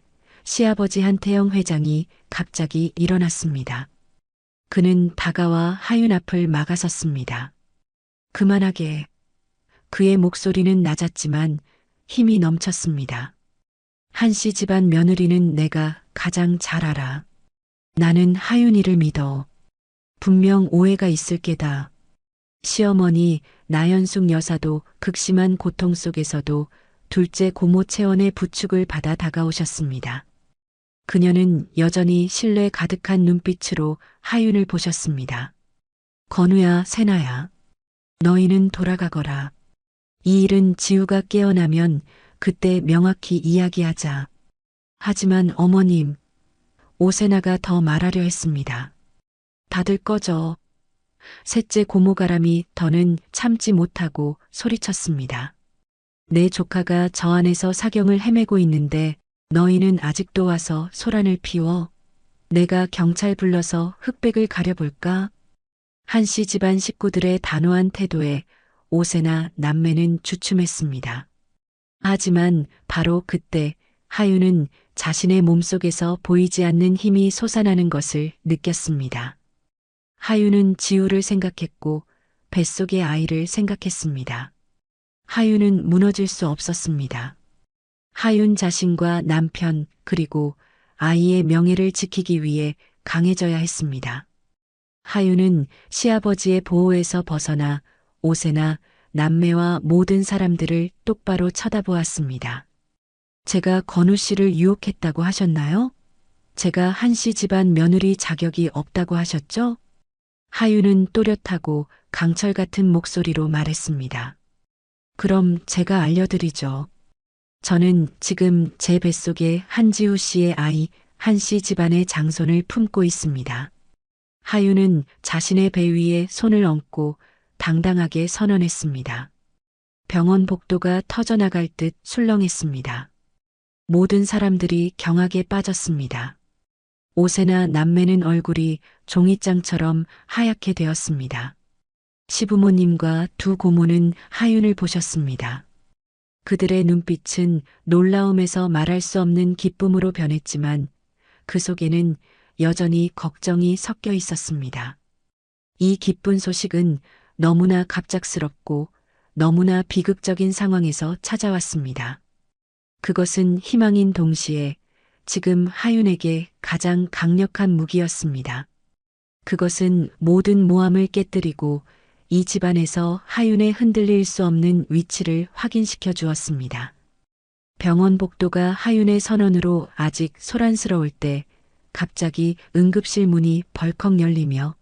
시아버지 한태영 회장이 갑자기 일어났습니다. 그는 다가와 하윤 앞을 막아섰습니다. 그만하게. 그의 목소리는 낮았지만 힘이 넘쳤습니다. 한씨 집안 며느리는 내가 가장 잘 알아. 나는 하윤이를 믿어. 분명 오해가 있을 게다. 시어머니 나연숙 여사도 극심한 고통 속에서도 둘째 고모 채원의 부축을 받아 다가오셨습니다. 그녀는 여전히 신뢰 가득한 눈빛으로 하윤을 보셨습니다. 건우야, 세나야. 너희는 돌아가거라. 이 일은 지우가 깨어나면 그때 명확히 이야기하자. 하지만 어머님, 오세나가 더 말하려 했습니다. 다들 꺼져. 셋째 고모가람이 더는 참지 못하고 소리쳤습니다. 내 조카가 저 안에서 사경을 헤매고 있는데 너희는 아직도 와서 소란을 피워. 내가 경찰 불러서 흑백을 가려볼까? 한씨 집안 식구들의 단호한 태도에 오세나 남매는 주춤했습니다. 하지만 바로 그때 하윤은 자신의 몸속에서 보이지 않는 힘이 솟아나는 것을 느꼈습니다. 하윤은 지우를 생각했고 뱃속의 아이를 생각했습니다. 하윤은 무너질 수 없었습니다. 하윤 자신과 남편 그리고 아이의 명예를 지키기 위해 강해져야 했습니다. 하윤은 시아버지의 보호에서 벗어나 오세나 남매와 모든 사람들을 똑바로 쳐다보았습니다. 제가 건우 씨를 유혹했다고 하셨나요? 제가 한씨 집안 며느리 자격이 없다고 하셨죠? 하윤은 또렷하고 강철 같은 목소리로 말했습니다. 그럼 제가 알려드리죠. 저는 지금 제 뱃속에 한지우 씨의 아이 한씨 집안의 장손을 품고 있습니다. 하윤은 자신의 배 위에 손을 얹고 당당하게 선언했습니다. 병원 복도가 터져나갈 듯 술렁했습니다. 모든 사람들이 경악에 빠졌습니다. 오세나 남매는 얼굴이 종이장처럼 하얗게 되었습니다. 시부모님과 두 고모는 하윤을 보셨습니다. 그들의 눈빛은 놀라움에서 말할 수 없는 기쁨으로 변했지만 그 속에는 여전히 걱정이 섞여 있었습니다. 이 기쁜 소식은 너무나 갑작스럽고 너무나 비극적인 상황에서 찾아왔습니다. 그것은 희망인 동시에 지금 하윤에게 가장 강력한 무기였습니다. 그것은 모든 모함을 깨뜨리고 이 집안에서 하윤의 흔들릴 수 없는 위치를 확인시켜 주었습니다. 병원 복도가 하윤의 선언으로 아직 소란스러울 때 갑자기 응급실 문이 벌컥 열리며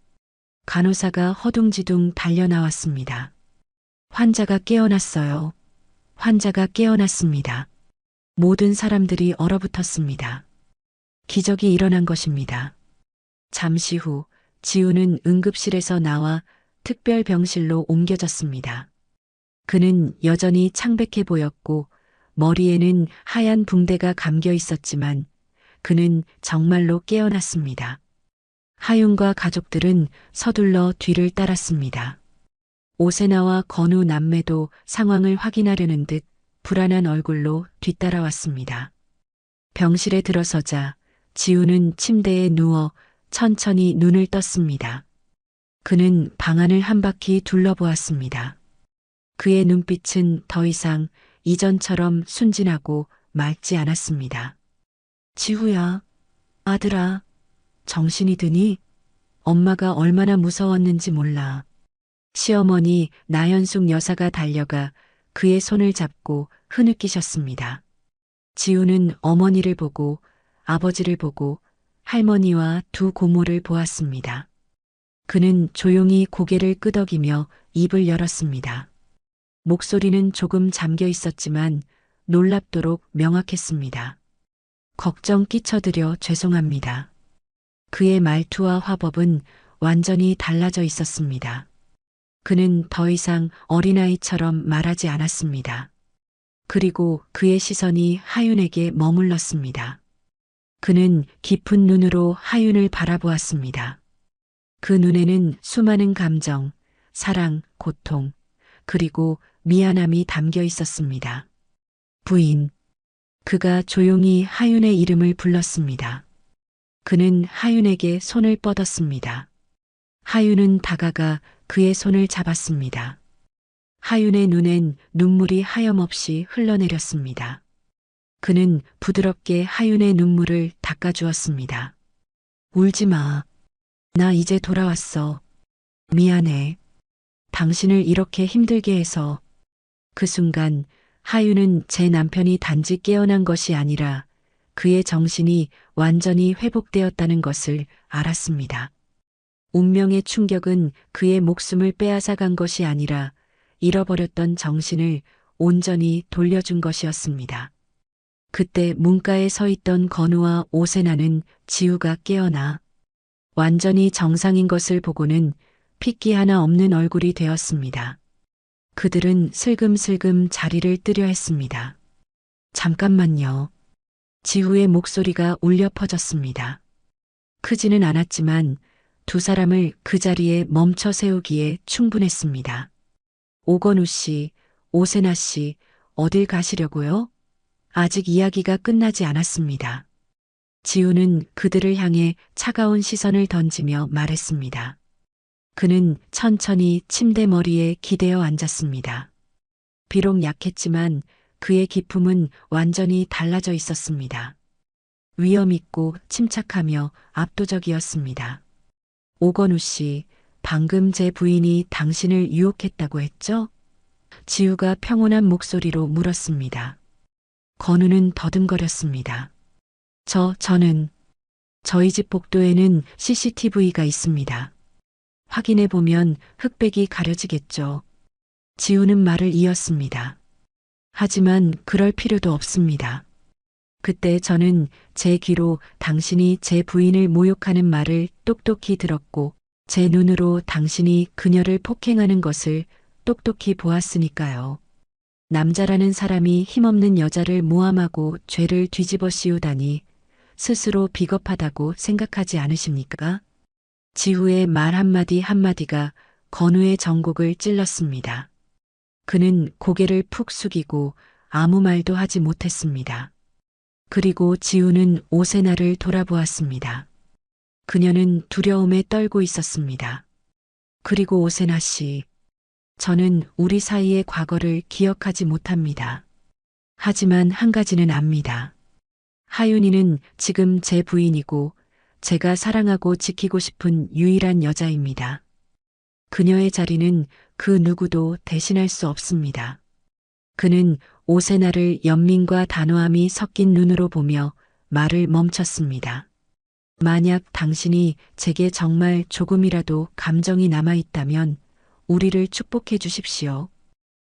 간호사가 허둥지둥 달려 나왔습니다. 환자가 깨어났어요. 환자가 깨어났습니다. 모든 사람들이 얼어붙었습니다. 기적이 일어난 것입니다. 잠시 후 지우는 응급실에서 나와 특별병실로 옮겨졌습니다. 그는 여전히 창백해 보였고 머리에는 하얀 붕대가 감겨 있었지만 그는 정말로 깨어났습니다. 하윤과 가족들은 서둘러 뒤를 따랐습니다. 오세나와 건우 남매도 상황을 확인하려는 듯 불안한 얼굴로 뒤따라왔습니다. 병실에 들어서자 지우는 침대에 누워 천천히 눈을 떴습니다. 그는 방안을 한 바퀴 둘러보았습니다. 그의 눈빛은 더 이상 이전처럼 순진하고 맑지 않았습니다. 지우야, 아들아, 정신이 드니? 엄마가 얼마나 무서웠는지 몰라. 시어머니 나연숙 여사가 달려가 그의 손을 잡고 흐느끼셨습니다. 지우는 어머니를 보고 아버지를 보고 할머니와 두 고모를 보았습니다. 그는 조용히 고개를 끄덕이며 입을 열었습니다. 목소리는 조금 잠겨 있었지만 놀랍도록 명확했습니다. 걱정 끼쳐드려 죄송합니다. 그의 말투와 화법은 완전히 달라져 있었습니다. 그는 더 이상 어린아이처럼 말하지 않았습니다. 그리고 그의 시선이 하윤에게 머물렀습니다. 그는 깊은 눈으로 하윤을 바라보았습니다. 그 눈에는 수많은 감정, 사랑, 고통, 그리고 미안함이 담겨 있었습니다. 부인. 그가 조용히 하윤의 이름을 불렀습니다. 그는 하윤에게 손을 뻗었습니다. 하윤은 다가가 그의 손을 잡았습니다. 하윤의 눈엔 눈물이 하염없이 흘러내렸습니다. 그는 부드럽게 하윤의 눈물을 닦아주었습니다. 울지 마. 나 이제 돌아왔어. 미안해. 당신을 이렇게 힘들게 해서. 그 순간 하윤은 제 남편이 단지 깨어난 것이 아니라 그의 정신이 완전히 회복되었다는 것을 알았습니다. 운명의 충격은 그의 목숨을 빼앗아간 것이 아니라 잃어버렸던 정신을 온전히 돌려준 것이었습니다. 그때 문가에 서 있던 건우와 오세나는 지우가 깨어나 완전히 정상인 것을 보고는 핏기 하나 없는 얼굴이 되었습니다. 그들은 슬금슬금 자리를 뜨려 했습니다. 잠깐만요. 지우의 목소리가 울려 퍼졌습니다. 크지는 않았지만 두 사람을 그 자리에 멈춰 세우기에 충분했습니다. 오건우 씨, 오세나 씨, 어딜 가시려고요? 아직 이야기가 끝나지 않았습니다. 지우는 그들을 향해 차가운 시선을 던지며 말했습니다. 그는 천천히 침대 머리에 기대어 앉았습니다. 비록 약했지만 그의 기품은 완전히 달라져 있었습니다. 위험 있고 침착하며 압도적이었습니다. 오건우 씨, 방금 제 부인이 당신을 유혹했다고 했죠? 지우가 평온한 목소리로 물었습니다. 건우는 더듬거렸습니다. 저는 저희 집 복도에는 CCTV가 있습니다. 확인해 보면 흑백이 가려지겠죠. 지우는 말을 이었습니다. 하지만 그럴 필요도 없습니다. 그때 저는 제 귀로 당신이 제 부인을 모욕하는 말을 똑똑히 들었고 제 눈으로 당신이 그녀를 폭행하는 것을 똑똑히 보았으니까요. 남자라는 사람이 힘없는 여자를 모함하고 죄를 뒤집어 씌우다니 스스로 비겁하다고 생각하지 않으십니까? 지우의 말 한마디 한마디가 건우의 정곡을 찔렀습니다. 그는 고개를 푹 숙이고 아무 말도 하지 못했습니다. 그리고 지우는 오세나를 돌아보았습니다. 그녀는 두려움에 떨고 있었습니다. 그리고 오세나 씨, 저는 우리 사이의 과거를 기억하지 못합니다. 하지만 한 가지는 압니다. 하윤이는 지금 제 부인이고 제가 사랑하고 지키고 싶은 유일한 여자입니다. 그녀의 자리는 그 누구도 대신할 수 없습니다. 그는 옷의 나를 연민과 단호함이 섞인 눈으로 보며 말을 멈췄습니다. 만약 당신이 제게 정말 조금이라도 감정이 남아있다면 우리를 축복해 주십시오.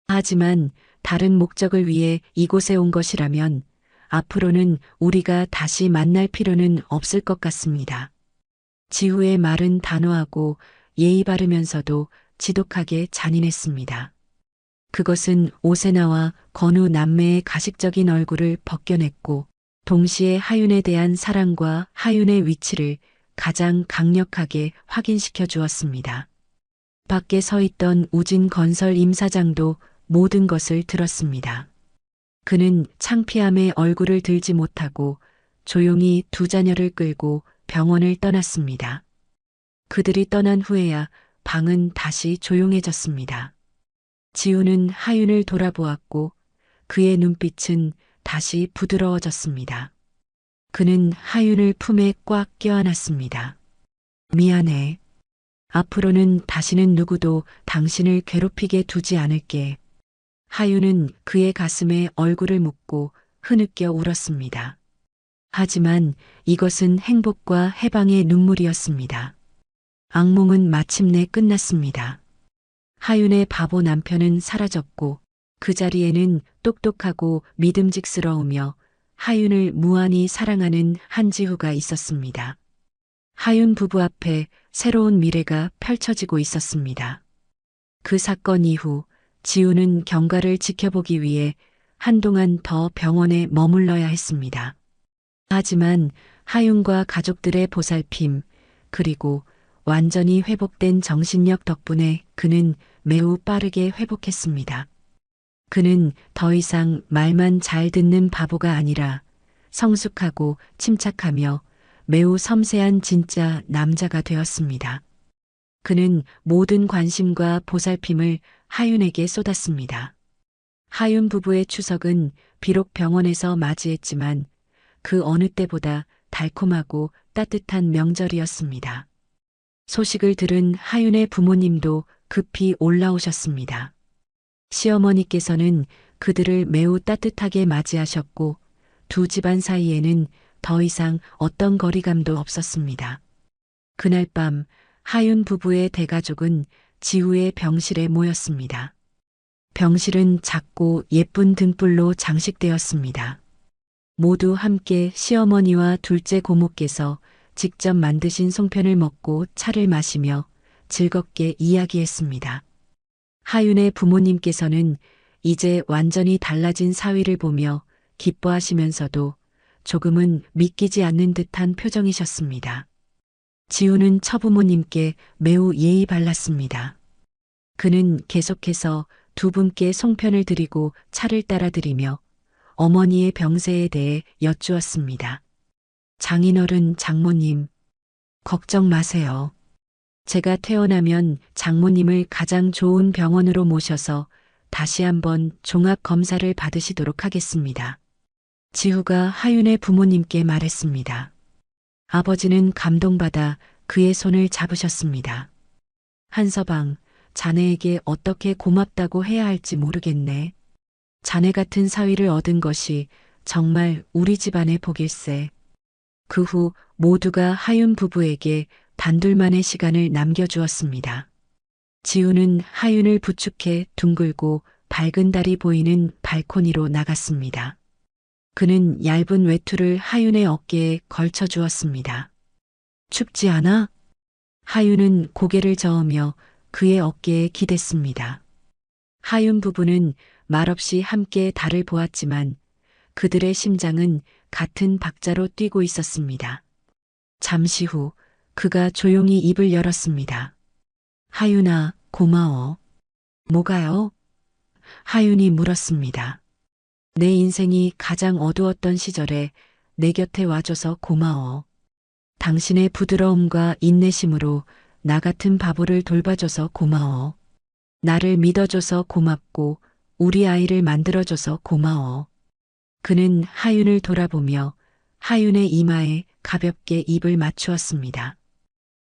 하지만 다른 목적을 위해 이곳에 온 것이라면 앞으로는 우리가 다시 만날 필요는 없을 것 같습니다. 지후의 말은 단호하고 예의 바르면서도 지독하게 잔인했습니다. 그것은 오세나와 건우 남매의 가식적인 얼굴을 벗겨냈고 동시에 하윤에 대한 사랑과 하윤의 위치를 가장 강력하게 확인시켜 주었습니다. 밖에 서 있던 우진 건설 임사장도 모든 것을 들었습니다. 그는 창피함에 얼굴을 들지 못하고 조용히 두 자녀를 끌고 병원을 떠났습니다. 그들이 떠난 후에야 방은 다시 조용해졌습니다. 지우는 하윤을 돌아보았고 그의 눈빛은 다시 부드러워졌습니다. 그는 하윤을 품에 꽉 껴안았습니다. 미안해. 앞으로는 다시는 누구도 당신을 괴롭히게 두지 않을게. 하윤은 그의 가슴에 얼굴을 묻고 흐느껴 울었습니다. 하지만 이것은 행복과 해방의 눈물이었습니다. 악몽은 마침내 끝났습니다. 하윤의 바보 남편은 사라졌고 그 자리에는 똑똑하고 믿음직스러우며 하윤을 무한히 사랑하는 한지우가 있었습니다. 하윤 부부 앞에 새로운 미래가 펼쳐지고 있었습니다. 그 사건 이후 지우는 경과를 지켜보기 위해 한동안 더 병원에 머물러야 했습니다. 하지만 하윤과 가족들의 보살핌, 그리고 완전히 회복된 정신력 덕분에 그는 매우 빠르게 회복했습니다. 그는 더 이상 말만 잘 듣는 바보가 아니라 성숙하고 침착하며 매우 섬세한 진짜 남자가 되었습니다. 그는 모든 관심과 보살핌을 하윤에게 쏟았습니다. 하윤 부부의 추석은 비록 병원에서 맞이했지만 그 어느 때보다 달콤하고 따뜻한 명절이었습니다. 소식을 들은 하윤의 부모님도 급히 올라오셨습니다. 시어머니께서는 그들을 매우 따뜻하게 맞이하셨고 두 집안 사이에는 더 이상 어떤 거리감도 없었습니다. 그날 밤 하윤 부부의 대가족은 지우의 병실에 모였습니다. 병실은 작고 예쁜 등불로 장식되었습니다. 모두 함께 시어머니와 둘째 고모께서 직접 만드신 송편을 먹고 차를 마시며 즐겁게 이야기했습니다. 하윤의 부모님께서는 이제 완전히 달라진 사위를 보며 기뻐하시면서도 조금은 믿기지 않는 듯한 표정이셨습니다. 지우는 처부모님께 매우 예의 발랐습니다. 그는 계속해서 두 분께 송편을 드리고 차를 따라 드리며 어머니의 병세에 대해 여쭈었습니다. 장인어른 장모님, 걱정 마세요. 제가 퇴원하면 장모님을 가장 좋은 병원으로 모셔서 다시 한번 종합 검사를 받으시도록 하겠습니다. 지우가 하윤의 부모님께 말했습니다. 아버지는 감동받아 그의 손을 잡으셨습니다. 한서방, 자네에게 어떻게 고맙다고 해야 할지 모르겠네. 자네 같은 사위를 얻은 것이 정말 우리 집안의 복일세. 그 후 모두가 하윤 부부에게 단둘만의 시간을 남겨주었습니다. 지우는 하윤을 부축해 둥글고 밝은 달이 보이는 발코니로 나갔습니다. 그는 얇은 외투를 하윤의 어깨에 걸쳐 주었습니다. 춥지 않아? 하윤은 고개를 저으며 그의 어깨에 기댔습니다. 하윤 부부는 말없이 함께 달을 보았지만 그들의 심장은 같은 박자로 뛰고 있었습니다. 잠시 후 그가 조용히 입을 열었습니다. 하윤아, 고마워. 뭐가요? 하윤이 물었습니다. 내 인생이 가장 어두웠던 시절에 내 곁에 와줘서 고마워. 당신의 부드러움과 인내심으로 나 같은 바보를 돌봐줘서 고마워. 나를 믿어줘서 고맙고 우리 아이를 만들어줘서 고마워. 그는 하윤을 돌아보며 하윤의 이마에 가볍게 입을 맞추었습니다.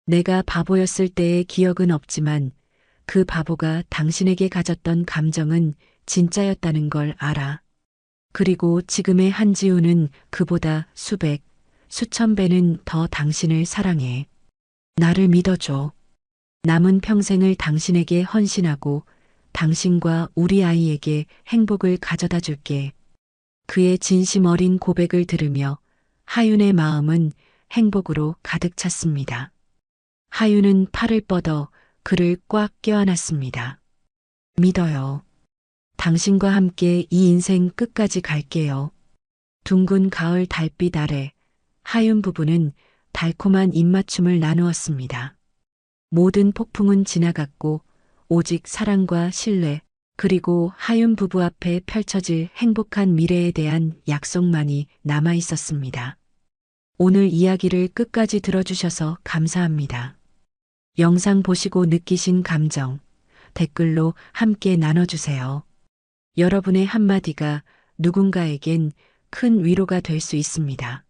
내가 바보였을 때의 기억은 없지만 그 바보가 당신에게 가졌던 감정은 진짜였다는 걸 알아. 그리고 지금의 한지우는 그보다 수백, 수천 배는 더 당신을 사랑해. 나를 믿어줘. 남은 평생을 당신에게 헌신하고 당신과 우리 아이에게 행복을 가져다 줄게. 그의 진심 어린 고백을 들으며 하윤의 마음은 행복으로 가득 찼습니다. 하윤은 팔을 뻗어 그를 꽉 껴안았습니다. 믿어요. 당신과 함께 이 인생 끝까지 갈게요. 둥근 가을 달빛 아래 하윤 부부는 달콤한 입맞춤을 나누었습니다. 모든 폭풍은 지나갔고 오직 사랑과 신뢰 그리고 하윤 부부 앞에 펼쳐질 행복한 미래에 대한 약속만이 남아 있었습니다. 오늘 이야기를 끝까지 들어주셔서 감사합니다. 영상 보시고 느끼신 감정, 댓글로 함께 나눠주세요. 여러분의 한마디가 누군가에겐 큰 위로가 될 수 있습니다.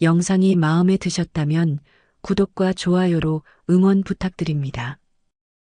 영상이 마음에 드셨다면 구독과 좋아요로 응원 부탁드립니다.